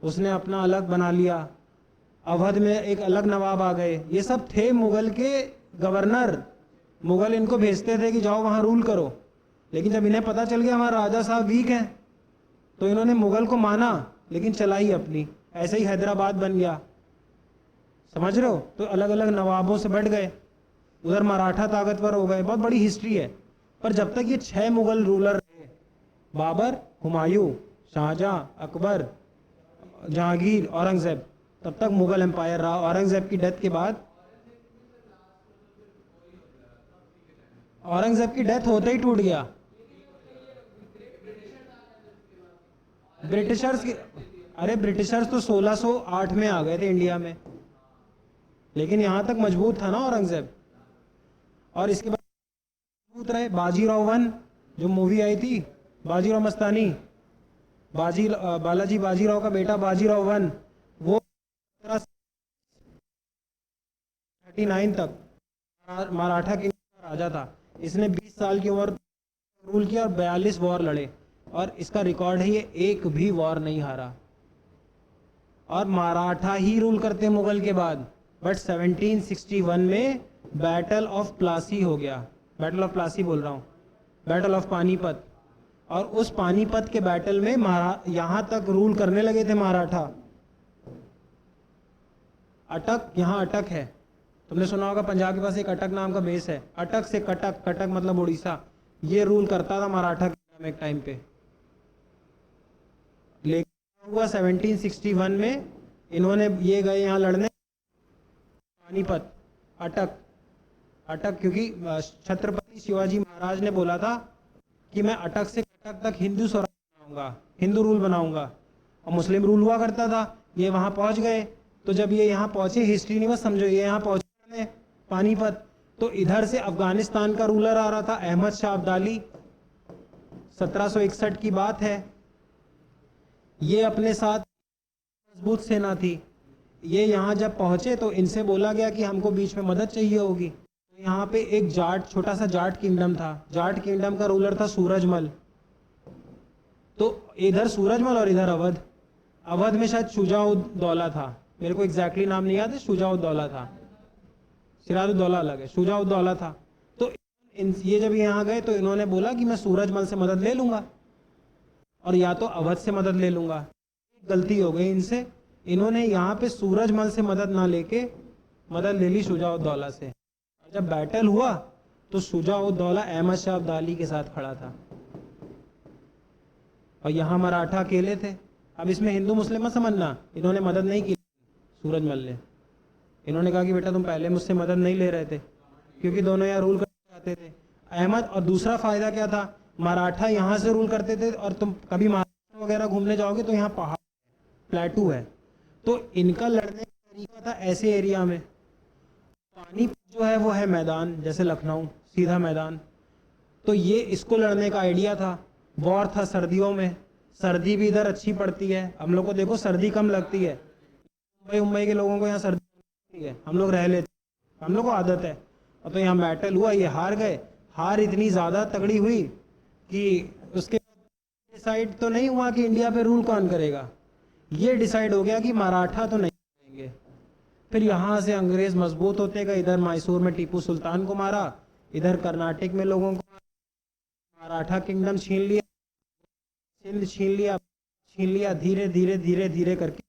उसने अपना अलग बना लिया। अवध में एक अलग नवाब आ गए। ये सब थे मुगल के गवर्नर। मुगल इनको भेजते थे कि जाओ वहां रूल करो। लेकिन जब इन्हें पता चल गया हमारा राजा साहब वीक हैं, तो इन्होंने मुगल को माना, लेकिन चलाई अपनी। ऐसे ही हैदराबाद बन गया, समझ रहे हो? तो अलग अलग नवाबों से बढ़ गए, उधर मराठा ताकतवर हो गए। बहुत बड़ी हिस्ट्री है। पर जब तक ये 6 मुगल रूलर रहे, बाबर, हुमायूं, शाहजहां, अकबर, जहांगीर, औरंगजेब, तब तक मुगल एम्पायर रहा। औरंगजेब की डेथ के बाद, औरंगजेब की डेथ होते ही टूट गया। ब्रिटिशर्स की, अरे ब्रिटिशर्स तो 1608 में आ गए थे इंडिया में, लेकिन यहां तक मजबूत था ना औरंगजेब। और इसके बाद मजबूत रहे। बाजीराव वन, जो मूवी आई थी, बाजीराव मस्तानी, बालाजी बाजीराव का बेटा बाजीराव वन, वो 1739 तक मराठा किंग का राजा था। इसने 20 साल की उम्र रूल किया और 42 वॉर लड़े, और इसका रिकॉर्ड है ये एक भी वॉर नहीं हारा। और मराठा ही रूल करते मुगल के बाद। बट 1761 में बैटल ऑफ प्लासी हो गया। बैटल ऑफ प्लासी बोल रहा हूँ, बैटल ऑफ पानीपत। और उस पानीपत के बैटल में यहां तक रूल करने लगे थे मराठा। अटक, यहाँ अटक है, तुमने सुना होगा पंजाब के पास एक अटक नाम का बेस है। अटक से कटक, कटक मतलब उड़ीसा, ये रूल करता था मराठा किंगडम एक टाइम पे। लेकिन हुआ 1761 में, इन्होंने ये गए यहाँ लड़ने पानीपत। अटक, अटक क्योंकि छत्रपति शिवाजी महाराज ने बोला था कि मैं अटक से कटक तक हिंदू स्वराज बनाऊंगा, हिंदू रूल बनाऊंगा। और मुस्लिम रूल हुआ करता था। ये वहां पहुंच गए। तो जब ये यहाँ पहुंचे, हिस्ट्री नहीं बस समझो, ये यहाँ पहुंचे पानीपत, तो इधर से अफगानिस्तान का रूलर आ रहा था, अहमद शाह अब्दाली। 1761 की बात है। ये अपने साथ मजबूत सेना थी। ये यहाँ जब पहुंचे तो इनसे बोला गया कि हमको बीच में मदद चाहिए होगी। तो यहाँ पे एक जाट, छोटा सा जाट किंगडम था। जाट किंगडम का रूलर था सूरजमल। तो इधर सूरजमल और इधर अवध। अवध में शायद शुजाउद्दौला था, मेरे को एग्जैक्टली नाम नहीं याद है। शुजाउद्दौला था, सिराजुद्दौला अलग है, शुजाउद्दौला था। तो ये जब यहाँ गए तो इन्होंने बोला कि मैं सूरजमल से मदद ले लूंगा और या तो अवध से मदद ले लूंगा। गलती हो गई इनसे, इन्होंने यहाँ पे सूरजमल से मदद ना लेके मदद ले ली शुजाउद्दौला से। जब बैटल हुआ तो शुजाउद्दौला अहमद शाह अब्दाली के साथ खड़ा था और यहाँ मराठा अकेले थे। अब इसमें हिंदू मुस्लिम मत समझना, इन्होंने मदद नहीं की सूरजमल ने। इन्होंने कहा कि बेटा तुम पहले मुझसे मदद नहीं ले रहे थे, क्योंकि दोनों यहाँ रूल करना चाहते थे अहमद। और दूसरा फायदा क्या था, मराठा यहाँ से रूल करते थे और तुम कभी महाराष्ट्र वगैरह घूमने जाओगे तो यहाँ पहाड़, प्लेटू है। तो इनका लड़ने का तरीका था ऐसे एरिया में। पानी जो है वो है मैदान, जैसे लखनऊ सीधा मैदान। तो ये इसको लड़ने का आइडिया था। वॉर था सर्दियों में, सर्दी भी इधर अच्छी पड़ती है। हम लोग को देखो सर्दी कम लगती है, मुंबई के लोगों को यहाँ सर्दी लगती है, हम लोग रह लेते, हम लोग को आदत है। और तो यहाँ बैटल हुआ, ये हार गए। हार इतनी ज्यादा तगड़ी हुई कि उसके डिसाइड तो नहीं हुआ कि इंडिया पे रूल कौन करेगा, ये डिसाइड हो गया कि मराठा तो नहीं करेंगे। फिर यहाँ से अंग्रेज मजबूत होते गए। इधर मैसूर में टीपू सुल्तान को मारा, इधर कर्नाटक में लोगों को मराठा किंगडम छीन लिया, सिंध छीन लिया। धीरे धीरे धीरे धीरे करके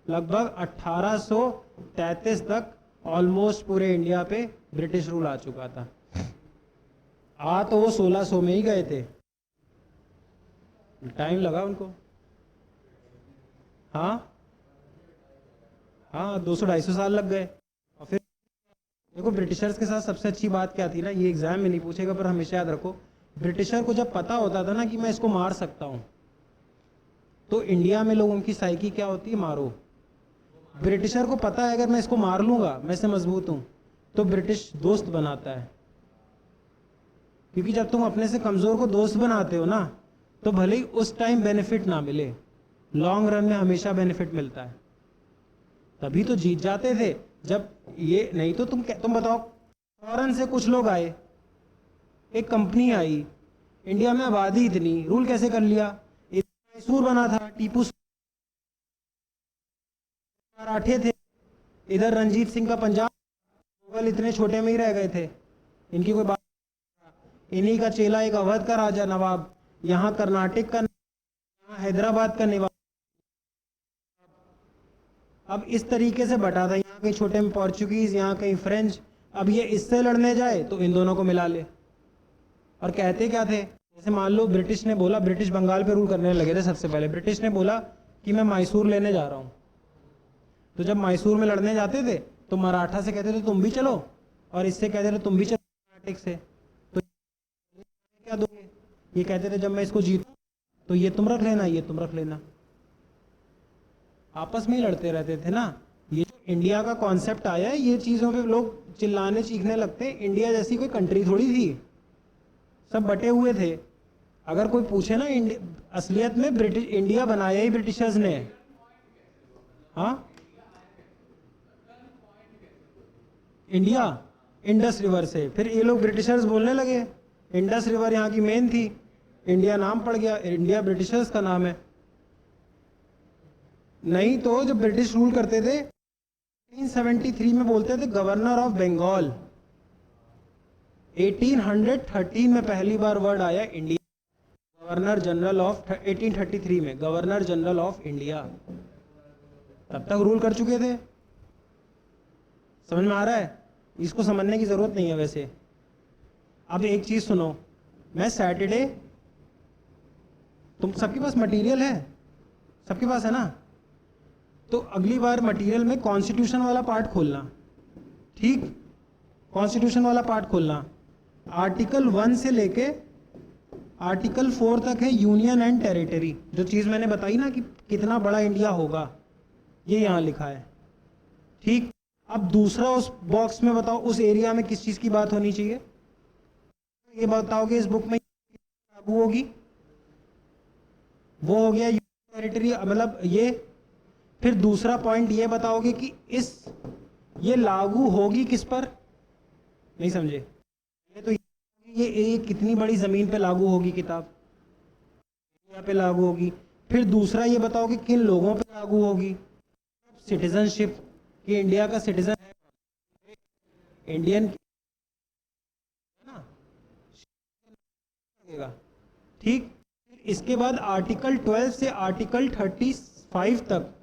लगभग 1833 तक ऑलमोस्ट पूरे इंडिया पे ब्रिटिश रूल आ चुका था। तो वो 1600 में ही गए थे, टाइम लगा उनको। हाँ 200-250 साल लग गए। और फिर देखो ब्रिटिशर्स के साथ सबसे अच्छी बात क्या थी ना, ये एग्जाम में नहीं पूछेगा पर हमेशा याद रखो, ब्रिटिशर को जब पता होता था ना कि मैं इसको मार सकता हूं, तो इंडिया में लोगों की साइकी क्या होती है, मारो। ब्रिटिशर को पता है अगर मैं इसको मार लूंगा, मैं इससे मजबूत हूं, तो ब्रिटिश दोस्त बनाता है। क्योंकि जब तुम अपने से कमजोर को दोस्त बनाते हो ना, तो भले ही उस टाइम बेनिफिट ना मिले, लॉन्ग रन में हमेशा बेनिफिट मिलता है। तभी तो जीत जाते थे। जब ये नहीं तो तुम बताओ, फॉरेन से कुछ लोग आए, एक कंपनी आई, इंडिया में आबादी इतनी, रूल कैसे कर लिया? मैसूर बना था, टीपू मराठे थे, इधर रंजीत सिंह का पंजाब, मुगल इतने छोटे में ही रह गए थे, इनकी कोई बात। इन्हीं का चेला एक अवध का राजा नवाब, यहाँ कर्नाटक का, यहाँ हैदराबाद का नवाब। अब इस तरीके से बटा था, यहाँ कहीं छोटे में पोर्चुगीज, यहाँ कहीं फ्रेंच। अब ये इससे लड़ने जाए तो इन दोनों को मिला ले। और कहते क्या थे, जैसे मान लो ब्रिटिश ने बोला, ब्रिटिश बंगाल पे रूल करने लगे थे सबसे पहले, ब्रिटिश ने बोला कि मैं मैसूर लेने जा रहा हूँ। तो जब मैसूर में लड़ने जाते थे तो मराठा से कहते थे तुम भी चलो, और इससे कहते थे तुम भी चलो कर्नाटक से। तो क्या दोगे? ये कहते थे जब मैं इसको जीतूं तो ये तुम रख लेना, ये तुम रख लेना। आपस में ही लड़ते रहते थे ना। ये जो इंडिया का कॉन्सेप्ट आया है, ये चीजों पे लोग चिल्लाने चीखने लगते हैं। इंडिया जैसी कोई कंट्री थोड़ी थी, सब बटे हुए थे। अगर कोई पूछे ना, असलियत में ब्रिटिश इंडिया बनाया ही ब्रिटिशर्स ने। हाँ, इंडिया इंडस रिवर से, फिर ये लोग ब्रिटिशर्स बोलने लगे, इंडस रिवर यहाँ की मेन थी, इंडिया नाम पड़ गया, इंडिया ब्रिटिशर्स का नाम है। नहीं तो जब ब्रिटिश रूल करते थे 1873 में बोलते थे गवर्नर ऑफ बंगाल। 1813 में पहली बार वर्ड आया इंडिया, गवर्नर जनरल ऑफ, 1833 में गवर्नर जनरल ऑफ इंडिया। तब तक रूल कर चुके थे। समझ में आ रहा है? इसको समझने की जरूरत नहीं है वैसे। अब एक चीज सुनो, मैं सैटरडे, तुम सबके पास मटेरियल है, सबके पास है ना? तो अगली बार मटेरियल में कॉन्स्टिट्यूशन वाला पार्ट खोलना, ठीक? कॉन्स्टिट्यूशन वाला पार्ट खोलना। आर्टिकल 1 से लेके आर्टिकल 4 तक है यूनियन एंड टेरिटरी। जो चीज मैंने बताई ना कि कितना बड़ा इंडिया होगा, ये यहां लिखा है, ठीक? अब दूसरा उस बॉक्स में बताओ, उस एरिया में किस चीज की बात होनी चाहिए? ये बताओगे इस बुक में लागू होगी, वो हो गया यूनियन टेरिटरी, मतलब ये। फिर दूसरा पॉइंट ये बताओगे कि ये लागू होगी किस पर? नहीं समझे? तो ये कितनी बड़ी जमीन पे लागू होगी किताब? यहाँ पे लागू होगी। फिर दूसरा ये बताओ कि किन लोगों पे लागू होगी? सिटीजनशिप, कि इंडिया का सिटीजन है, इंडियन है ना, लगेगा, ठीक? इसके बाद आर्टिकल 12 से आर्टिकल 35 तक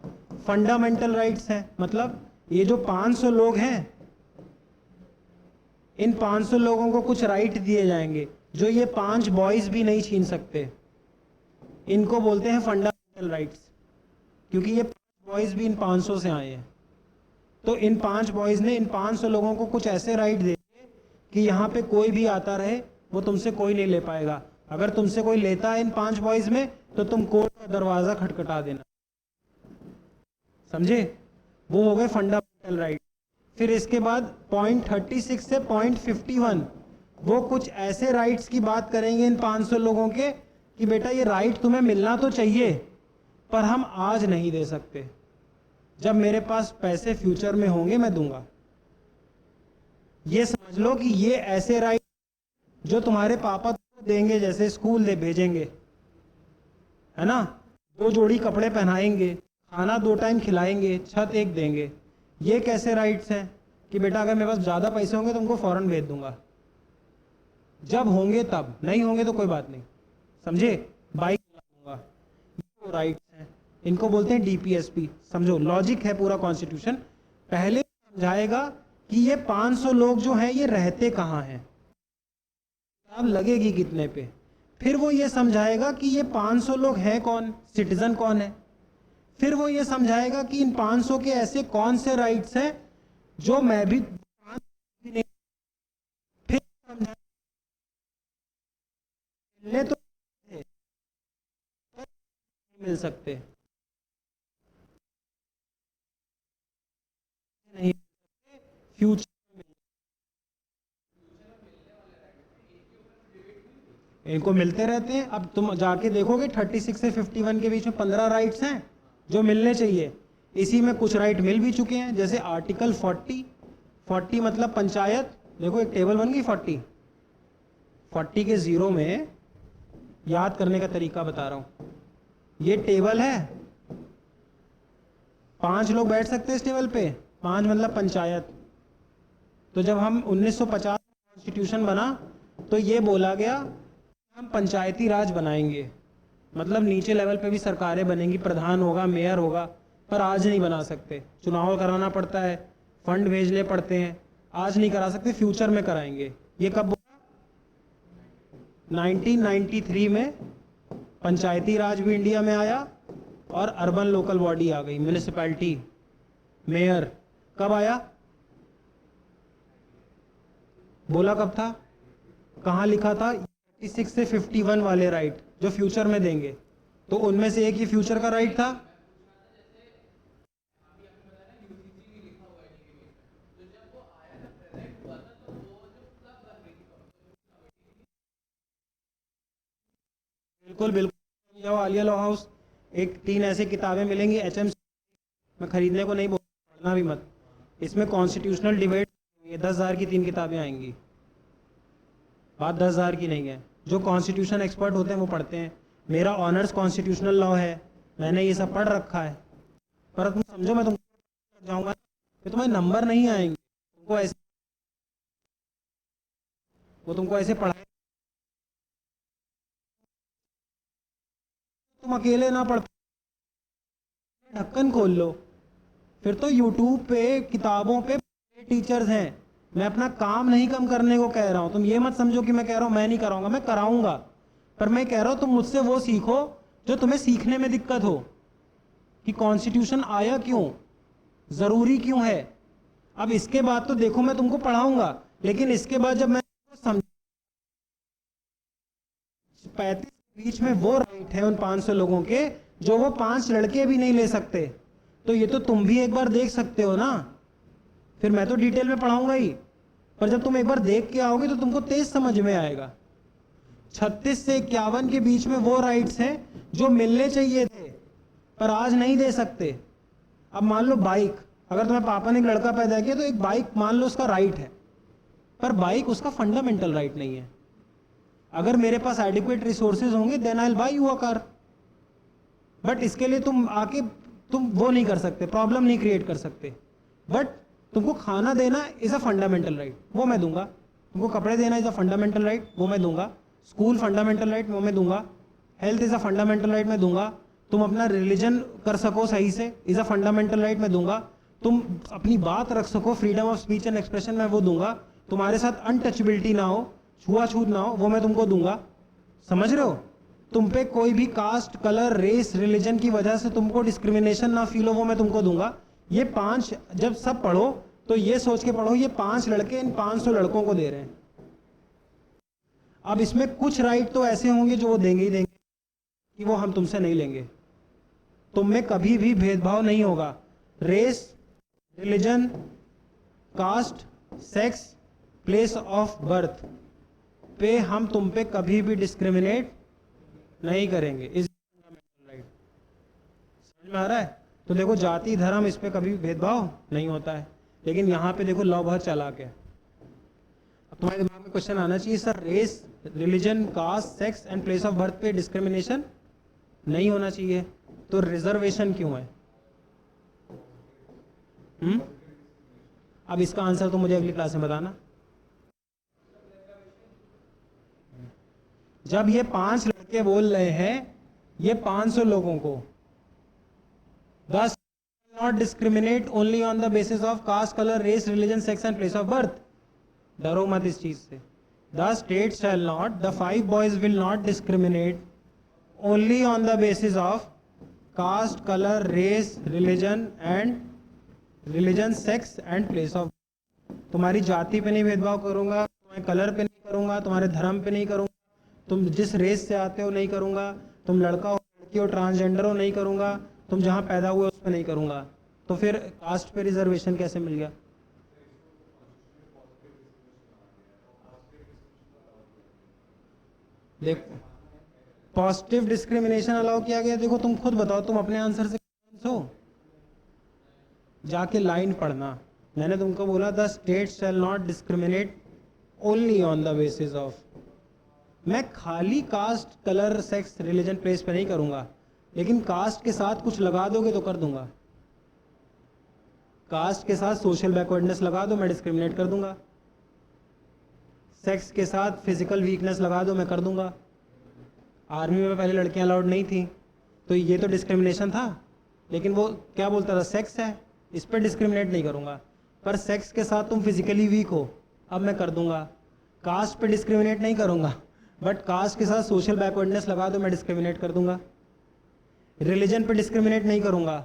फंडामेंटल राइट्स हैं। मतलब ये जो 500 लोग हैं, इन 500 लोगों को कुछ राइट दिए जाएंगे जो ये 5 बॉयज भी नहीं छीन सकते। इनको बोलते हैं फंडामेंटल राइट्स, क्योंकि ये 5 बॉयज भी इन 500 से आए हैं। तो इन 5 बॉयज ने इन 500 लोगों को कुछ ऐसे राइट दे कि यहाँ पे कोई भी आता रहे, वो तुमसे कोई नहीं ले पाएगा। अगर तुमसे कोई लेता है इन 5 बॉयज में, तो तुम कोर्ट का दरवाजा खटखटा देना। समझे? वो हो गए फंडामेंटल राइट। फिर इसके बाद पॉइंट 36 से पॉइंट 51, वो कुछ ऐसे राइट्स की बात करेंगे इन 500 लोगों के कि बेटा ये राइट तुम्हें मिलना तो चाहिए, पर हम आज नहीं दे सकते, जब मेरे पास पैसे फ्यूचर में होंगे मैं दूंगा। ये समझ लो कि ये ऐसे राइट जो तुम्हारे पापा देंगे, जैसे स्कूल दे भेजेंगे, है ना, 2 जोड़ी कपड़े पहनाएंगे, खाना 2 टाइम खिलाएंगे, छत एक देंगे। ये कैसे राइट्स हैं कि बेटा अगर मेरे पास ज्यादा पैसे होंगे तो तुमको फौरन भेज दूंगा, जब होंगे तब, नहीं होंगे तो कोई बात नहीं। समझे? बाइक दूंगा। ये राइट्स हैं, इनको बोलते हैं डीपीएसपी। समझो, लॉजिक है पूरा कॉन्स्टिट्यूशन। पहले समझाएगा कि ये 500 लोग जो हैं ये रहते कहाँ हैं, अब लगेगी कितने पे। फिर वो ये समझाएगा कि ये 500 लोग हैं कौन, सिटीजन कौन है। फिर वो ये समझाएगा कि इन 500 के ऐसे कौन से राइट्स हैं जो मैं भी नहीं, फिर समझाएगा मिलने तो नहीं मिल सकते, नहीं फ्यूचर। इनको मिलते रहते हैं। अब तुम जाके देखोगे 36 से 51 के बीच में 15 राइट्स हैं जो मिलने चाहिए। इसी में कुछ राइट मिल भी चुके हैं, जैसे आर्टिकल 40 मतलब पंचायत। देखो एक टेबल बन गई 40 के जीरो में, याद करने का तरीका बता रहा हूं। ये टेबल है, 5 लोग बैठ सकते हैं इस टेबल पे, 5 मतलब पंचायत। तो जब हम 1950 कॉन्स्टिट्यूशन बना तो ये बोला गया हम पंचायती राज बनाएंगे, मतलब नीचे लेवल पे भी सरकारें बनेंगी, प्रधान होगा, मेयर होगा। पर आज नहीं बना सकते, चुनाव कराना पड़ता है, फंड भेजने पड़ते हैं, आज नहीं करा सकते, फ्यूचर में कराएंगे। ये कब बोला? 1993 में पंचायती राज भी इंडिया में आया और अर्बन लोकल बॉडी आ गई, म्यूनिसिपैलिटी, मेयर। कब आया? बोला कब था? कहां लिखा था? 36 से 51 वाले राइट जो फ्यूचर में देंगे, तो उनमें से एक ही फ्यूचर का राइट था। बिल्कुल बिल्कुल, जाओ आलिया लॉ हाउस, एक 3 ऐसी किताबें मिलेंगी HM में, खरीदने को नहीं बोल, पढ़ना भी मत। इसमें कॉन्स्टिट्यूशनल डिबेट, ये 10,000 की 3 किताबें आएंगी। बात 10,000 की नहीं है, जो कॉन्स्टिट्यूशन एक्सपर्ट होते हैं वो पढ़ते हैं। मेरा ऑनर्स कॉन्स्टिट्यूशनल लॉ है, मैंने ये सब पढ़ रखा है। पर तुम समझो, मैं तुमको जाऊंगा कि तुम्हें नंबर नहीं आएंगे, तुमको ऐसे, वो तुमको ऐसे पढ़ाए, तुम अकेले ना पढ़, ढक्कन खोल लो। फिर तो यूट्यूब पे, किताबों पे टीचर्स हैं। मैं अपना काम नहीं कम करने को कह रहा हूं, तुम ये मत समझो कि मैं कह रहा हूं मैं नहीं कराऊंगा, मैं कराऊंगा। पर मैं कह रहा हूं तुम मुझसे वो सीखो जो तुम्हें सीखने में दिक्कत हो, कि कॉन्स्टिट्यूशन आया क्यों, जरूरी क्यों है। अब इसके बाद तो देखो मैं तुमको पढ़ाऊंगा, लेकिन इसके बाद जब मैं समझ 35 बीच में वो राइट है उन 500 लोगों के जो वो 5 लड़के भी नहीं ले सकते, तो ये तो तुम भी एक बार देख सकते हो ना। फिर मैं तो डिटेल में पढ़ाऊंगा ही, पर जब तुम एक बार देख के आओगे तो तुमको तेज समझ में आएगा। 36 से 51 के बीच में वो राइट्स हैं जो मिलने चाहिए थे पर आज नहीं दे सकते। अब मान लो बाइक, अगर तुम्हें पापा ने एक लड़का पैदा किया तो एक बाइक मान लो उसका राइट है, पर बाइक उसका फंडामेंटल राइट नहीं है। अगर मेरे पास एडिक्वेट रिसोर्सेज होंगे then I will buy you a car, but इसके लिए तुम आके तुम वो नहीं कर सकते, प्रॉब्लम नहीं क्रिएट कर सकते। बट तुमको खाना देना इज अ फंडामेंटल राइट, वो मैं दूंगा। तुमको कपड़े देना इज अ फंडामेंटल राइट, वो मैं दूंगा। स्कूल फंडामेंटल राइट, वो मैं दूंगा। Health is a fundamental right, मैं दूंगा। तुम अपना रिलीजन कर सको सही से, इज अ फंडामेंटल राइट, मैं दूंगा। तुम अपनी बात रख सको, freedom of speech and expression, मैं वो दूंगा। तुम्हारे साथ अनटचबिलिटी ना हो, छुआछूत ना हो, वो मैं तुमको दूंगा। समझ रहे हो? तुम पे कोई भी कास्ट, कलर, रेस, रिलीजन की वजह से तुमको डिस्क्रिमिनेशन ना फील हो, वो मैं तुमको दूंगा। ये 5 जब सब पढ़ो तो ये सोच के पढ़ो ये 5 लड़के इन 500 लड़कों को दे रहे हैं। अब इसमें कुछ राइट तो ऐसे होंगे जो वो देंगे ही देंगे, कि वो हम तुमसे नहीं लेंगे। तुम में कभी भी भेदभाव नहीं होगा, race, religion, caste, sex, place of birth पे हम तुम पे कभी भी डिस्क्रिमिनेट नहीं करेंगे। इस राइट समझ में आ रहा है? तो देखो जाति, धर्म, इस पे कभी भेदभाव नहीं होता है, लेकिन यहाँ पे देखो लॉ बहुत चालाक है। अब तुम्हारे दिमाग में क्वेश्चन आना चाहिए, sir race, religion, caste, sex and place of birth पे डिस्क्रिमिनेशन नहीं होना चाहिए, तो रिजर्वेशन क्यों है? अब इसका आंसर तो मुझे अगली क्लास में बताना। जब ये 5 लड़के बोल रहे हैं ये 500 लोगों को, thus not discriminate only on the basis of caste, color, race, religion, sex and place of birth. डरो मत इस चीज से। The state shall not, the 5 boys will not discriminate only on the basis of caste, color, race, religion, sex and place of। तुम्हारी जाति पे नहीं भेदभाव करूंगा, तुम्हारे कलर पे नहीं करूंगा, तुम्हारे धर्म पे नहीं करूंगा, तुम जिस रेस से आते हो नहीं करूंगा, तुम लड़का हो, लड़की हो, ट्रांसजेंडर हो नहीं करूंगा, तुम जहां पैदा हुए उस पे नहीं करूंगा। तो फिर कास्ट पे रिजर्वेशन कैसे मिल गया? देखो पॉजिटिव डिस्क्रिमिनेशन अलाउ किया गया। देखो तुम खुद बताओ, तुम अपने आंसर से हो, जाके लाइन पढ़ना। मैंने तुमको बोला the state shall not discriminate only on the basis of. मैं खाली caste, colour, sex, religion, place पे नहीं करूंगा, लेकिन कास्ट के साथ कुछ लगा दोगे तो कर दूंगा। कास्ट के साथ सोशल बैकवर्डनेस लगा दो, मैं डिस्क्रिमिनेट कर दूंगा। सेक्स के साथ फिजिकल वीकनेस लगा दो, मैं कर दूंगा। आर्मी में पहले लड़कियां अलाउड नहीं थी, तो ये तो डिस्क्रिमिनेशन था, लेकिन वो क्या बोलता था, सेक्स है, इस पर डिस्क्रिमिनेट नहीं करूंगा। पर सेक्स के साथ तुम फिजिकली वीक हो, अब मैं कर दूंगा। कास्ट पे डिस्क्रिमिनेट नहीं करूंगा, बट कास्ट के साथ सोशल बैकवर्डनेस लगा दो, मैं डिस्क्रिमिनेट कर दूंगा। रिलीजन पे डिस्क्रिमिनेट नहीं करूंगा,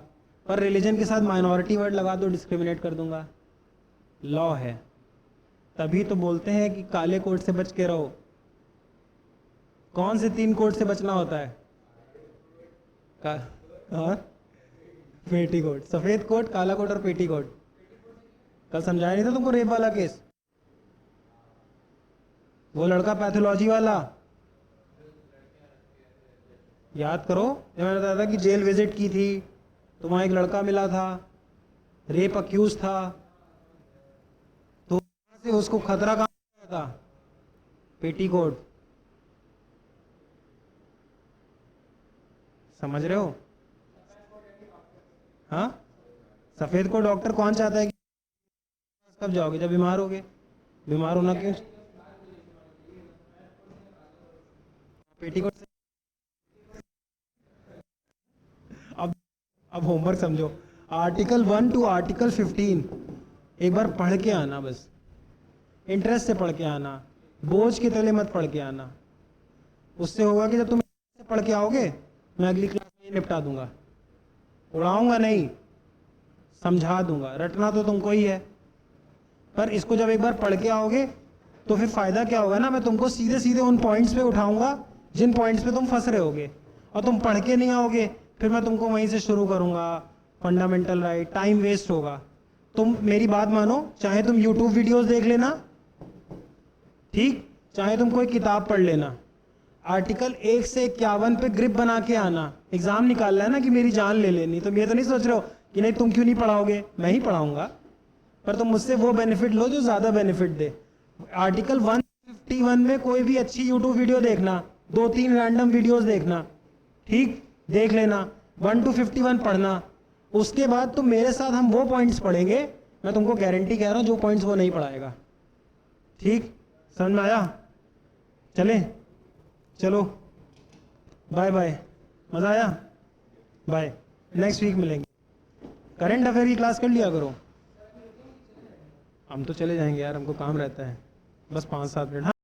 पर रिलीजन के साथ माइनॉरिटी वर्ड लगा दो, डिस्क्रिमिनेट कर दूंगा। लॉ है, तभी तो बोलते हैं कि काले कोट से बच के रहो। कौन से 3 कोट से बचना होता है? हाँ, पेटी कोट, सफेद कोट, काला कोट और पेटी कोट। कल समझाया नहीं था तुमको रेप वाला केस? वो लड़का पैथोलॉजी वाला, याद करो, जब मैंने बताया था कि जेल विजिट की थी तो वहां एक लड़का मिला था, रेप अक्यूज था, तो वहां से उसको खतरा कहां था? पेटीकोट। समझ रहे हो? हाँ, सफेद को डॉक्टर कौन चाहता है कि कब जाओगे? जब बीमार होगे। बीमार होना क्यों? पेटीकोट से। अब होमवर्क समझो, आर्टिकल 1 टू आर्टिकल 15 एक बार पढ़ के आना, बस इंटरेस्ट से पढ़ के आना, बोझ के तले मत पढ़ के आना। उससे होगा कि जब तुम पढ़ के आओगे, मैं अगली क्लास में निपटा दूंगा, उड़ाऊंगा नहीं, समझा दूंगा। रटना तो तुमको ही है, पर इसको जब एक बार पढ़ के आओगे तो फिर फायदा क्या होगा ना, मैं तुमको सीधे सीधे उन पॉइंट्स पे उठाऊंगा जिन पॉइंट्स पे तुम फंस रहे होगे। और तुम पढ़ के नहीं आओगे, फिर मैं तुमको वहीं से शुरू करूंगा, फंडामेंटल राइट, टाइम वेस्ट होगा। तुम मेरी बात मानो, चाहे तुम यूट्यूब वीडियोस देख लेना, ठीक, चाहे तुम कोई किताब पढ़ लेना, आर्टिकल 1 से 51 पे ग्रिप बना के आना। एग्जाम निकालना है ना कि मेरी जान ले लेनी, तुम ये तो नहीं सोच रहे हो कि नहीं तुम क्यों नहीं पढ़ाओगे, मैं ही पढ़ाऊंगा, पर तुम मुझसे वो बेनिफिट लो जो ज्यादा बेनिफिट दे। आर्टिकल 151 में कोई भी अच्छी यूट्यूब वीडियो देखना, 2-3 रैंडम वीडियोस देखना, ठीक, देख लेना, 1 to 51 पढ़ना। उसके बाद तुम मेरे साथ हम वो पॉइंट्स पढ़ेंगे, मैं तुमको गारंटी कह रहा हूं, जो पॉइंट्स वो नहीं पढ़ाएगा। ठीक, समझ में आया? चले, चलो, बाय बाय, मजा आया? बाय, नेक्स्ट वीक मिलेंगे। करंट अफेयर की क्लास कर लिया करो। हम तो चले जाएंगे यार, हमको काम रहता है, बस 5-7 मिनट।